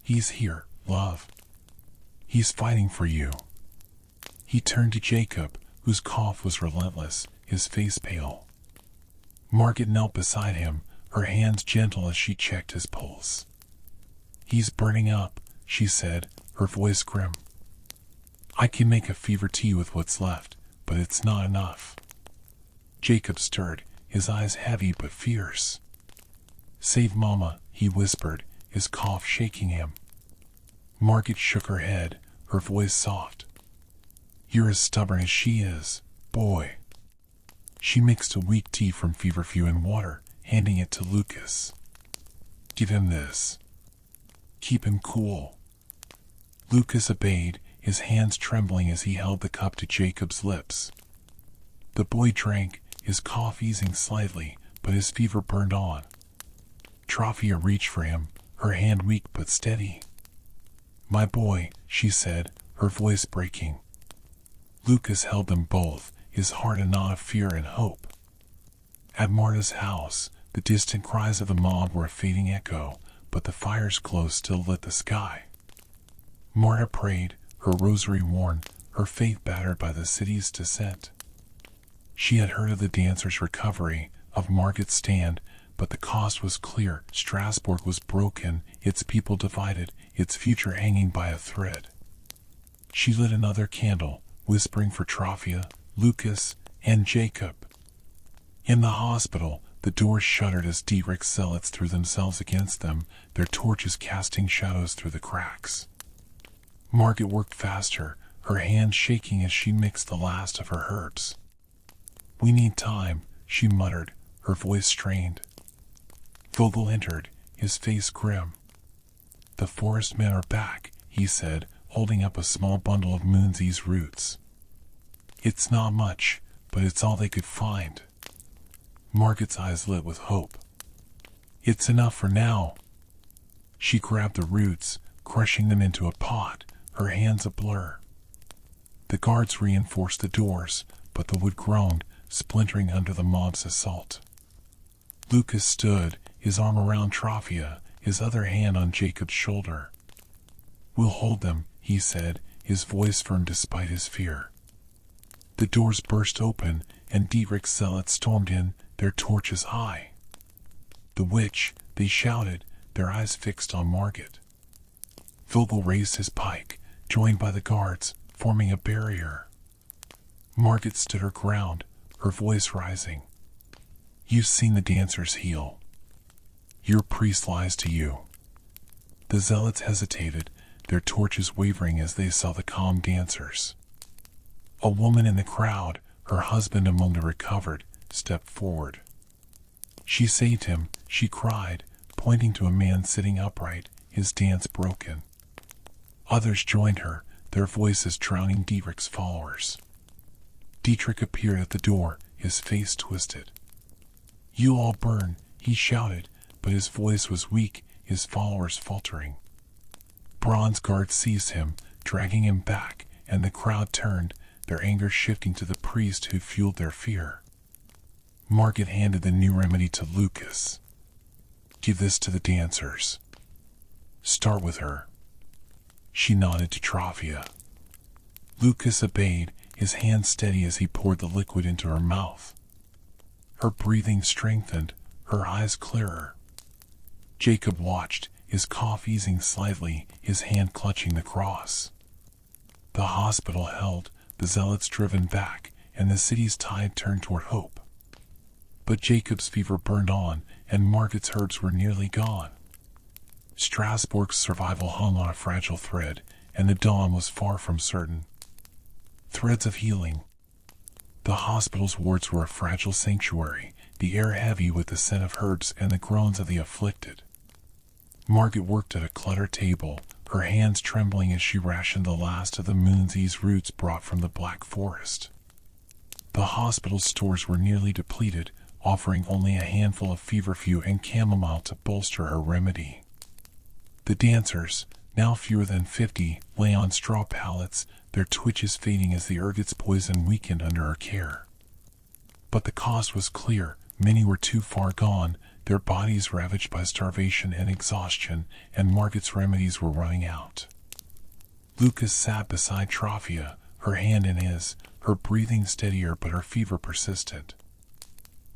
Speaker 1: "He's here, love. He's fighting for you." He turned to Jacob, whose cough was relentless, his face pale. Margit knelt beside him, her hands gentle as she checked his pulse. "He's burning up," she said, her voice grim. "I can make a fever tea with what's left, but it's not enough." Jacob stirred, his eyes heavy but fierce. "Save Mama," he whispered, his cough shaking him. Margit shook her head, her voice soft. "You're as stubborn as she is, boy." She mixed a weak tea from feverfew and water, handing it to Lucas. "Give him this. Keep him cool." Lucas obeyed, his hands trembling as he held the cup to Jacob's lips. The boy drank, his cough easing slightly, but his fever burned on. Trophia reached for him, her hand weak but steady. "My boy," she said, her voice breaking. Lucas held them both, his heart a knot of fear and hope. At Marta's house, the distant cries of the mob were a fading echo, but the fire's glow still lit the sky. Marta prayed, her rosary worn, her faith battered by the city's descent. She had heard of the dancers' recovery, of Margit's stand, but the cost was clear. Strasbourg was broken, its people divided, its future hanging by a thread. She lit another candle, whispering for Trophia, Lucas, and Jacob. In the hospital, the doors shuddered as Dietrich's zealots threw themselves against them, their torches casting shadows through the cracks. Margit worked faster, her hands shaking as she mixed the last of her herbs. We need time, she muttered, her voice strained. Vogel entered, his face grim. The forest men are back, he said, holding up a small bundle of moonsee's roots. It's not much, but it's all they could find. Margaret's eyes lit with hope. It's enough for now. She grabbed the roots, crushing them into a pot, her hands a blur. The guards reinforced the doors, but the wood groaned, splintering under the mob's assault. Lucas stood, his arm around Trafia, his other hand on Jacob's shoulder. We'll hold them, he said, his voice firm despite his fear. The doors burst open, and Dietrich's zealots stormed in, their torches high. The witch, they shouted, their eyes fixed on Margit. Vogel raised his pike, joined by the guards, forming a barrier. Margit stood her ground, her voice rising. You've seen the dancers heal. Your priest lies to you. The zealots hesitated, their torches wavering as they saw the calm dancers. A woman in the crowd, her husband among the recovered, stepped forward. She saved him, she cried, pointing to a man sitting upright, his dance broken. Others joined her, their voices drowning Dietrich's followers. Dietrich appeared at the door, his face twisted. You all burn, he shouted, but his voice was weak, his followers faltering. Bronze guards seized him, dragging him back, and the crowd turned, their anger shifting to the priest who fueled their fear. Margit handed the new remedy to Lucas. Give this to the dancers. Start with her. She nodded to Trafia. Lucas obeyed, his hand steady as he poured the liquid into her mouth. Her breathing strengthened, her eyes clearer. Jacob watched, his cough easing slightly, his hand clutching the cross. The hospital held, the zealots driven back, and the city's tide turned toward hope. But Jacob's fever burned on, and Margit's herbs were nearly gone. Strasbourg's survival hung on a fragile thread, and the dawn was far from certain. Threads of healing. The hospital's wards were a fragile sanctuary, the air heavy with the scent of herbs and the groans of the afflicted. Margit worked at a cluttered table, her hands trembling as she rationed the last of the moonsee's roots brought from the black forest. The hospital's stores were nearly depleted, offering only a handful of feverfew and chamomile to bolster her remedy. The dancers, now fewer than 50, lay on straw pallets, their twitches fading as the ergot's poison weakened under her care. But the cost was clear, many were too far gone, their bodies ravaged by starvation and exhaustion, and Margit's remedies were running out. Lucas sat beside Trafia, her hand in his, her breathing steadier but her fever persistent.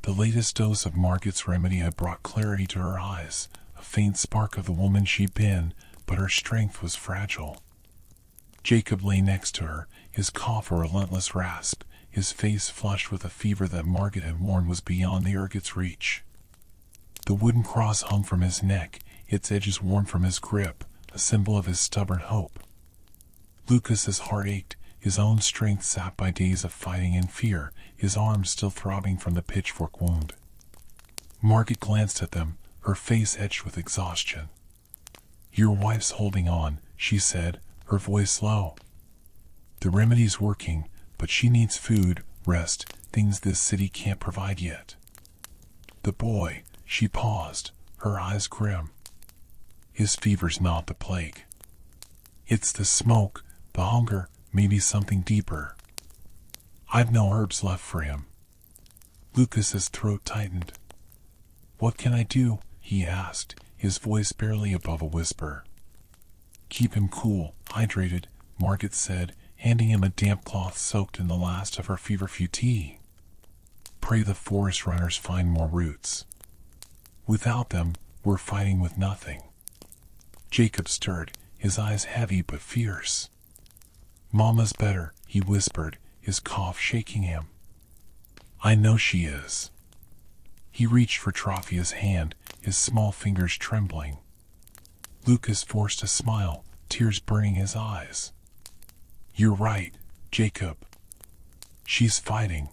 Speaker 1: The latest dose of Margit's remedy had brought clarity to her eyes, a faint spark of the woman she'd been, but her strength was fragile. Jacob lay next to her, his cough a relentless rasp, his face flushed with a fever that Margit had warned was beyond the ergot's reach. The wooden cross hung from his neck, its edges worn from his grip, a symbol of his stubborn hope. Lucas's heart ached, his own strength sapped by days of fighting and fear, his arms still throbbing from the pitchfork wound. Margit glanced at them, her face etched with exhaustion. Your wife's holding on, she said, her voice low. The remedy's working, but she needs food, rest, things this city can't provide yet. The boy, she paused, her eyes grim. His fever's not the plague. It's the smoke, the hunger, maybe something deeper. I've no herbs left for him. Lucas's throat tightened. What can I do? He asked, his voice barely above a whisper. Keep him cool, hydrated, Margit said, handing him a damp cloth soaked in the last of her feverfew tea. Pray the forest runners find more roots. Without them, we're fighting with nothing. Jacob stirred, his eyes heavy but fierce. Mama's better, he whispered, his cough shaking him. I know she is. He reached for Trafia's hand, his small fingers trembling. Lucas forced a smile, tears burning his eyes. You're right, Jacob. She's fighting.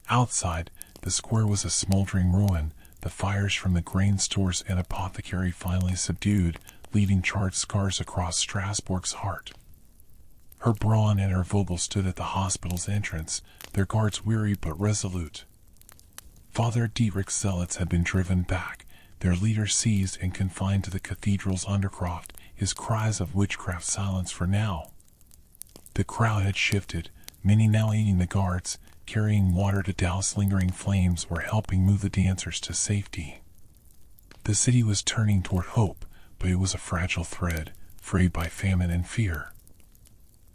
Speaker 1: Outside, the square was a smoldering ruin, the fires from the grain stores and apothecary finally subdued, leaving charred scars across Strasbourg's heart. Herr Braun and Herr Vogel stood at the hospital's entrance, their guards weary but resolute. Father Dietrich's zealots had been driven back, their leader seized and confined to the cathedral's undercroft, his cries of witchcraft silenced for now. The crowd had shifted, many now aiding the guards, carrying water to douse lingering flames or helping move the dancers to safety. The city was turning toward hope, but it was a fragile thread, frayed by famine and fear.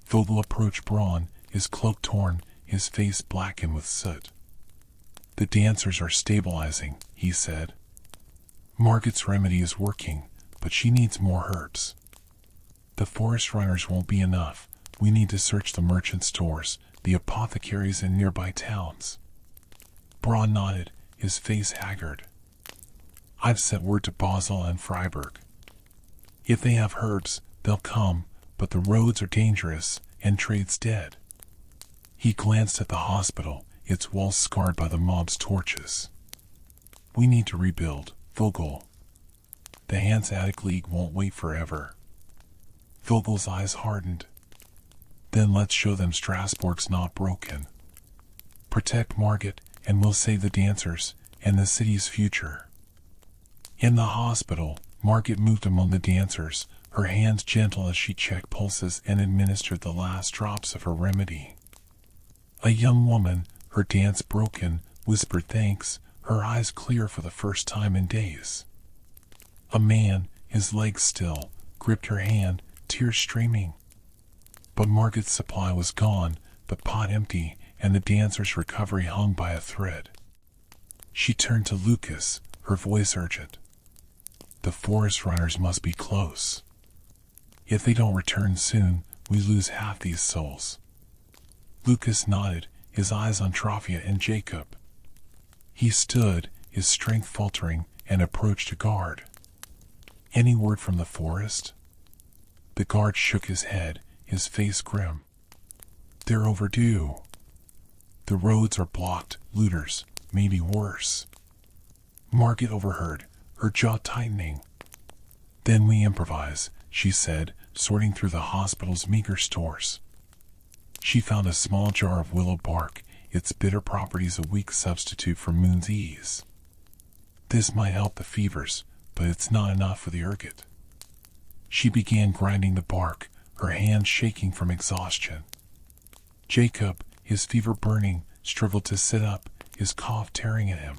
Speaker 1: Vogel approached Braun, his cloak torn, his face blackened with soot. "The dancers are stabilizing," he said. "Margit's remedy is working, but she needs more herbs. The forest runners won't be enough. We need to search the merchant stores, the apothecaries in nearby towns." Braun nodded, his face haggard. "I've sent word to Basel and Freiburg. If they have herbs, they'll come, but the roads are dangerous, and trade's dead." He glanced at the hospital, its walls scarred by the mob's torches. "We need to rebuild, Vogel. The Hanseatic League won't wait forever." Vogel's eyes hardened. "Then let's show them Strasbourg's not broken. Protect Margit, and we'll save the dancers, and the city's future." In the hospital, Margit moved among the dancers, her hands gentle as she checked pulses and administered the last drops of her remedy. A young woman, her dance broken, whispered thanks, her eyes clear for the first time in days. A man, his legs still, gripped her hand, tears streaming. But Margit's supply was gone, the pot empty, and the dancer's recovery hung by a thread. She turned to Lucas, her voice urgent. "The forest runners must be close. If they don't return soon, we lose half these souls." Lucas nodded, his eyes on Trophia and Jacob. He stood, his strength faltering, and approached a guard. "Any word from the forest?" The guard shook his head, his face grim. "They're overdue. The roads are blocked, looters, maybe worse." Margit overheard, her jaw tightening. "Then we improvise," she said, sorting through the hospital's meager stores. She found a small jar of willow bark, its bitter properties a weak substitute for moon's ease. "This might help the fevers, but it's not enough for the ergot." She began grinding the bark, her hands shaking from exhaustion. Jacob, his fever burning, struggled to sit up, his cough tearing at him.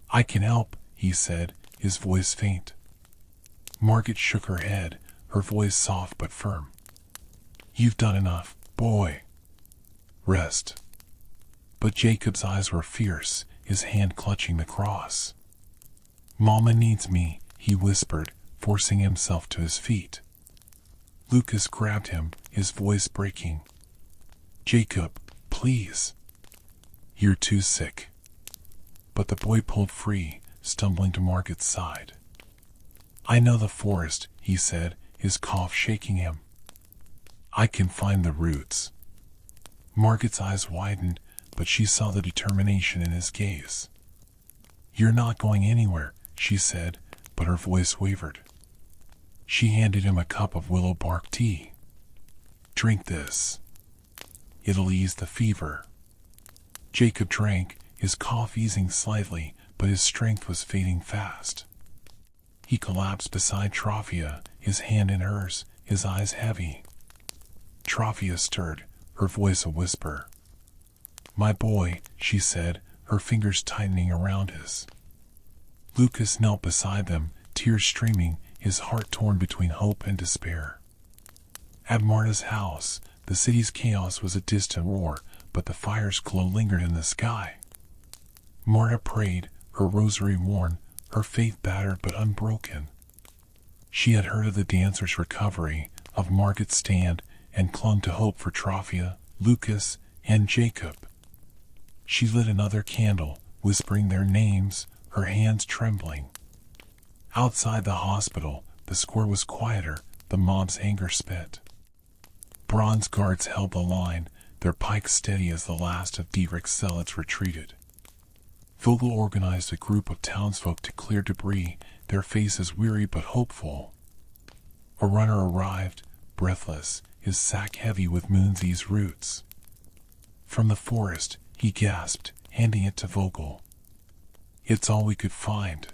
Speaker 1: "I can help," he said, his voice faint. Margit shook her head, her voice soft but firm. "You've done enough, boy. Rest." But Jacob's eyes were fierce, his hand clutching the cross. "Mama needs me," he whispered, forcing himself to his feet. Lucas grabbed him, his voice breaking. "Jacob, please. You're too sick." But the boy pulled free, stumbling to Margit's side. "I know the forest," he said, his cough shaking him. "I can find the roots." Margit's eyes widened, but she saw the determination in his gaze. "You're not going anywhere," she said, but her voice wavered. She handed him a cup of willow bark tea. "Drink this. It'll ease the fever." Jacob drank, his cough easing slightly, but his strength was fading fast. He collapsed beside Trophia, his hand in hers, his eyes heavy. Trophia stirred, her voice a whisper. "My boy," she said, her fingers tightening around his. Lucas knelt beside them, tears streaming, his heart torn between hope and despair. At Marta's house, the city's chaos was a distant roar, but the fire's glow lingered in the sky. Marta prayed, her rosary worn, her faith battered but unbroken. She had heard of the dancer's recovery, of Margit's stand, and clung to hope for Trophia, Lucas, and Jacob. She lit another candle, whispering their names, her hands trembling. Outside the hospital, the square was quieter, the mob's anger spent. Bronze guards held the line, their pikes steady as the last of Dietrich's zealots retreated. Vogel organized a group of townsfolk to clear debris, their faces weary but hopeful. A runner arrived, breathless, his sack heavy with moonsee's roots. From the forest, he gasped, handing it to Vogel. "It's all we could find."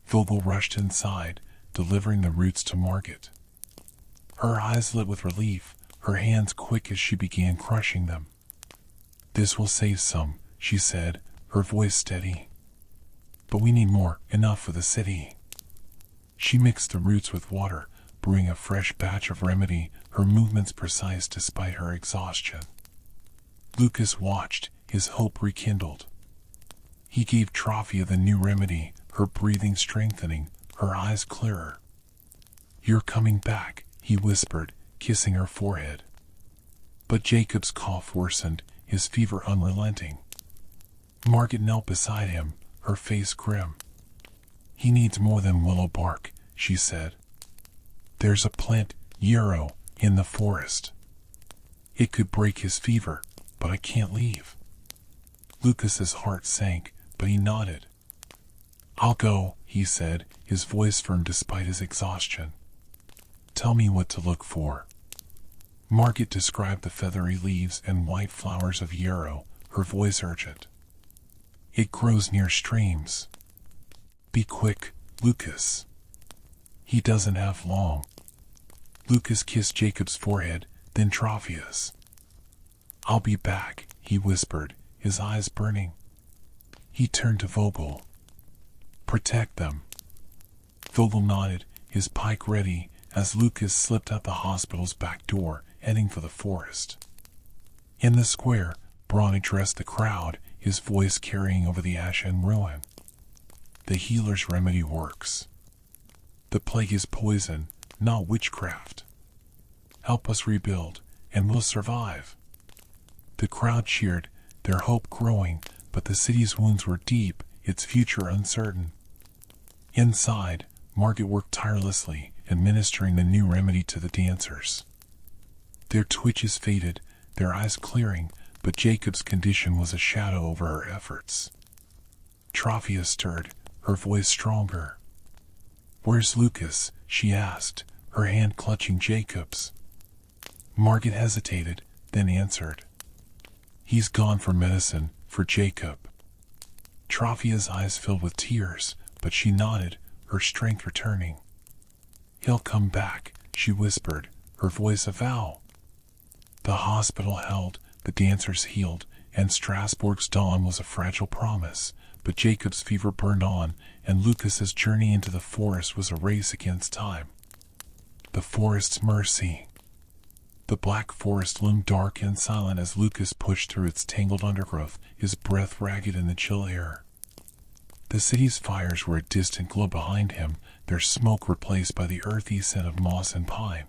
Speaker 1: Vogel rushed inside, delivering the roots to Margit. Her eyes lit with relief, her hands quick as she began crushing them. "This will save some," she said, her voice steady. "But we need more, enough for the city." She mixed the roots with water, brewing a fresh batch of remedy, her movements precise despite her exhaustion. Lucas watched, his hope rekindled. He gave Trophia the new remedy, her breathing strengthening, her eyes clearer. "You're coming back," he whispered, kissing her forehead. But Jacob's cough worsened, his fever unrelenting. Margit knelt beside him, her face grim. "He needs more than willow bark," she said. "There's a plant, yarrow, in the forest. It could break his fever, but I can't leave." Lucas's heart sank, but he nodded. "I'll go," he said, his voice firm despite his exhaustion. "Tell me what to look for." Margit described the feathery leaves and white flowers of yarrow, her voice urgent. "It grows near streams. Be quick, Lucas. He doesn't have long." Lucas kissed Jacob's forehead, then Trophia's. "I'll be back," he whispered, his eyes burning. He turned to Vogel. "Protect them." Vogel nodded, his pike ready, as Lucas slipped out the hospital's back door, heading for the forest. In the square, Braun addressed the crowd, his voice carrying over the ash and ruin. "The healer's remedy works. The plague is poison, not witchcraft. Help us rebuild, and we'll survive." The crowd cheered, their hope growing, but the city's wounds were deep, its future uncertain. Inside, Margit worked tirelessly, administering the new remedy to the dancers. Their twitches faded, their eyes clearing, but Jacob's condition was a shadow over her efforts. Trophia stirred, her voice stronger. "Where's Lucas?" she asked, her hand clutching Jacob's. Margit hesitated, then answered. "He's gone for medicine, for Jacob." Trophia's eyes filled with tears, but she nodded, her strength returning. "He'll come back," she whispered, her voice a vow. The hospital held, the dancers healed, and Strasbourg's dawn was a fragile promise, but Jacob's fever burned on, and Lucas's journey into the forest was a race against time. The forest's mercy. The black forest loomed dark and silent as Lucas pushed through its tangled undergrowth, his breath ragged in the chill air. The city's fires were a distant glow behind him, their smoke replaced by the earthy scent of moss and pine.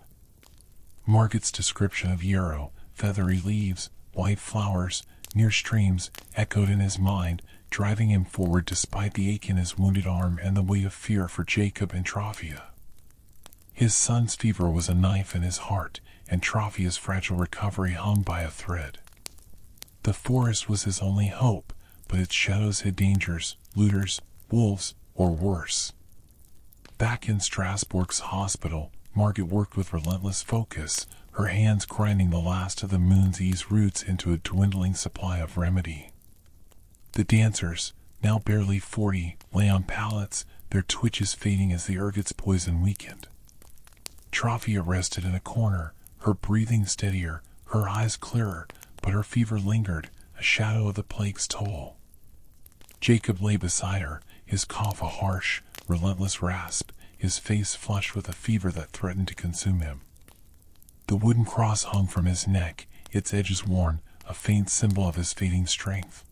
Speaker 1: Margit's description of yarrow, feathery leaves, white flowers, near streams, echoed in his mind, driving him forward despite the ache in his wounded arm and the weight of fear for Jacob and Trophia. His son's fever was a knife in his heart, and Trophia's fragile recovery hung by a thread. The forest was his only hope, but its shadows hid dangers, looters, wolves, or worse. Back in Strasbourg's hospital, Margit worked with relentless focus, her hands grinding the last of the moonsee's roots into a dwindling supply of remedy. The dancers, now barely 40, lay on pallets, their twitches fading as the ergot's poison weakened. Trophia rested in a corner, her breathing steadier, her eyes clearer, but her fever lingered, a shadow of the plague's toll. Jacob lay beside her, his cough a harsh, relentless rasp, his face flushed with a fever that threatened to consume him. The wooden cross hung from his neck, its edges worn, a faint symbol of his fading strength.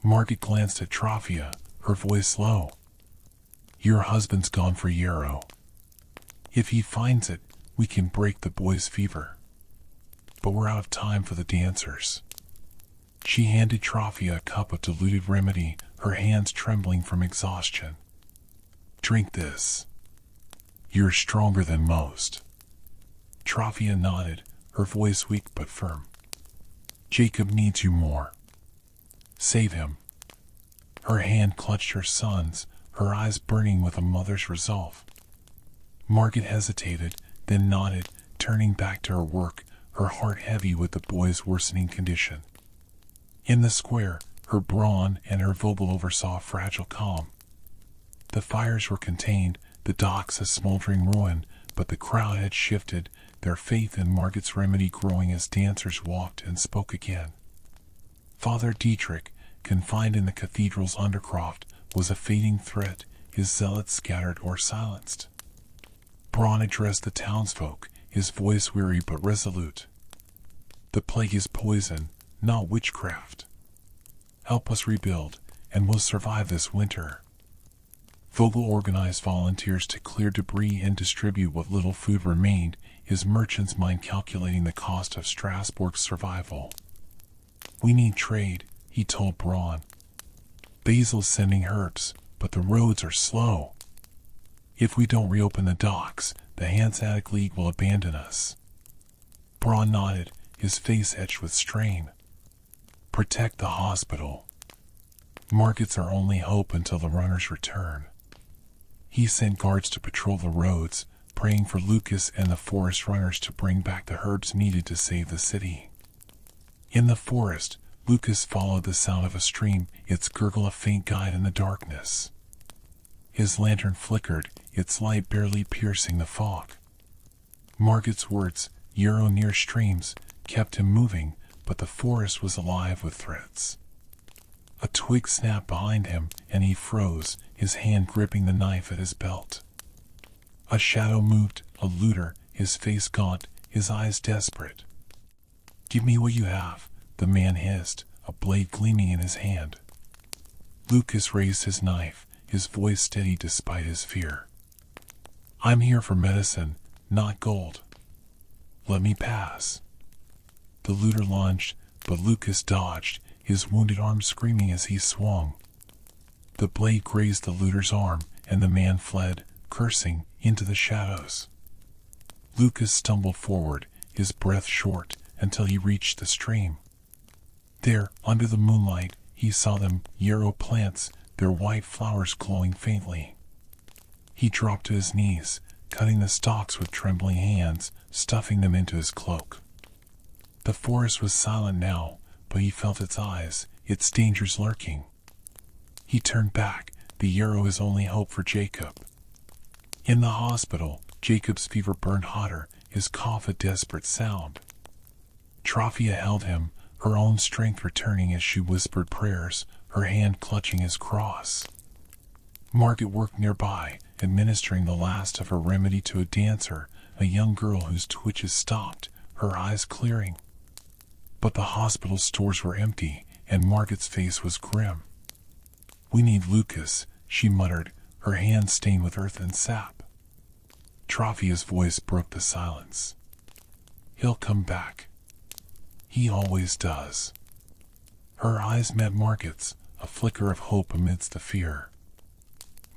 Speaker 1: Margit glanced at Trophia, her voice low. "Your husband's gone for yarrow. If he finds it, we can break the boy's fever. But we're out of time for the dancers." She handed Trophia a cup of diluted remedy, her hands trembling from exhaustion. "Drink this. You're stronger than most." Trophia nodded, her voice weak but firm. Jacob needs you more. Save him. Her hand clutched her son's, her eyes burning with a mother's resolve. Margaret hesitated, then nodded, turning back to her work, her heart heavy with the boy's worsening condition. In the square, her brawn and her Vogel oversaw a fragile calm. The fires were contained, the docks a smoldering ruin, but the crowd had shifted, their faith in Margaret's remedy growing as dancers walked and spoke again. Father Dietrich, confined in the cathedral's undercroft, was a fading threat, his zealots scattered or silenced. Braun addressed the townsfolk, his voice weary but resolute. The plague is poison, not witchcraft. Help us rebuild, and we'll survive this winter. Vogel organized volunteers to clear debris and distribute what little food remained, his merchant's mind calculating the cost of Strasbourg's survival. We need trade, he told Braun. Basil's sending herds, but the roads are slow. If we don't reopen the docks, the Hanseatic League will abandon us. Braun nodded, his face etched with strain. Protect the hospital. Market's our only hope until the runners return. He sent guards to patrol the roads, praying for Lucas and the forest runners to bring back the herbs needed to save the city. In the forest, Lucas followed the sound of a stream, its gurgle a faint guide in the darkness. His lantern flickered, its light barely piercing the fog. Margaret's words, "Euro near streams," kept him moving, but the forest was alive with threats. A twig snapped behind him, and he froze, his hand gripping the knife at his belt. A shadow moved, a looter, his face gaunt, his eyes desperate. "Give me what you have," the man hissed, a blade gleaming in his hand. Lucas raised his knife, his voice steady despite his fear. "I'm here for medicine, not gold. Let me pass." The looter lunged, but Lucas dodged, his wounded arm screaming as he swung. The blade grazed the looter's arm, and the man fled, cursing, into the shadows. Lucas stumbled forward, his breath short, until he reached the stream. There, under the moonlight, he saw them, yarrow plants, their white flowers glowing faintly. He dropped to his knees, cutting the stalks with trembling hands, stuffing them into his cloak. The forest was silent now, but he felt its eyes, its dangers lurking. He turned back, the yarrow his only hope for Jacob. In the hospital, Jacob's fever burned hotter, his cough a desperate sound. Trophia held him, her own strength returning as she whispered prayers, her hand clutching his cross. Margaret worked nearby, administering the last of her remedy to a dancer, a young girl whose twitches stopped, her eyes clearing. But the hospital stores were empty, and Margaret's face was grim. "We need Lucas," she muttered, her hands stained with earth and sap. Trophia's voice broke the silence. "He'll come back. He always does." Her eyes met Margaret's, a flicker of hope amidst the fear.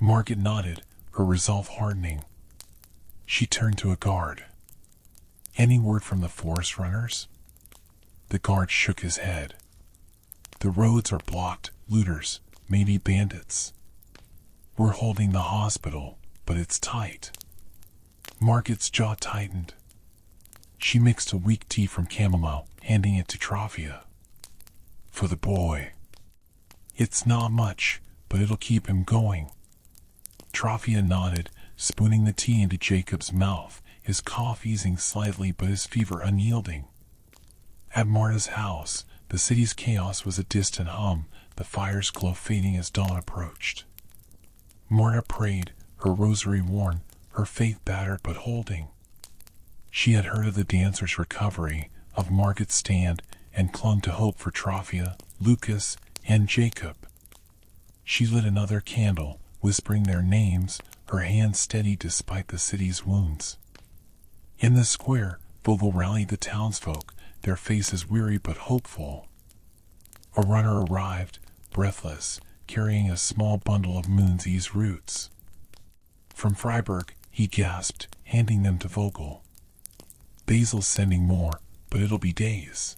Speaker 1: Margaret nodded, her resolve hardening. She turned to a guard. "Any word from the forest runners?" The guard shook his head. "The roads are blocked, looters, maybe bandits. We're holding the hospital, but it's tight." Margaret's jaw tightened. She mixed a weak tea from chamomile, handing it to Trophia. "For the boy. It's not much, but it'll keep him going." Trophia nodded, spooning the tea into Jacob's mouth, his cough easing slightly but his fever unyielding. At Marta's house, the city's chaos was a distant hum, the fire's glow fading as dawn approached. Marta prayed, her rosary worn, her faith battered but holding. She had heard of the dancer's recovery, of Margaret's stand, and clung to hope for Trophia, Lucas, and Jacob. She lit another candle, whispering their names, her hands steady despite the city's wounds. In the square, Vogel rallied the townsfolk, their faces weary but hopeful. A runner arrived, breathless, carrying a small bundle of moonsease roots. "From Freiburg," he gasped, handing them to Vogel. "Basil's sending more, but it'll be days."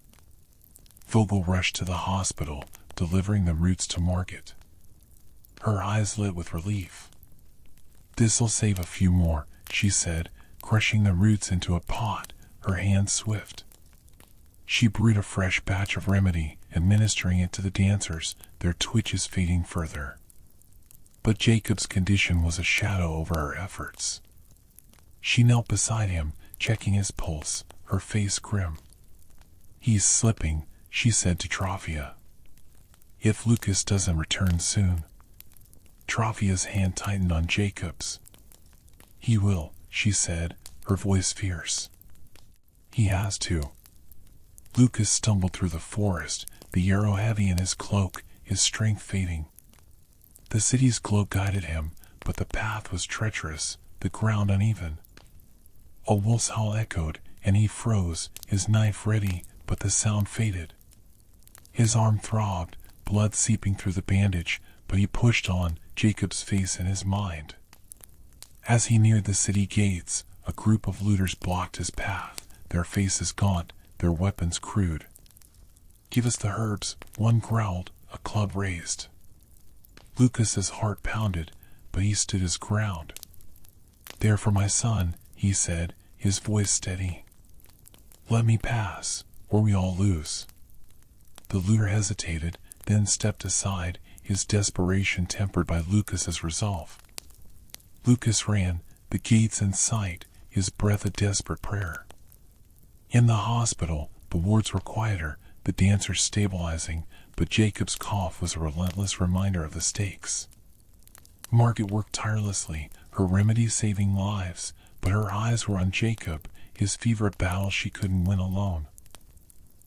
Speaker 1: Vogel rushed to the hospital, delivering the roots to Margaret. Her eyes lit with relief. "This'll save a few more," she said, crushing the roots into a pot, her hands swift. She brewed a fresh batch of remedy, administering it to the dancers, their twitches fading further. But Jacob's condition was a shadow over her efforts. She knelt beside him, checking his pulse, her face grim. "He's slipping," she said to Trophia. "If Lucas doesn't return soon." Trophia's hand tightened on Jacob's. "He will," she said, her voice fierce. "He has to." Lucas stumbled through the forest, the arrow heavy in his cloak, his strength fading. The city's glow guided him, but the path was treacherous, the ground uneven. A wolf's howl echoed, and he froze, his knife ready, but the sound faded. His arm throbbed, blood seeping through the bandage, but he pushed on, Jacob's face in his mind. As he neared the city gates, a group of looters blocked his path, their faces gaunt, their weapons crude. "Give us the herbs," one growled, a club raised. Lucas's heart pounded, but he stood his ground. "They're for my son," he said, his voice steady. "Let me pass, or we all lose." The looter hesitated, then stepped aside, his desperation tempered by Lucas's resolve. Lucas ran, the gates in sight, his breath a desperate prayer. In the hospital, the wards were quieter, the dancers stabilizing, but Jacob's cough was a relentless reminder of the stakes. Margaret worked tirelessly, her remedies saving lives, but her eyes were on Jacob, his fever a battle she couldn't win alone.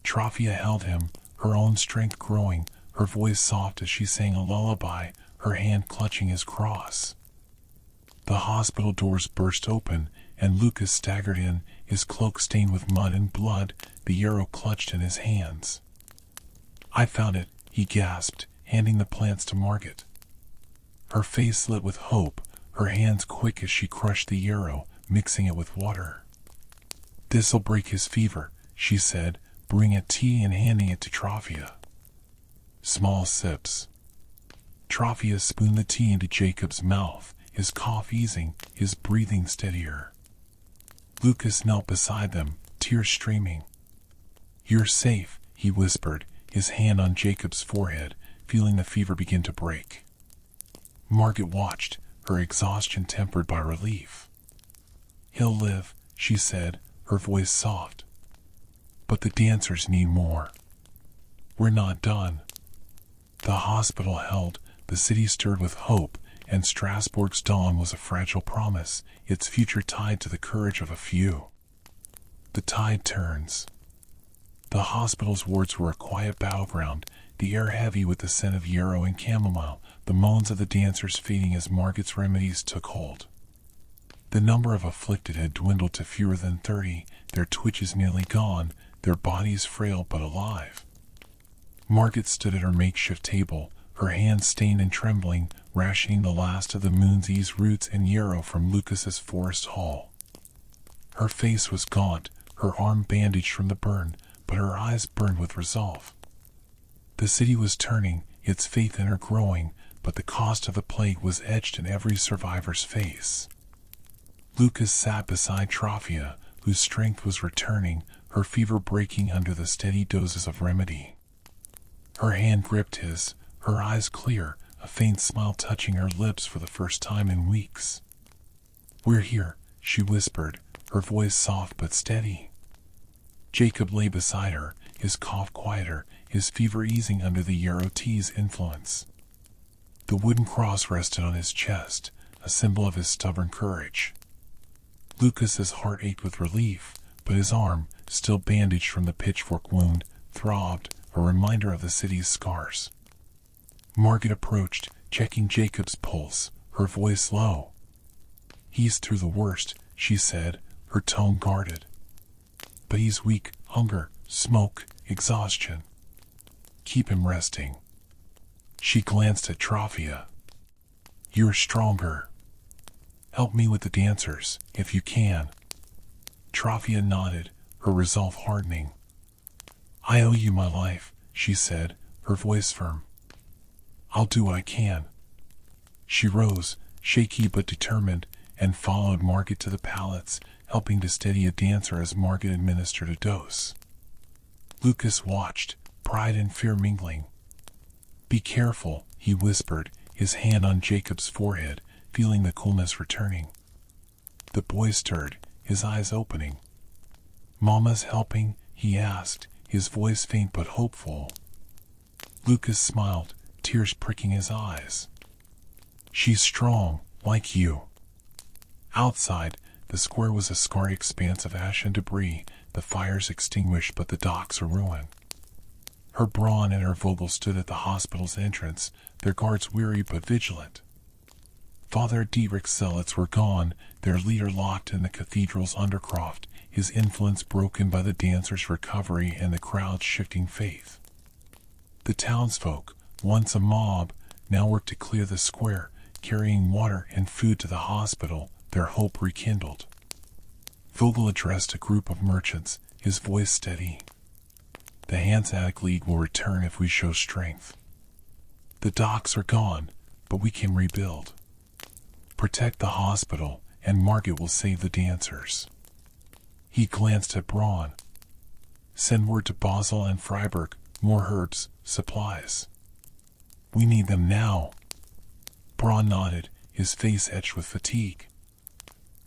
Speaker 1: Trophia held him, her own strength growing, her voice soft as she sang a lullaby, her hand clutching his cross. The hospital doors burst open, and Lucas staggered in, his cloak stained with mud and blood, the arrow clutched in his hands. "I found it," he gasped, handing the plants to Margaret. Her face lit with hope, her hands quick as she crushed the arrow, mixing it with water. "This'll break his fever," she said, brewing a tea and handing it to Trophia. Small sips. Trophia spooned the tea into Jacob's mouth, his cough easing, his breathing steadier. Lucas knelt beside them, tears streaming. "You're safe," he whispered, his hand on Jacob's forehead, feeling the fever begin to break. Margaret watched, her exhaustion tempered by relief. "He'll live," she said, her voice soft. "But the dancers need more. We're not done." The hospital held, the city stirred with hope, and Strasbourg's dawn was a fragile promise, its future tied to the courage of a few. The tide turns. The hospital's wards were a quiet battleground, the air heavy with the scent of yarrow and chamomile, the moans of the dancers fading as Margaret's remedies took hold. The number of afflicted had dwindled to fewer than 30, their twitches nearly gone, their bodies frail but alive. Margaret stood at her makeshift table, her hands stained and trembling, rationing the last of the moon's ease roots and yarrow from Lucas's forest hall. Her face was gaunt, her arm bandaged from the burn, but her eyes burned with resolve. The city was turning, its faith in her growing, but the cost of the plague was etched in every survivor's face. Lucas sat beside Trophia, whose strength was returning, her fever breaking under the steady doses of remedy. Her hand gripped his, her eyes clear, a faint smile touching her lips for the first time in weeks. "We're here," she whispered, her voice soft but steady. Jacob lay beside her, his cough quieter, his fever easing under the yarrow tea's influence. The wooden cross rested on his chest, a symbol of his stubborn courage. Lucas's heart ached with relief, but his arm, still bandaged from the pitchfork wound, throbbed, a reminder of the city's scars. Margaret approached, checking Jacob's pulse, her voice low. "He's through the worst," she said, her tone guarded. "But he's weak, hunger, smoke, exhaustion. Keep him resting." She glanced at Trophia. "You're stronger. Help me with the dancers, if you can." Trophia nodded, her resolve hardening. "I owe you my life," she said, her voice firm. "I'll do what I can." She rose, shaky but determined, and followed Margaret to the pallets, helping to steady a dancer as Margaret administered a dose. Lucas watched, pride and fear mingling. "Be careful," he whispered, his hand on Jacob's forehead, feeling the coolness returning. The boy stirred, his eyes opening. "Mama's helping?" he asked, his voice faint but hopeful. Lucas smiled, tears pricking his eyes. "She's strong, like you." Outside, the square was a scarred expanse of ash and debris, the fires extinguished but the docks a ruin. Her Braun and her Vogel stood at the hospital's entrance, their guards weary but vigilant. Father Dietrich's zealots were gone, their leader locked in the cathedral's undercroft, his influence broken by the dancers' recovery and the crowd's shifting faith. The townsfolk, once a mob, now worked to clear the square, carrying water and food to the hospital, their hope rekindled. Vogel addressed a group of merchants, his voice steady. "The Hanseatic League will return if we show strength. The docks are gone, but we can rebuild. Protect the hospital, and Margaret will save the dancers." He glanced at Braun. "Send word to Basel and Freiburg, more herbs, supplies. We need them now." Braun nodded, his face etched with fatigue.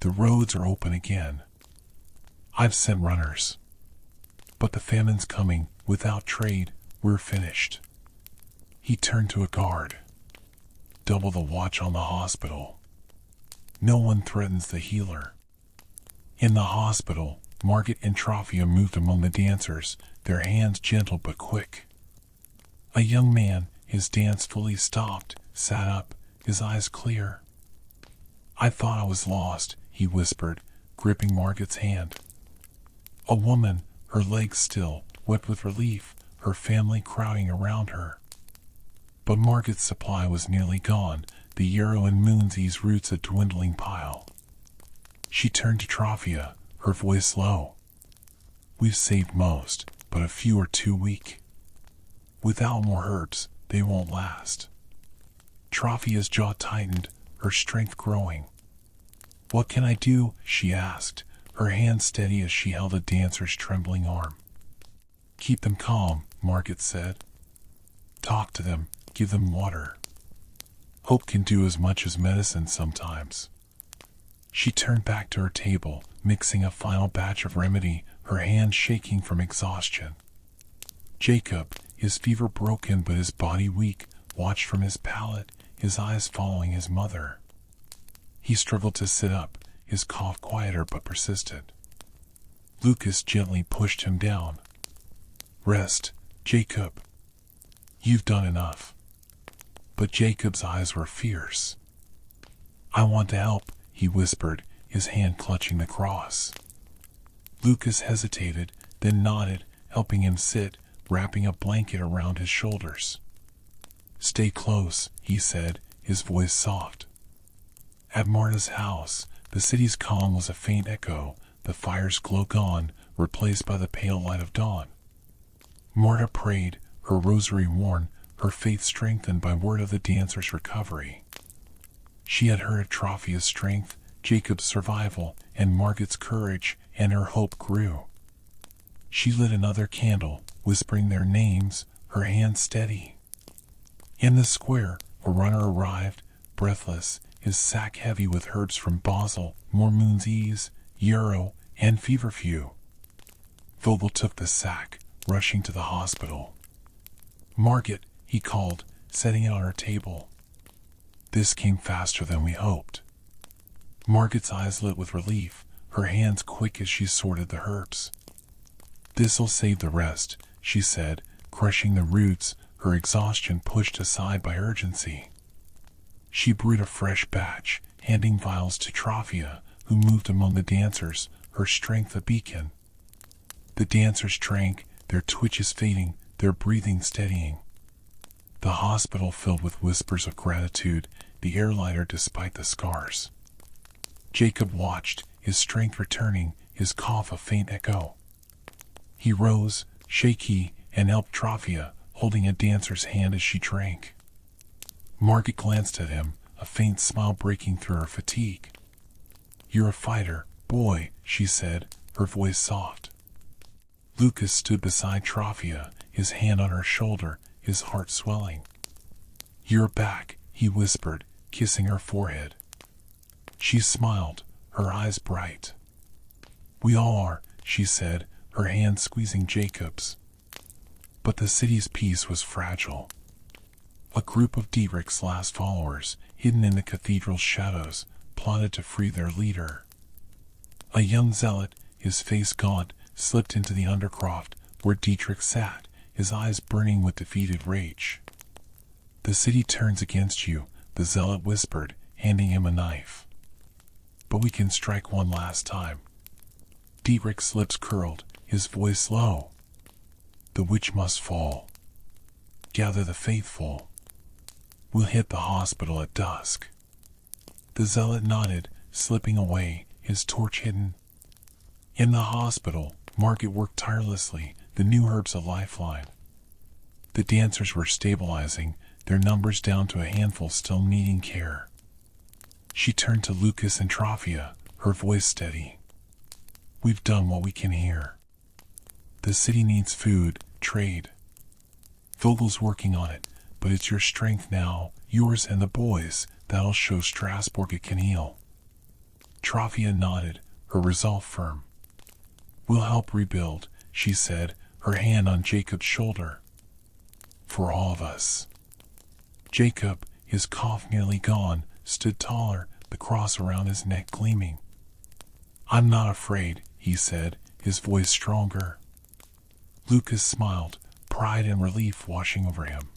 Speaker 1: "The roads are open again. I've sent runners. But the famine's coming, without trade, we're finished." He turned to a guard. "Double the watch on the hospital. No one threatens the healer." In the hospital, Margaret and Trophia moved among the dancers, their hands gentle but quick. A young man, his dance fully stopped, sat up, his eyes clear. "I thought I was lost," he whispered, gripping Margaret's hand. A woman, her legs still, wept with relief, her family crowding around her. But Margaret's supply was nearly gone, the yarrow and moonseed's roots a dwindling pile. She turned to Trophia, her voice low. "We've saved most, but a few are too weak. Without more herbs, they won't last." Trophia's jaw tightened, her strength growing. "What can I do?" she asked, her hand steady as she held a dancer's trembling arm. "Keep them calm," Margaret said. "Talk to them, give them water. Hope can do as much as medicine sometimes." She turned back to her table, mixing a final batch of remedy, her hands shaking from exhaustion. Jacob, his fever broken but his body weak, watched from his pallet, his eyes following his mother. He struggled to sit up, his cough quieter but persistent. Lucas gently pushed him down. "Rest, Jacob. You've done enough." But Jacob's eyes were fierce. "I want to help," he whispered, his hand clutching the cross. Lucas hesitated, then nodded, helping him sit, wrapping a blanket around his shoulders. "Stay close," he said, his voice soft. At Marta's house, the city's calm was a faint echo, the fire's glow gone, replaced by the pale light of dawn. Marta prayed, her rosary worn, her faith strengthened by word of the dancer's recovery. She had heard of Trophia's strength, Jacob's survival, and Margaret's courage, and her hope grew. She lit another candle, whispering their names, her hand steady. In the square, a runner arrived, breathless, his sack heavy with herbs from Basel, more moon's ease, yarrow, and feverfew. Vogel took the sack, rushing to the hospital. "Margaret," he called, setting it on her table. "This came faster than we hoped." Margaret's eyes lit with relief, her hands quick as she sorted the herbs. "This'll save the rest," she said, crushing the roots, her exhaustion pushed aside by urgency. She brewed a fresh batch, handing vials to Trophia, who moved among the dancers, her strength a beacon. The dancers drank, their twitches fading, their breathing steadying. The hospital filled with whispers of gratitude, the air lighter despite the scars. Jacob watched, his strength returning, his cough a faint echo. He rose, shaky, and helped Trophia, holding a dancer's hand as she drank. Margaret glanced at him, a faint smile breaking through her fatigue. "You're a fighter, boy," she said, her voice soft. Lucas stood beside Trofia, his hand on her shoulder, his heart swelling. "You're back," he whispered, kissing her forehead. She smiled, her eyes bright. "We all are," she said, her hand squeezing Jacob's. But the city's peace was fragile. A group of Dietrich's last followers, hidden in the cathedral's shadows, plotted to free their leader. A young zealot, his face gaunt, slipped into the undercroft where Dietrich sat, his eyes burning with defeated rage. "The city turns against you," the zealot whispered, handing him a knife. "But we can strike one last time." Dietrich's lips curled, his voice low. "The witch must fall. Gather the faithful. We'll hit the hospital at dusk." The zealot nodded, slipping away, his torch hidden. In the hospital, Margaret worked tirelessly, the new herbs a lifeline. The dancers were stabilizing, their numbers down to a handful still needing care. She turned to Lucas and Trofia, her voice steady. "We've done what we can here. The city needs food, trade. Vogel's working on it, but it's your strength now, yours and the boys, that'll show Strasbourg it can heal." Trofia nodded, her resolve firm. "We'll help rebuild," she said, her hand on Jacob's shoulder. "For all of us." Jacob, his cough nearly gone, stood taller, the cross around his neck gleaming. "I'm not afraid," he said, his voice stronger. Lucas smiled, pride and relief washing over him.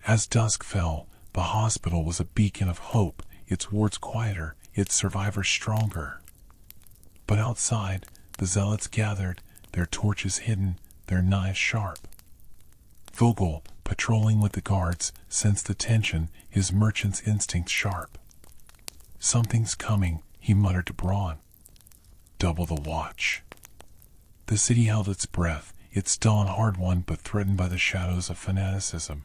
Speaker 1: As dusk fell, the hospital was a beacon of hope, its wards quieter, its survivors stronger. But outside, the zealots gathered, their torches hidden, their knives sharp. Vogel, patrolling with the guards, sensed the tension, his merchant's instincts sharp. "Something's coming," he muttered to Braun. "Double the watch." The city held its breath, its dawn hard-won but threatened by the shadows of fanaticism.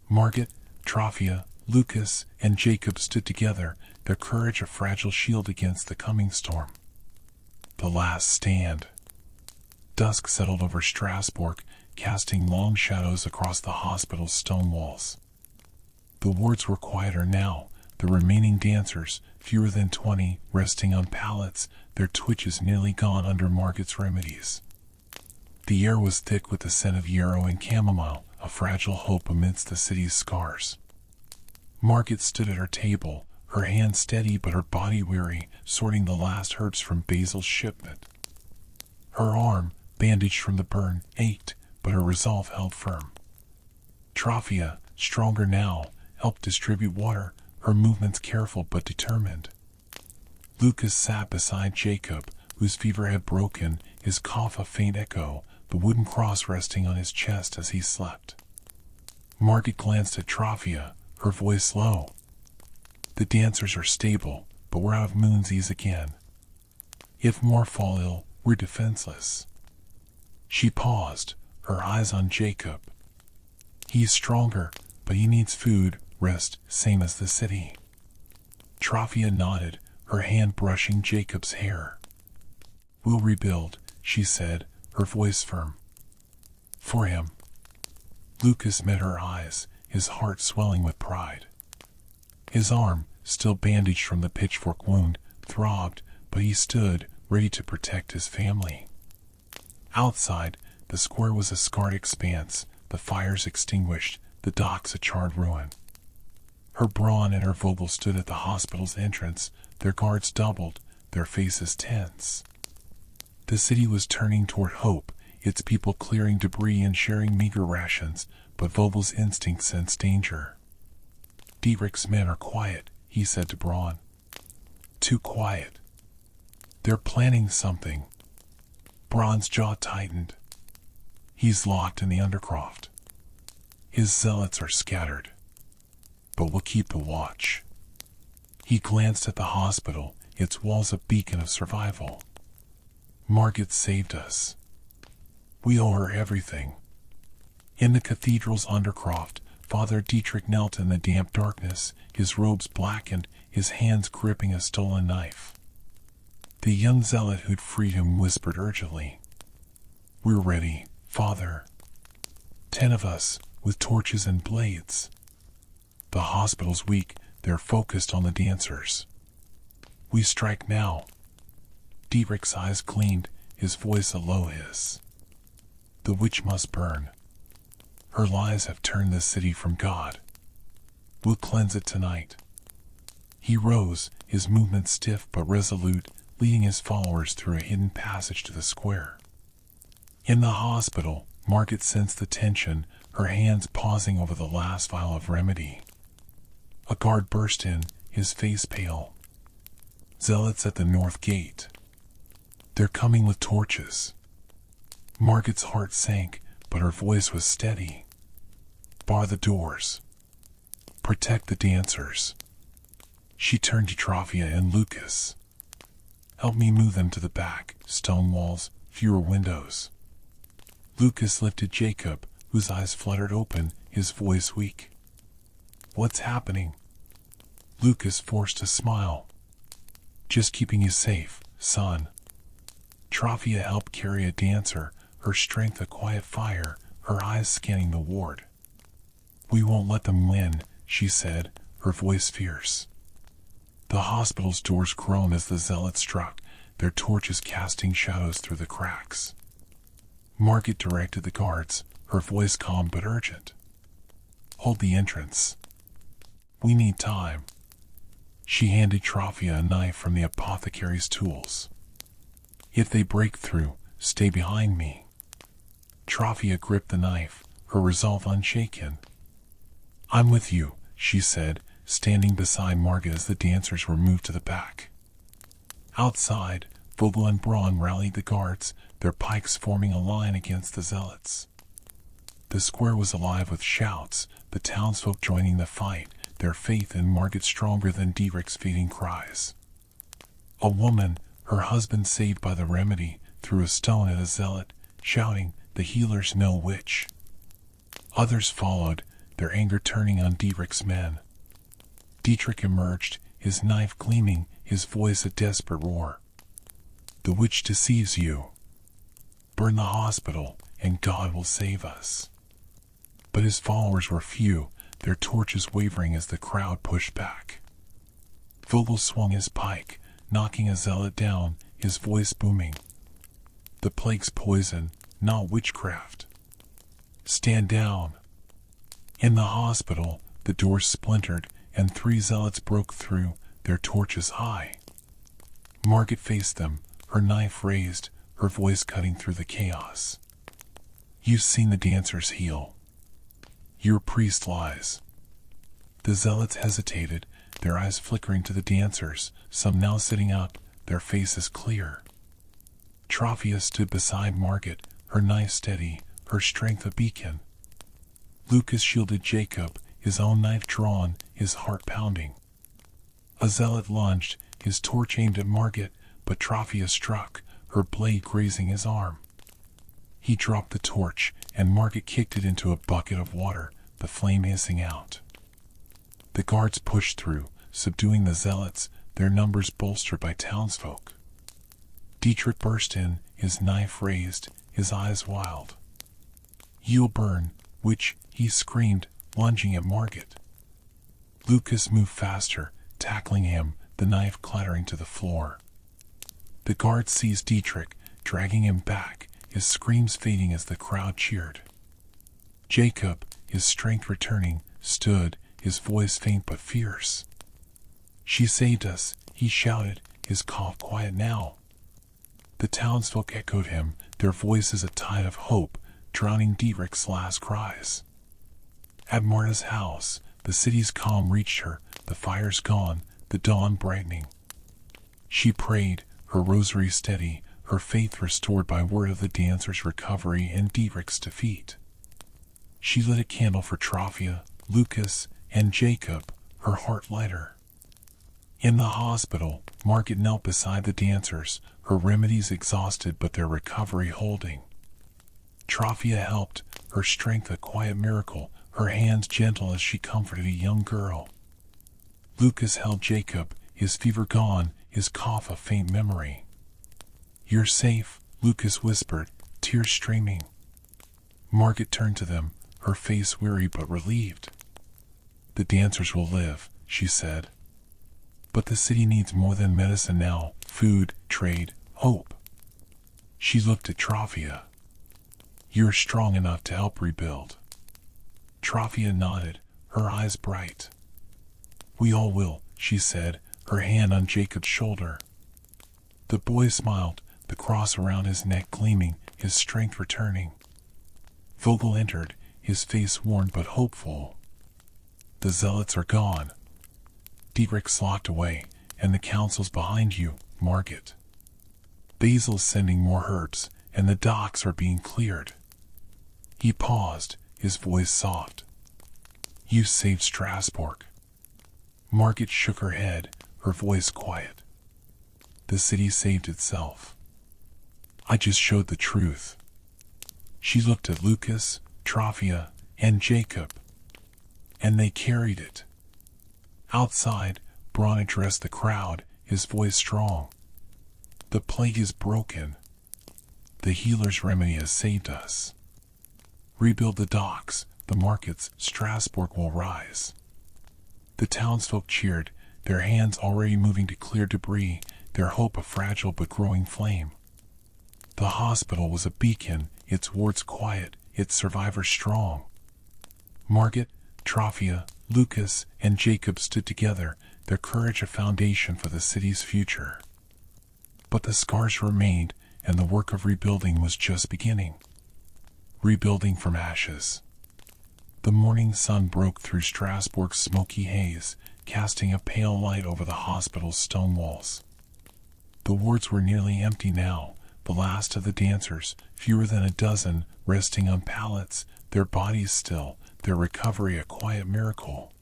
Speaker 1: Margaret, Trofia, Lucas, and Jacob stood together, their courage a fragile shield against the coming storm. The last stand. Dusk settled over Strasbourg, casting long shadows across the hospital's stone walls. The wards were quieter now, the remaining dancers, fewer than 20, resting on pallets, their twitches nearly gone under Margaret's remedies. The air was thick with the scent of yarrow and chamomile, a fragile hope amidst the city's scars. Margaret stood at her table, her hand steady but her body weary, sorting the last herbs from Basil's shipment. Her arm, bandaged from the burn, ached, but her resolve held firm. Trofia, stronger now, helped distribute water, her movements careful but determined. Lucas sat beside Jacob, whose fever had broken, his cough a faint echo, the wooden cross resting on his chest as he slept. Margaret glanced at Trofia, her voice low. "The dancers are stable, but we're out of moonsies again. If more fall ill, we're defenseless." She paused, her eyes on Jacob. "He's stronger, but he needs food, rest, same as the city." Trofia nodded, her hand brushing Jacob's hair. "We'll rebuild," she said, her voice firm. "For him." Lucas met her eyes, his heart swelling with pride. His arm, still bandaged from the pitchfork wound, throbbed, but he stood, ready to protect his family. Outside, the square was a scarred expanse, the fires extinguished, the docks a charred ruin. Her Braun and her Vogel stood at the hospital's entrance, their guards doubled, their faces tense. The city was turning toward hope, its people clearing debris and sharing meager rations, but Vogel's instinct sensed danger. "Dietrich's men are quiet," he said to Braun. "Too quiet. They're planning something." Braun's jaw tightened. "He's locked in the undercroft. His zealots are scattered. But we'll keep the watch." He glanced at the hospital, its walls a beacon of survival. "Margaret saved us. We owe her everything." In the cathedral's undercroft, Father Dietrich knelt in the damp darkness, his robes blackened, his hands gripping a stolen knife. The young zealot who'd freed him whispered urgently, "We're ready, Father. 10 of us, with torches and blades." The hospital's weak, they're focused on the dancers. "We strike now." Dietrich's eyes gleamed, his voice a low hiss. "The witch must burn. Her lies have turned the city from God. We'll cleanse it tonight." He rose, his movement stiff but resolute, leading his followers through a hidden passage to the square. In the hospital, Margaret sensed the tension, her hands pausing over the last vial of remedy. A guard burst in, his face pale. "Zealots at the north gate. They're coming with torches." Margaret's heart sank, but her voice was steady. "Bar the doors. Protect the dancers." She turned to Trophia and Lucas. "Help me move them to the back, stone walls, fewer windows." Lucas lifted Jacob, whose eyes fluttered open, his voice weak. "What's happening?" Lucas forced a smile. "Just keeping you safe, son." Trophia helped carry a dancer, her strength a quiet fire, her eyes scanning the ward. "We won't let them win," she said, her voice fierce. The hospital's doors groaned as the zealots struck, their torches casting shadows through the cracks. Margaret directed the guards, her voice calm but urgent. "Hold the entrance. We need time." She handed Trophia a knife from the apothecary's tools. "If they break through, stay behind me." Trophia gripped the knife, her resolve unshaken. "I'm with you," she said, standing beside Margaret as the dancers were moved to the back. Outside, Vogel and Braun rallied the guards, their pikes forming a line against the zealots. The square was alive with shouts, the townsfolk joining the fight, their faith in Margaret stronger than Dietrich's fading cries. A woman, her husband saved by the remedy, threw a stone at a zealot, shouting, "The healer's no witch." Others followed, their anger turning on Dietrich's men. Dietrich emerged, his knife gleaming, his voice a desperate roar. "The witch deceives you. Burn the hospital, and God will save us." But his followers were few, their torches wavering as the crowd pushed back. Vogel swung his pike, knocking a zealot down, his voice booming. "The plague's poison, not witchcraft. Stand down." In the hospital, the doors splintered, and 3 zealots broke through, their torches high. Margaret faced them, her knife raised, her voice cutting through the chaos. "You've seen the dancers heal. Your priest lies." The zealots hesitated, their eyes flickering to the dancers, some now sitting up, their faces clear. Trophia stood beside Margaret, her knife steady, her strength a beacon. Lucas shielded Jacob, his own knife drawn, his heart pounding. A zealot lunged, his torch aimed at Margaret, but Trophia struck, her blade grazing his arm. He dropped the torch, and Margaret kicked it into a bucket of water, the flame hissing out. The guards pushed through, subduing the zealots, their numbers bolstered by townsfolk. Dietrich burst in, his knife raised, his eyes wild. "You'll burn, witch," he screamed, lunging at Margaret. Lucas moved faster, tackling him, the knife clattering to the floor. The guard seized Dietrich, dragging him back, his screams fading as the crowd cheered. Jacob, his strength returning, stood, his voice faint but fierce. "She saved us," he shouted, his cough quiet now. The townsfolk echoed him, their voices a tide of hope, drowning Dietrich's last cries. At Marta's house, the city's calm reached her, the fires gone, the dawn brightening. She prayed, her rosary steady, her faith restored by word of the dancers' recovery and Dietrich's defeat. She lit a candle for Trophia, Lucas, and Jacob, her heart lighter. In the hospital, Margaret knelt beside the dancers, her remedies exhausted but their recovery holding. Trophia helped, her strength a quiet miracle, her hands gentle as she comforted a young girl. Lucas held Jacob, his fever gone, his cough a faint memory. "You're safe," Lucas whispered, tears streaming. Margaret turned to them, her face weary but relieved. "The dancers will live," she said. "But the city needs more than medicine now, food, trade, hope." She looked at Trophia. "You're strong enough to help rebuild." Trophia nodded, her eyes bright. "We all will," she said, her hand on Jacob's shoulder. The boy smiled, the cross around his neck gleaming, his strength returning. Vogel entered, his face worn but hopeful. "The zealots are gone. Dietrich's locked away, and the council's behind you, Margaret. Basil's sending more herbs, and the docks are being cleared." He paused, his voice soft. "You saved Strasbourg." Margaret shook her head, her voice quiet. "The city saved itself. I just showed the truth." She looked at Lucas, Trophia, and Jacob. And they carried it. Outside, Braun addressed the crowd, his voice strong. "The plague is broken. The healer's remedy has saved us. Rebuild the docks, the markets, Strasbourg will rise." The townsfolk cheered, their hands already moving to clear debris, their hope a fragile but growing flame. The hospital was a beacon, its wards quiet, its survivors strong. Margaret, Trophia, Lucas, and Jacob stood together, their courage a foundation for the city's future. But the scars remained, and the work of rebuilding was just beginning. Rebuilding from ashes. The morning sun broke through Strasbourg's smoky haze, casting a pale light over the hospital's stone walls. The wards were nearly empty now, the last of the dancers, fewer than a dozen, resting on pallets, their bodies still, their recovery a quiet miracle.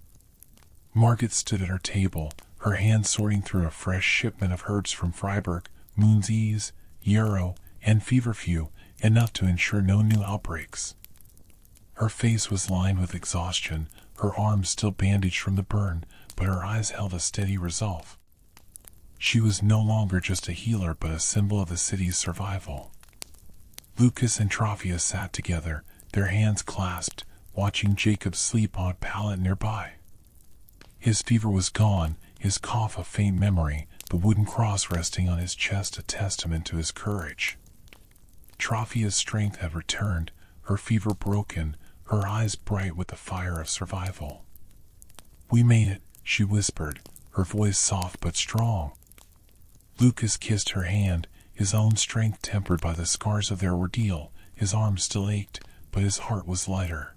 Speaker 1: Margaret stood at her table, her hands sorting through a fresh shipment of herbs from Freiburg, Moon's Ease, Yarrow, and Feverfew, enough to ensure no new outbreaks. Her face was lined with exhaustion, her arms still bandaged from the burn, but her eyes held a steady resolve. She was no longer just a healer but a symbol of the city's survival. Lucas and Trophia sat together, their hands clasped, watching Jacob sleep on a pallet nearby. His fever was gone, his cough a faint memory, the wooden cross resting on his chest a testament to his courage. Trophia's strength had returned, her fever broken, her eyes bright with the fire of survival. "We made it," she whispered, her voice soft but strong. Lucas kissed her hand, his own strength tempered by the scars of their ordeal. His arms still ached, but his heart was lighter.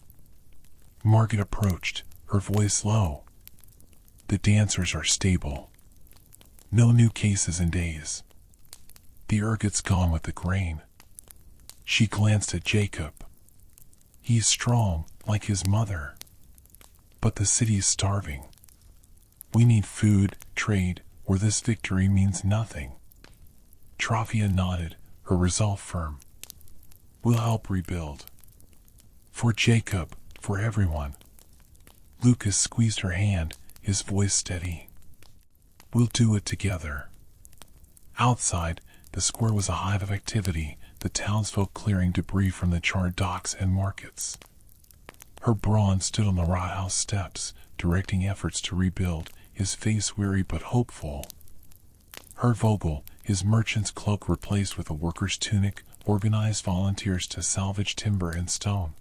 Speaker 1: Margaret approached, her voice low. "The dancers are stable. No new cases in days. The ergot's gone with the grain." She glanced at Jacob. "He's strong, like his mother. But the city's starving. We need food, trade, or this victory means nothing." Trophia nodded, her resolve firm. "We'll help rebuild. For Jacob, for everyone." Lucas squeezed her hand, his voice steady. "We'll do it together." Outside, the square was a hive of activity, the townsfolk clearing debris from the charred docks and markets. Her Braun stood on the Rathaus steps, directing efforts to rebuild, his face weary but hopeful. Her Vogel, his merchant's cloak replaced with a worker's tunic, organized volunteers to salvage timber and stone.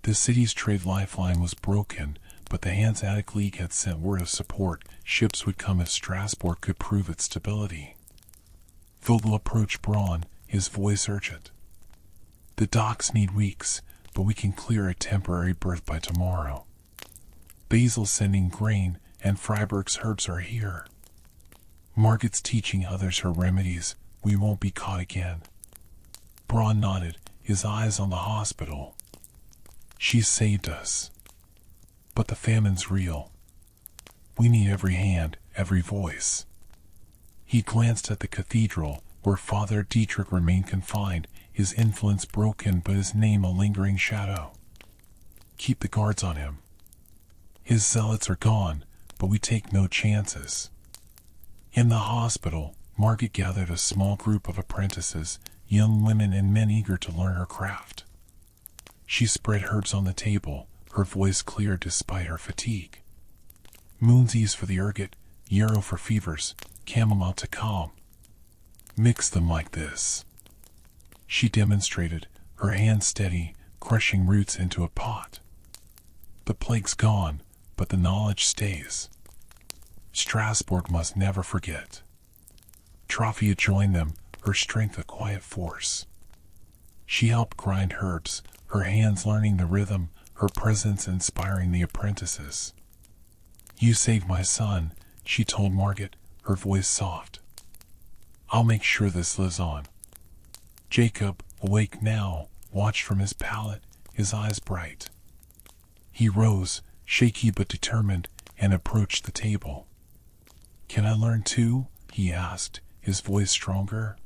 Speaker 1: The city's trade lifeline was broken, but the Hanseatic League had sent word of support. Ships would come if Strasbourg could prove its stability. Vogel approached Braun, his voice urgent. "The docks need weeks, but we can clear a temporary berth by tomorrow. Basil's sending grain, and Freiburg's herbs are here. Margaret's teaching others her remedies. We won't be caught again." Braun nodded, his eyes on the hospital. "She saved us. But the famine's real. We need every hand, every voice." He glanced at the cathedral, where Father Dietrich remained confined, his influence broken but his name a lingering shadow. Keep the guards on him. His zealots are gone, but we take no chances. In the hospital, Margaret gathered a small group of apprentices, young women and men eager to learn her craft. She spread herbs on the table, her voice clear despite her fatigue. Moonseas for the ergot, yarrow for fevers, chamomile to calm. Mix them like this. She demonstrated, her hands steady, crushing roots into a pot. The plague's gone, but the knowledge stays. Strasbourg must never forget. Trophia joined them, her strength a quiet force. She helped grind herbs, her hands learning the rhythm, her presence inspiring the apprentices. You saved my son, she told Margaret, her voice soft. I'll make sure this lives on. Jacob, awake now, watched from his pallet, his eyes bright. He rose, shaky but determined, and approached the table. Can I learn too? He asked, his voice stronger.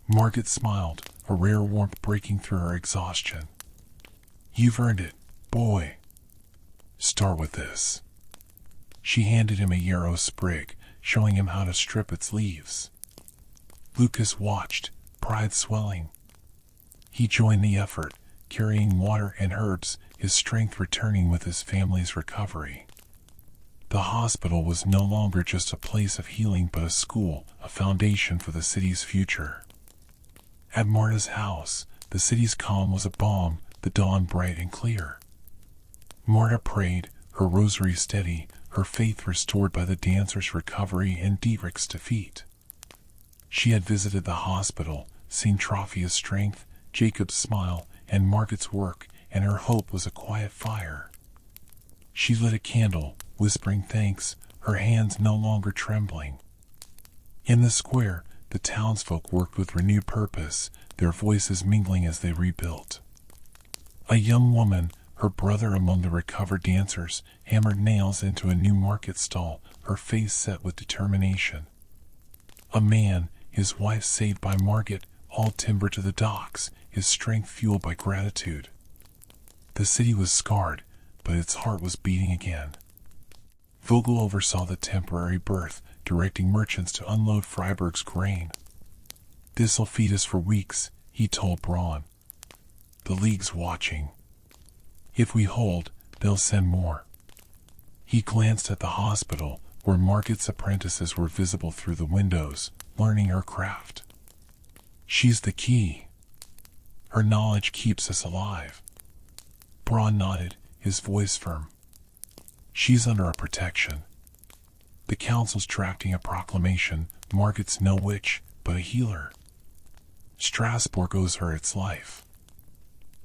Speaker 1: Margaret smiled, a rare warmth breaking through her exhaustion. You've earned it, boy. Start with this. She handed him a yarrow sprig, showing him how to strip its leaves. Lucas watched, pride swelling. He joined the effort, carrying water and herbs, his strength returning with his family's recovery. The hospital was no longer just a place of healing but a school, a foundation for the city's future. At Marta's house, the city's calm was a balm, the dawn bright and clear. Marta prayed, her rosary steady, her faith restored by the dancers' recovery and Dietrich's defeat. She had visited the hospital, seen Trophia's strength, Jacob's smile, and Margaret's work, and her hope was a quiet fire. She lit a candle, whispering thanks, her hands no longer trembling. In the square, the townsfolk worked with renewed purpose, their voices mingling as they rebuilt. A young woman, her brother among the recovered dancers, hammered nails into a new market stall, her face set with determination. A man, his wife saved by Margaret, hauled timber to the docks, his strength fueled by gratitude. The city was scarred, but its heart was beating again. Vogel oversaw the temporary berth, directing merchants to unload Freiburg's grain. This'll feed us for weeks, he told Braun. The League's watching. If we hold, they'll send more. He glanced at the hospital, where Margaret's apprentices were visible through the windows, learning her craft. She's the key. Her knowledge keeps us alive. Braun nodded, his voice firm. She's under our protection. The council's drafting a proclamation, Margaret's no witch, but a healer. Strasbourg owes her its life.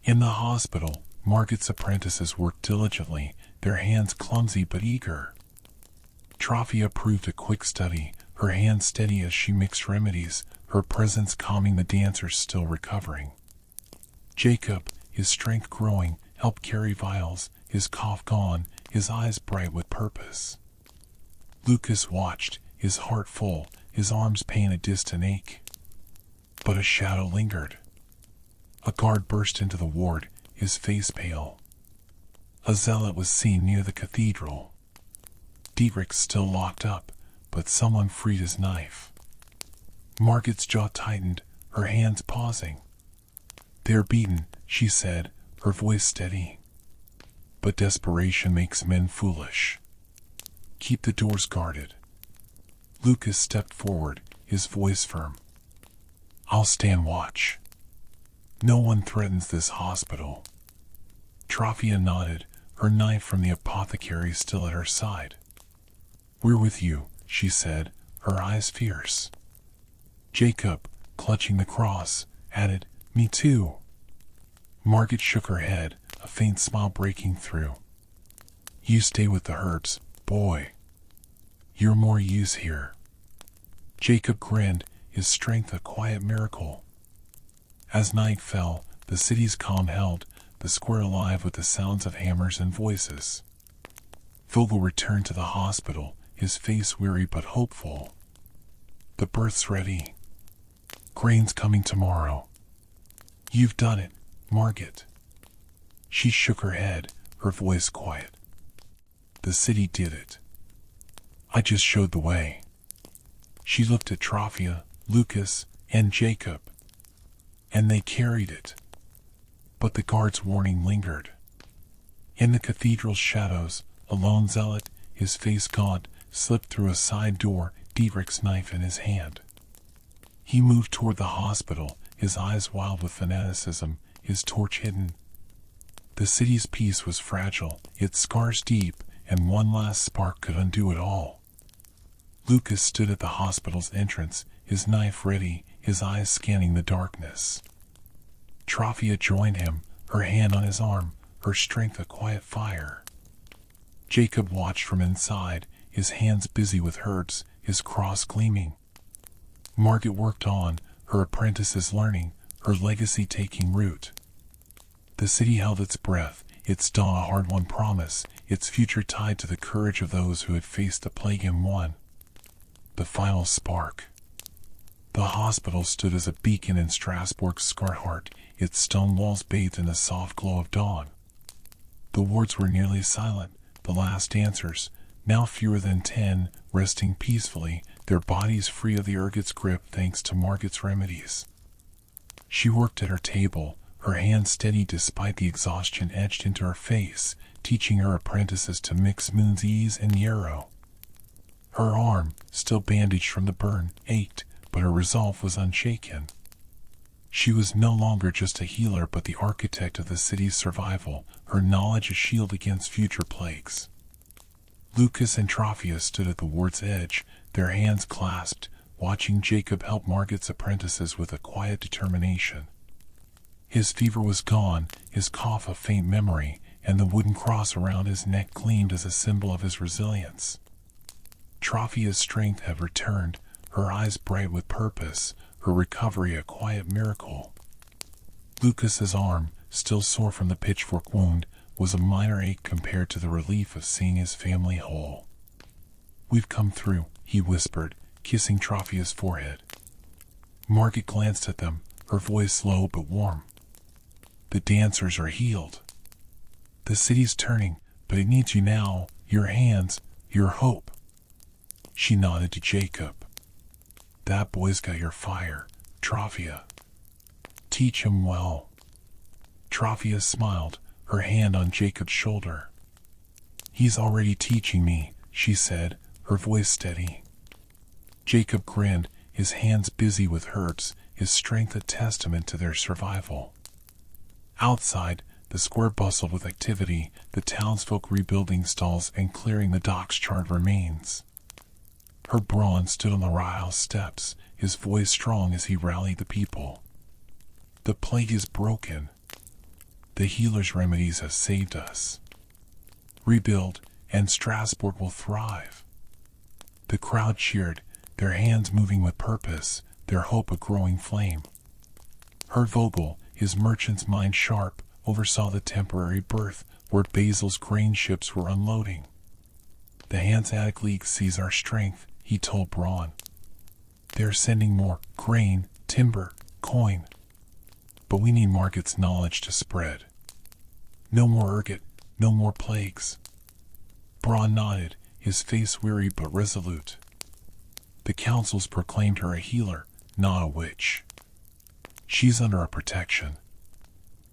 Speaker 1: In the hospital, Margaret's apprentices worked diligently, their hands clumsy but eager. Trophia proved a quick study, her hands steady as she mixed remedies, her presence calming the dancers still recovering. Jacob, his strength growing, helped carry vials, his cough gone, his eyes bright with purpose. Lucas watched, his heart full, his arms pain a distant ache. But a shadow lingered. A guard burst into the ward, his face pale. A zealot was seen near the cathedral. Dietrich still locked up, but someone freed his knife. Margaret's jaw tightened, her hands pausing. They're beaten, she said, her voice steady. But desperation makes men foolish. Keep the doors guarded. Lucas stepped forward, his voice firm. I'll stand watch. No one threatens this hospital. Trophia nodded, her knife from the apothecary still at her side. We're with you, she said, her eyes fierce. Jacob, clutching the cross, added, Me too. Margaret shook her head, a faint smile breaking through. You stay with the herbs, boy. You're more use here. Jacob grinned, his strength a quiet miracle. As night fell, the city's calm held, the square alive with the sounds of hammers and voices. Vogel returned to the hospital, his face weary but hopeful. The birth's ready. Grain's coming tomorrow. You've done it, Margaret. She shook her head, her voice quiet. The city did it. I just showed the way. She looked at Trafia, Lucas, and Jacob. And they carried it. But the guard's warning lingered. In the cathedral's shadows, a lone zealot, his face gaunt, slipped through a side door, Dietrich's knife in his hand. He moved toward the hospital, his eyes wild with fanaticism, his torch hidden. The city's peace was fragile, its scars deep, and one last spark could undo it all. Lucas stood at the hospital's entrance, his knife ready, his eyes scanning the darkness. Trafia joined him, her hand on his arm, her strength a quiet fire. Jacob watched from inside, his hands busy with hurts, his cross gleaming. Margaret worked on, her apprentices learning, her legacy taking root. The city held its breath, its dawn a hard-won promise, its future tied to the courage of those who had faced the plague and won. The final spark. The hospital stood as a beacon in Strasbourg's scarred heart, its stone walls bathed in the soft glow of dawn. The wards were nearly silent, the last dancers, now fewer than 10, resting peacefully, their bodies free of the ergot's grip thanks to Margaret's remedies. She worked at her table, her hands steady despite the exhaustion etched into her face, teaching her apprentices to mix moon's ease and yarrow. Her arm, still bandaged from the burn, ached, but her resolve was unshaken. She was no longer just a healer but the architect of the city's survival, her knowledge a shield against future plagues. Lucas and Trafia stood at the ward's edge, their hands clasped, watching Jacob help Margaret's apprentices with a quiet determination. His fever was gone, his cough a faint memory, and the wooden cross around his neck gleamed as a symbol of his resilience. Trafia's strength had returned, her eyes bright with purpose, her recovery a quiet miracle. Lucas's arm, still sore from the pitchfork wound, was a minor ache compared to the relief of seeing his family whole. "We've come through," he whispered, kissing Trafia's forehead. Margaret glanced at them, her voice low but warm. "The dancers are healed. The city's turning, but it needs you now, your hands, your hope." She nodded to Jacob. "That boy's got your fire, Trafia. Teach him well." Trafia smiled, her hand on Jacob's shoulder. "He's already teaching me," she said, her voice steady. Jacob grinned, his hands busy with hurts, his strength a testament to their survival. Outside, the square bustled with activity, the townsfolk rebuilding stalls and clearing the dock's charred remains. Her brawn stood on the Ryle steps, his voice strong as he rallied the people. "The plague is broken. The healer's remedies have saved us. Rebuild, and Strasbourg will thrive." The crowd cheered, their hands moving with purpose, their hope a growing flame. Herr Vogel, his merchant's mind sharp, oversaw the temporary berth where Basil's grain ships were unloading. "The Hanseatic League sees our strength," he told Braun. "They're sending more grain, timber, coin. But we need Margaret's knowledge to spread. No more ergot, no more plagues." Braun nodded, his face weary but resolute. "The councils proclaimed her a healer, not a witch. She's under our protection."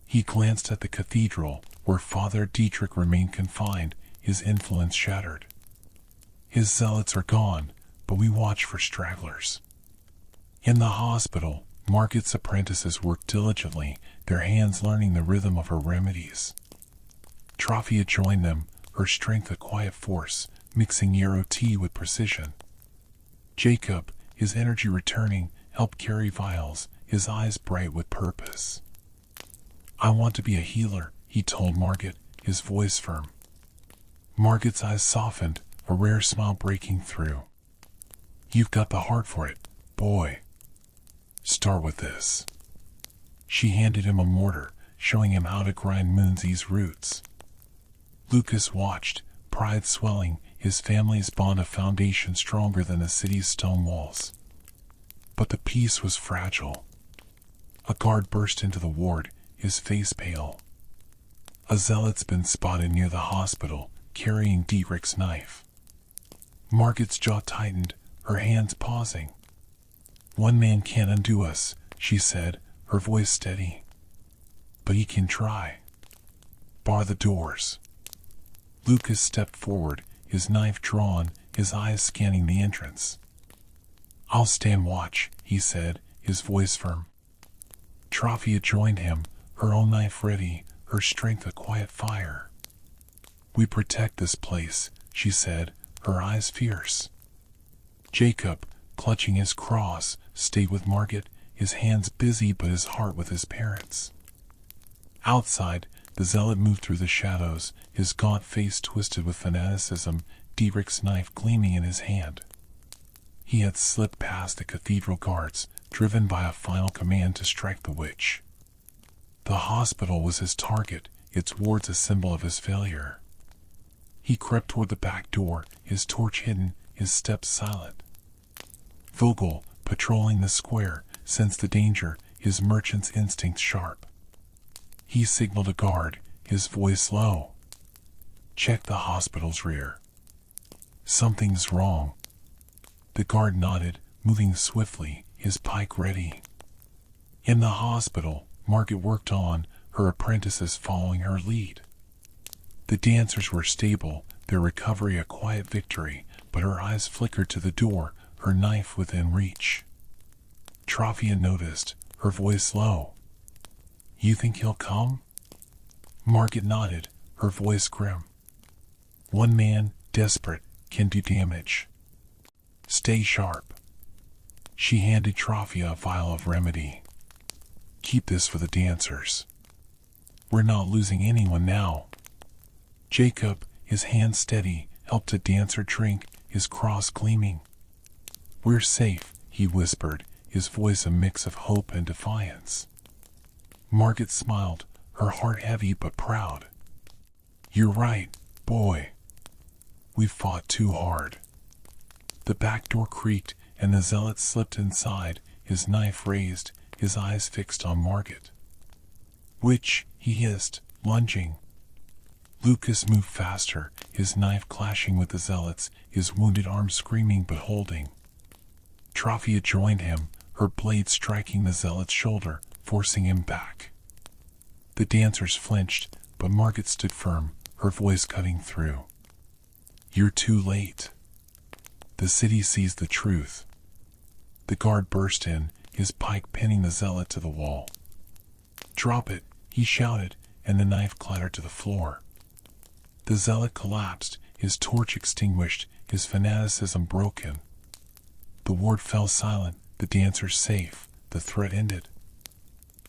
Speaker 1: He glanced at the cathedral, where Father Dietrich remained confined, his influence shattered. "His zealots are gone, but we watch for stragglers." In the hospital, Margaret's apprentices worked diligently, their hands learning the rhythm of her remedies. Trafia joined them, her strength a quiet force, mixing yarrow tea with precision. Jacob, his energy returning, helped carry vials, his eyes bright with purpose. "I want to be a healer," he told Margaret, his voice firm. Margaret's eyes softened, a rare smile breaking through. "You've got the heart for it, boy. Start with this." She handed him a mortar, showing him how to grind Moonsy's roots. Lucas watched, pride swelling, his family's bond a foundation stronger than the city's stone walls. But the peace was fragile. A guard burst into the ward, his face pale. A zealot's been spotted near the hospital, carrying Dietrich's knife. Margaret's jaw tightened, her hands pausing. "One man can't undo us," she said, her voice steady. "But he can try. Bar the doors." Lucas stepped forward, his knife drawn, his eyes scanning the entrance. "I'll stand watch," he said, his voice firm. Trafia joined him, her own knife ready, her strength a quiet fire. "We protect this place," she said, her eyes fierce. Jacob, clutching his cross, stayed with Margaret, his hands busy but his heart with his parents. Outside, the zealot moved through the shadows, his gaunt face twisted with fanaticism, Dietrich's knife gleaming in his hand. He had slipped past the cathedral guards, driven by a final command to strike the witch. The hospital was his target, its wards a symbol of his failure. He crept toward the back door, his torch hidden, his steps silent. Vogel, patrolling the square, sensed the danger, his merchant's instinct sharp. He signaled a guard, his voice low. "Check the hospital's rear. Something's wrong." The guard nodded, moving swiftly, his pike ready. In the hospital, Margaret worked on, her apprentices following her lead. The dancers were stable, their recovery a quiet victory, but her eyes flickered to the door, her knife within reach. Trafia noticed, her voice low. "You think he'll come?" Margaret nodded, her voice grim. "One man, desperate, can do damage. Stay sharp." She handed Trafia a vial of remedy. "Keep this for the dancers. We're not losing anyone now." Jacob, his hands steady, helped a dancer drink, his cross gleaming. "We're safe," he whispered, his voice a mix of hope and defiance. Margaret smiled, her heart heavy but proud. "You're right, boy. We've fought too hard." The back door creaked, and the zealot slipped inside, his knife raised, his eyes fixed on Margaret. "Witch," he hissed, lunging. Lucas moved faster, his knife clashing with the zealot's, his wounded arm screaming but holding. Trafia joined him, her blade striking the zealot's shoulder, forcing him back. The dancers flinched, but Margaret stood firm, her voice cutting through. "You're too late. The city sees the truth." The guard burst in, his pike pinning the zealot to the wall. "Drop it," he shouted, and the knife clattered to the floor. The zealot collapsed, his torch extinguished, his fanaticism broken. The ward fell silent, the dancers safe, the threat ended.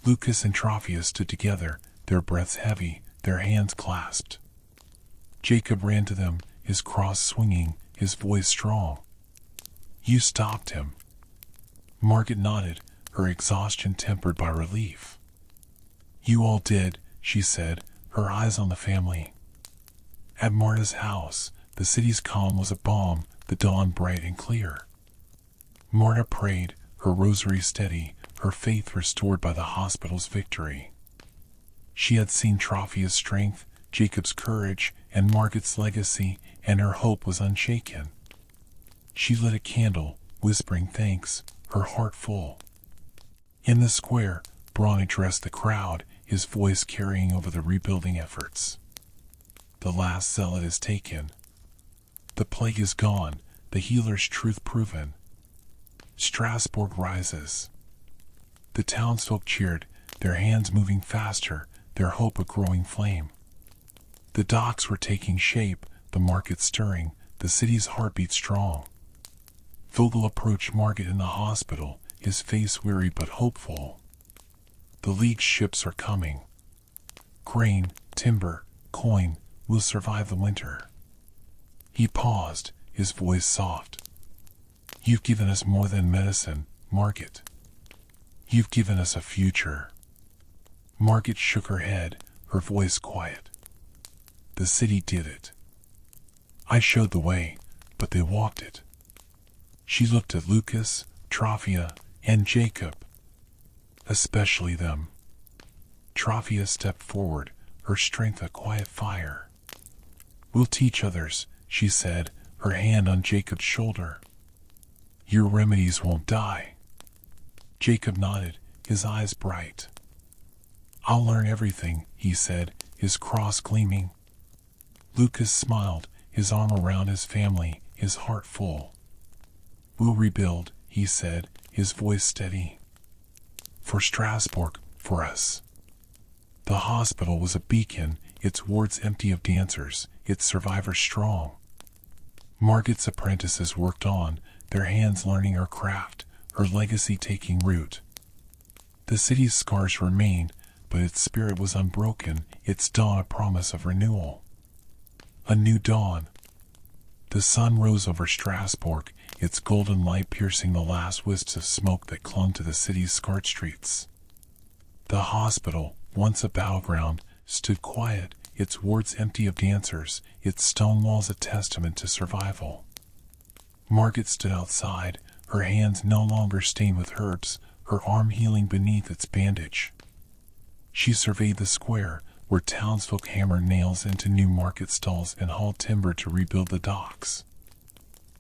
Speaker 1: Lucas and Trafia stood together, their breaths heavy, their hands clasped. Jacob ran to them, his cross swinging, his voice strong. "You stopped him." Margaret nodded, her exhaustion tempered by relief. "You all did," she said, her eyes on the family. At Marta's house, the city's calm was a balm, the dawn bright and clear. Marta prayed, her rosary steady, her faith restored by the hospital's victory. She had seen Trafia's strength, Jacob's courage, and Margaret's legacy, and her hope was unshaken. She lit a candle, whispering thanks, her heart full. In the square, Braun addressed the crowd, his voice carrying over the rebuilding efforts. "The last zealot is taken. The plague is gone, the healer's truth proven. Strasbourg rises." The townsfolk cheered, their hands moving faster, their hope a growing flame. The docks were taking shape, the market stirring, the city's heartbeat strong. Vogel approached Margaret in the hospital, his face weary but hopeful. "The League's ships are coming. Grain, timber, coin will survive the winter." He paused, his voice soft. "You've given us more than medicine, Margaret. You've given us a future." Margaret shook her head, her voice quiet. "The city did it. I showed the way, but they walked it." She looked at Lucas, Trafia, and Jacob. especially them. Trophia stepped forward, her strength a quiet fire. We'll teach others, she said, her hand on Jacob's shoulder. Your remedies won't die. Jacob nodded, his eyes bright. I'll learn everything, he said, his cross gleaming. Lucas smiled, his arm around his family, his heart full. We'll rebuild, he said, his voice steady. For Strasbourg, for us. The hospital was a beacon, its wards empty of dancers, its survivors strong. Margaret's apprentices worked on, their hands learning her craft, her legacy taking root. The city's scars remained, but its spirit was unbroken, its dawn a promise of renewal. A new dawn. The sun rose over Strasbourg, its golden light piercing the last wisps of smoke that clung to the city's scarred streets. The hospital, once a battleground, stood quiet, its wards empty of dancers, its stone walls a testament to survival. Margaret stood outside, her hands no longer stained with herbs, her arm healing beneath its bandage. She surveyed the square, where townsfolk hammered nails into new market stalls and hauled timber to rebuild the docks.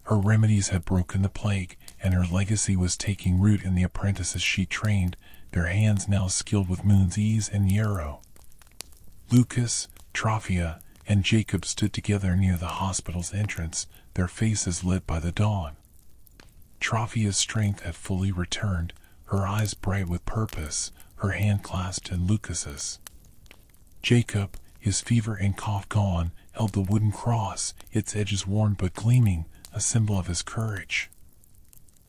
Speaker 1: Her remedies had broken the plague, and her legacy was taking root in the apprentices she trained, their hands now skilled with moon's ease and yarrow. Lucas, Trophia, and Jacob stood together near the hospital's entrance, their faces lit by the dawn. Trophia's strength had fully returned, her eyes bright with purpose, her hand clasped in Lucas's. Jacob, his fever and cough gone, held the wooden cross, its edges worn but gleaming, a symbol of his courage.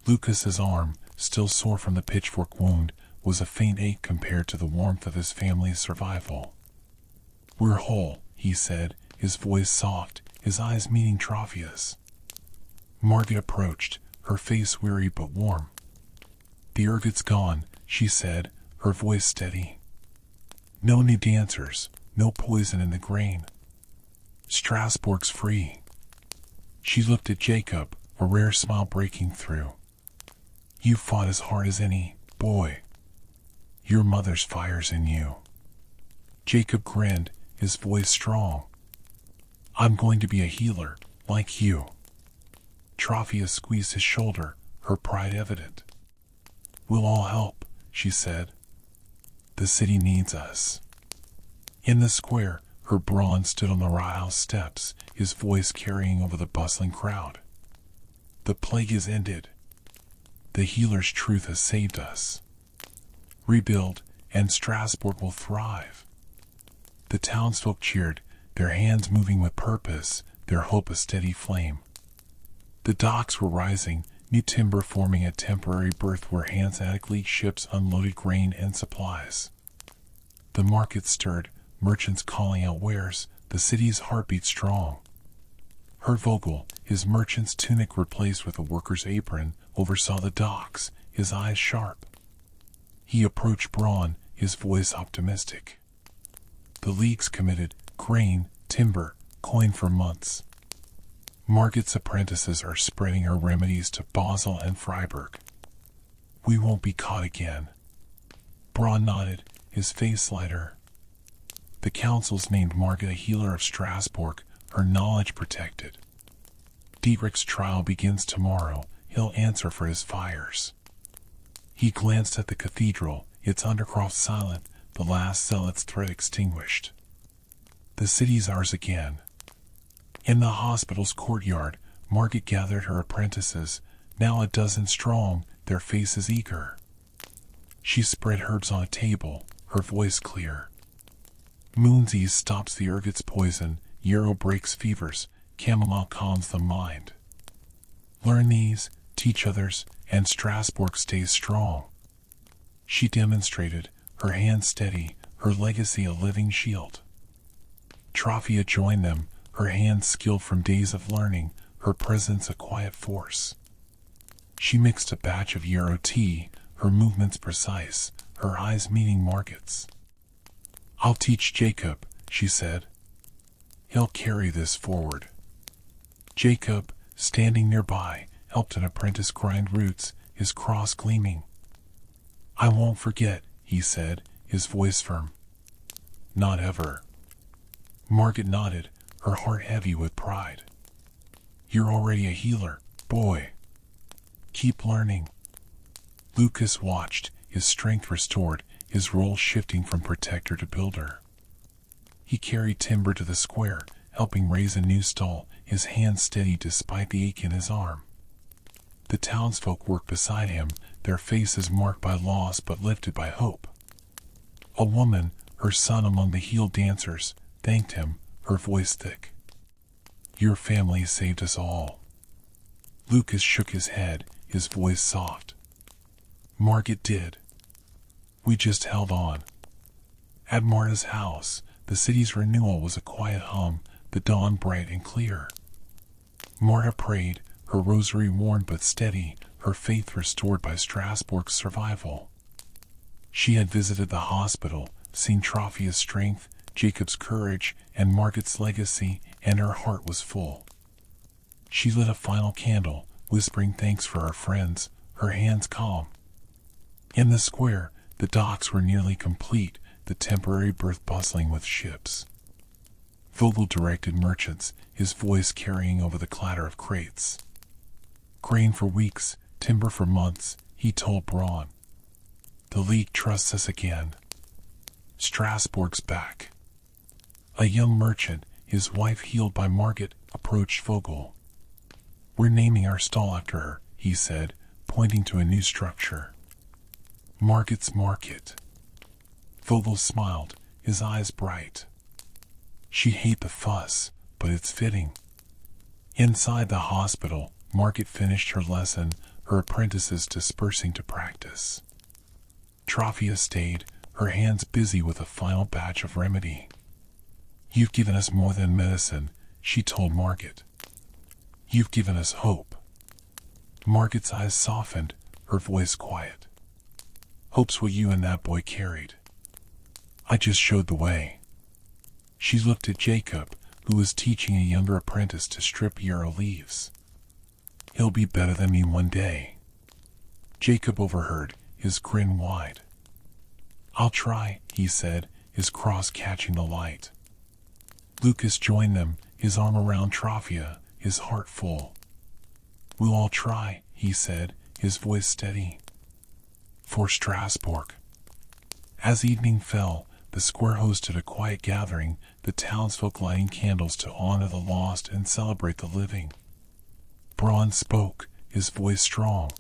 Speaker 1: Lucas's arm, still sore from the pitchfork wound, was a faint ache compared to the warmth of his family's survival. We're whole, he said, his voice soft, his eyes meeting Trophia's. Margaret approached, her face weary but warm. The ergot's gone, she said, her voice steady. No new dancers, no poison in the grain. Strasbourg's free. She looked at Jacob, a rare smile breaking through. You fought as hard as any, boy. Your mother's fire's in you. Jacob grinned, his voice strong. I'm going to be a healer, like you. Trophia squeezed his shoulder, her pride evident. We'll all help, she said. The city needs us. In the square, her brawn stood on the rawhouse steps, his voice carrying over the bustling crowd. The plague is ended. The healer's truth has saved us. Rebuild, and Strasbourg will thrive. The townsfolk cheered, their hands moving with purpose, their hope a steady flame. The docks were rising, new timber forming a temporary berth where Hanseatic ships unloaded grain and supplies. The market stirred, merchants calling out wares, the city's heartbeat strong. Herr Vogel, his merchant's tunic replaced with a worker's apron, oversaw the docks, his eyes sharp. He approached Braun, his voice optimistic. The league's committed, grain, timber, coin for months. Margaret's apprentices are spreading her remedies to Basel and Freiburg. We won't be caught again. Braun nodded, his face lighter. The council's named Margaret a healer of Strasbourg, her knowledge protected. Dietrich's trial begins tomorrow, he'll answer for his fires. He glanced at the cathedral, its undercroft silent, the last zealot's threat extinguished. The city's ours again. In the hospital's courtyard, Margaret gathered her apprentices, now a dozen strong, their faces eager. She spread herbs on a table, her voice clear. Moon's ease stops the ergot's poison, yarrow breaks fevers, chamomile calms the mind. Learn these, teach others, and Strasbourg stays strong. She demonstrated, her hand steady, her legacy a living shield. Trophia joined them, her hands skilled from days of learning, her presence a quiet force. She mixed a batch of yarrow tea, her movements precise, her eyes meeting Margaret's. I'll teach Jacob, she said. He'll carry this forward. Jacob, standing nearby, helped an apprentice grind roots, his cross gleaming. I won't forget, he said, his voice firm. Not ever. Margaret nodded, her heart heavy with pride. You're already a healer, boy. Keep learning. Lucas watched, his strength restored, his role shifting from protector to builder. He carried timber to the square, helping raise a new stall, his hands steady despite the ache in his arm. The townsfolk worked beside him, their faces marked by loss but lifted by hope. A woman, her son among the healed dancers, thanked him, her voice thick. Your family saved us all. Lucas shook his head, his voice soft. Margaret did. We just held on. At Marta's house, the city's renewal was a quiet hum, the dawn bright and clear. Marta prayed, her rosary worn but steady, her faith restored by Strasbourg's survival. She had visited the hospital, seen Trofia's strength, Jacob's courage, and Margaret's legacy, and her heart was full. She lit a final candle, whispering thanks for her friends, her hands calm. In the square, the docks were nearly complete, the temporary berth bustling with ships. Vogel directed merchants, his voice carrying over the clatter of crates. Grain for weeks, timber for months, he told Braun. The League trusts us again. Strasbourg's back. A young merchant, his wife healed by Margaret, approached Vogel. We're naming our stall after her, he said, pointing to a new structure. Margaret's Market. Vogel smiled, his eyes bright. She'd hate the fuss, but it's fitting. Inside the hospital, Margaret finished her lesson, her apprentices dispersing to practice. Trofia stayed, her hands busy with a final batch of remedy. You've given us more than medicine, she told Margaret. You've given us hope. Margaret's eyes softened, her voice quiet. Hope's what you and that boy carried. I just showed the way. She looked at Jacob, who was teaching a younger apprentice to strip yarrow leaves. He'll be better than me one day. Jacob overheard, his grin wide. I'll try, he said, his cross catching the light. Lucas joined them, his arm around Trofia, his heart full. We'll all try, he said, his voice steady. For Strasbourg. As evening fell, the square hosted a quiet gathering, the townsfolk lighting candles to honor the lost and celebrate the living. Braun spoke, his voice strong.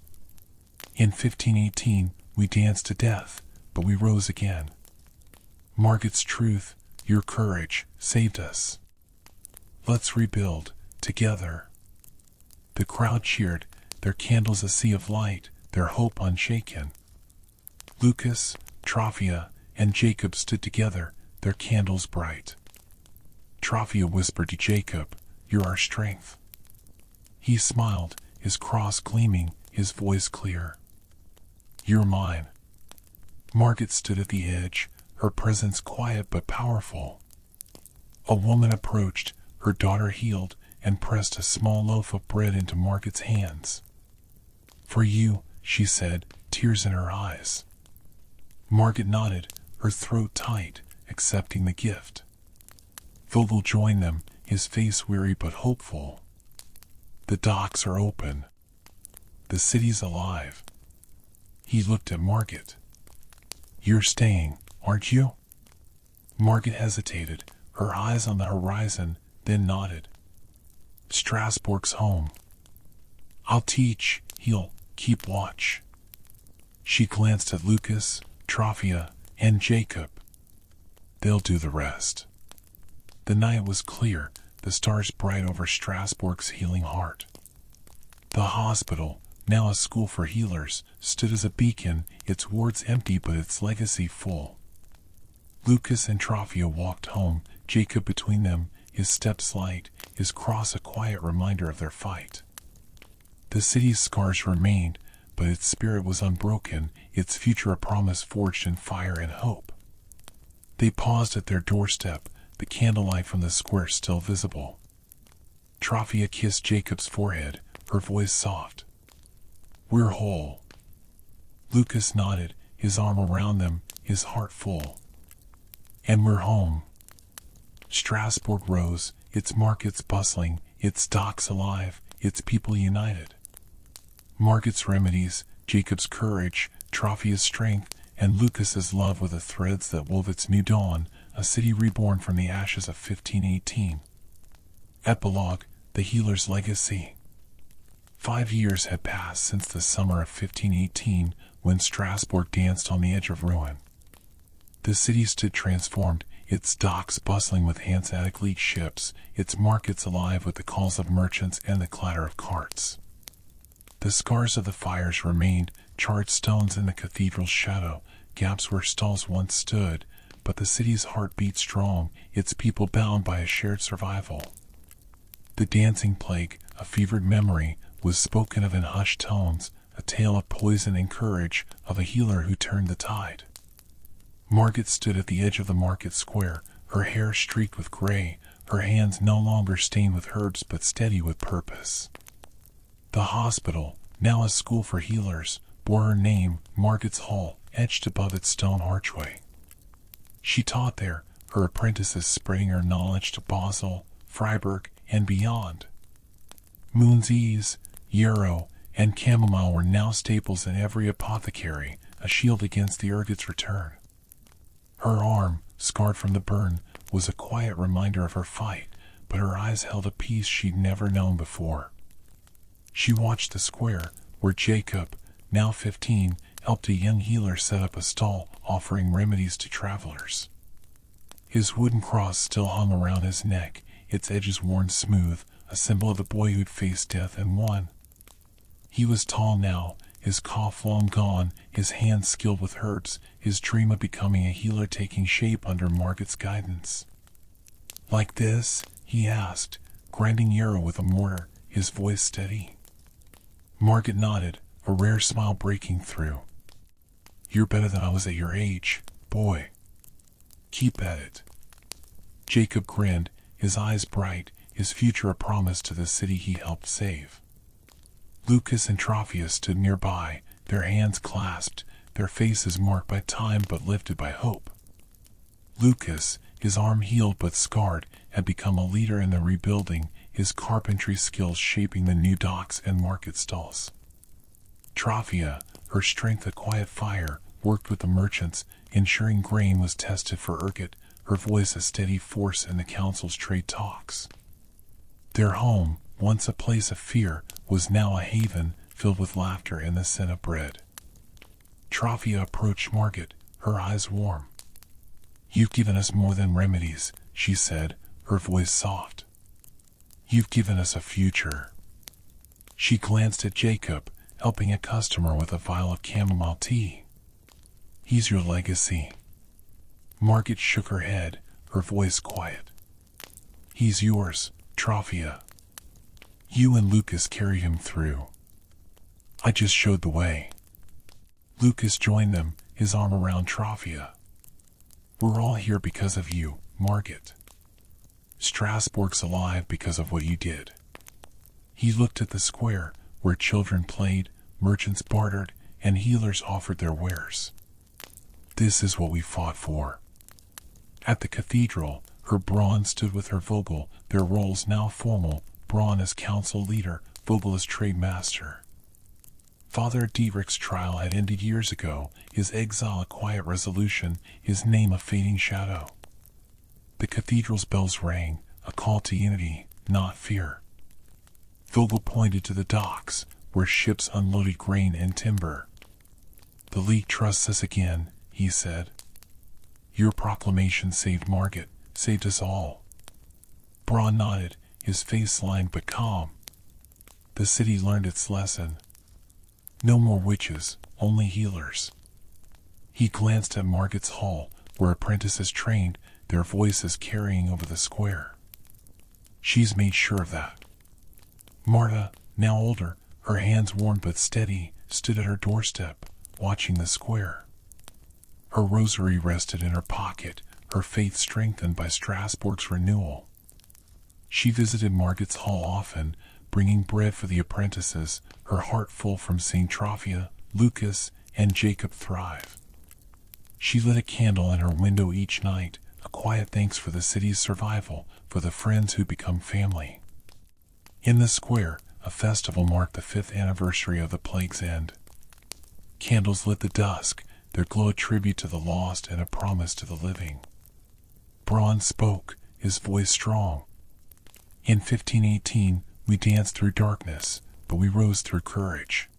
Speaker 1: In 1518, we danced to death, but we rose again. Margaret's truth, your courage, saved us. Let's rebuild, together. The crowd cheered, their candles a sea of light, their hope unshaken. Lucas, Trofia, and Jacob stood together, their candles bright. Trofia whispered to Jacob, You're our strength. He smiled, his cross gleaming, his voice clear. You're mine. Margaret stood at the edge, her presence quiet but powerful. A woman approached, her daughter healed, and pressed a small loaf of bread into Margaret's hands. For you, she said, tears in her eyes. Margaret nodded, her throat tight, accepting the gift. Vogel joined them, his face weary but hopeful. The docks are open. The city's alive. He looked at Margaret. You're staying, aren't you? Margaret hesitated, her eyes on the horizon, then nodded. Strasbourg's home. I'll teach, he'll keep watch. She glanced at Lucas, Trofia, and Jacob. They'll do the rest. The night was clear, the stars bright over Strasbourg's healing heart. The hospital, now a school for healers, stood as a beacon, its wards empty but its legacy full. Lucas and Trofia walked home, Jacob between them, his steps light, his cross a quiet reminder of their fight. The city's scars remained, but its spirit was unbroken, its future a promise forged in fire and hope. They paused at their doorstep, the candlelight from the square still visible. Trofia kissed Jacob's forehead, her voice soft. We're whole. Lucas nodded, his arm around them, his heart full. And we're home. Strasbourg rose, its markets bustling, its docks alive, its people united. Margaret's remedies, Jacob's courage, Trophia's strength, and Lucas's love were the threads that wove its new dawn, a city reborn from the ashes of 1518. Epilogue, the healer's legacy. 5 years had passed since the summer of 1518, when Strasbourg danced on the edge of ruin. The city stood transformed, its docks bustling with Hanseatic ships, its markets alive with the calls of merchants and the clatter of carts. The scars of the fires remained, charred stones in the cathedral's shadow, gaps where stalls once stood, but the city's heart beat strong, its people bound by a shared survival. The dancing plague, a fevered memory, was spoken of in hushed tones, a tale of poison and courage, of a healer who turned the tide. Margaret stood at the edge of the market square, her hair streaked with gray, her hands no longer stained with herbs but steady with purpose. The hospital, now a school for healers, bore her name, Margaret's Hall, etched above its stone archway. She taught there, her apprentices spreading her knowledge to Basel, Freiburg, and beyond. Moon's Ease, yarrow, and chamomile were now staples in every apothecary, a shield against the ergot's return. Her arm, scarred from the burn, was a quiet reminder of her fight, but her eyes held a peace she'd never known before. She watched the square, where Jacob, now 15, helped a young healer set up a stall, offering remedies to travelers. His wooden cross still hung around his neck, its edges worn smooth, a symbol of the boy who'd faced death and won. He was tall now, his cough long gone, his hands skilled with herbs, his dream of becoming a healer taking shape under Margaret's guidance. "Like this?" he asked, grinding yarrow with a mortar, his voice steady. Margaret nodded, a rare smile breaking through. "You're better than I was at your age, boy. Keep at it." Jacob grinned, his eyes bright, his future a promise to the city he helped save. Lucas and Trophia stood nearby, their hands clasped, their faces marked by time but lifted by hope. Lucas, his arm healed but scarred, had become a leader in the rebuilding, his carpentry skills shaping the new docks and market stalls. Trophia, her strength a quiet fire, worked with the merchants, ensuring grain was tested for ergot, her voice a steady force in the council's trade talks. Their home, once a place of fear, was now a haven filled with laughter and the scent of bread. Trophia approached Margaret, her eyes warm. "You've given us more than remedies," she said, her voice soft. "You've given us a future." She glanced at Jacob, helping a customer with a vial of chamomile tea. "He's your legacy." Margaret shook her head, her voice quiet. "He's yours, Trophia. You and Lucas carried him through. I just showed the way." Lucas joined them, his arm around Trophia. "We're all here because of you, Margaret. Strasbourg's alive because of what you did." He looked at the square, where children played, merchants bartered, and healers offered their wares. "This is what we fought for." At the cathedral, her Braun stood with her Vogel, their roles now formal, Braun as council leader, Vogel as trade master. Father Diedrich's trial had ended years ago, his exile a quiet resolution, his name a fading shadow. The cathedral's bells rang, a call to unity, not fear. Vogel pointed to the docks, where ships unloaded grain and timber. "The League trusts us again," he said. "Your proclamation saved Margaret, saved us all." Braun nodded, his face lined but calm. The city learned its lesson. No more witches, only healers. He glanced at Margaret's hall, where apprentices trained, their voices carrying over the square. "She's made sure of that." Marta, now older, her hands worn but steady, stood at her doorstep, watching the square. Her rosary rested in her pocket, her faith strengthened by Strasbourg's renewal. She visited Margaret's hall often, bringing bread for the apprentices, her heart full from seeing Trophia, Lucas, and Jacob thrive. She lit a candle in her window each night, a quiet thanks for the city's survival, for the friends who become family. In the square, a festival marked the 5th anniversary of the plague's end. Candles lit the dusk, their glow a tribute to the lost and a promise to the living. Braun spoke, his voice strong. In 1518, we danced through darkness, but we rose through courage.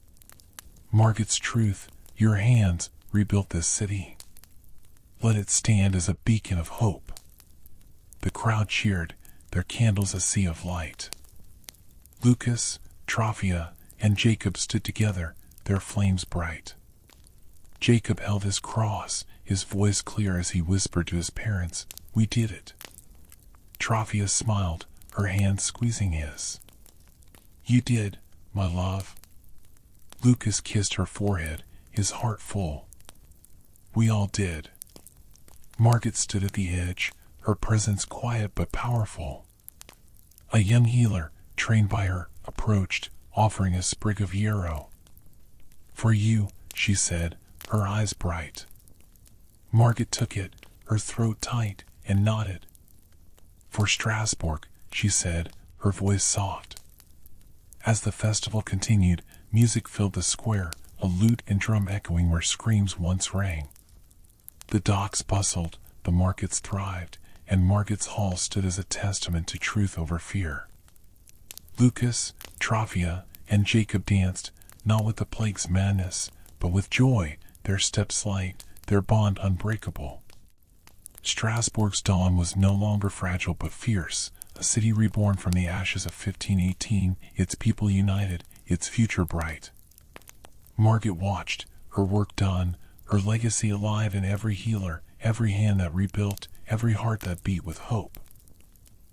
Speaker 1: Margaret's truth, your hands rebuilt this city. Let it stand as a beacon of hope. The crowd cheered, their candles a sea of light. Lucas, Trophia, and Jacob stood together, their flames bright. Jacob held his cross, his voice clear as he whispered to his parents, "We did it." Trophia smiled, her hand squeezing his. "You did, my love." Lucas kissed her forehead, his heart full. "We all did." Margaret stood at the edge, her presence quiet but powerful. A young healer, trained by her, approached, offering a sprig of yarrow. "For you," she said, her eyes bright. Margaret took it, her throat tight, and nodded. "For Strasbourg," she said, her voice soft. As the festival continued, music filled the square, a lute and drum echoing where screams once rang. The docks bustled, the markets thrived, and Margaret's hall stood as a testament to truth over fear. Lucas, Trophia, and Jacob danced, not with the plague's madness, but with joy, their steps light, their bond unbreakable. Strasbourg's dawn was no longer fragile but fierce, a city reborn from the ashes of 1518, its people united, its future bright. Margaret watched, her work done, her legacy alive in every healer, every hand that rebuilt, every heart that beat with hope.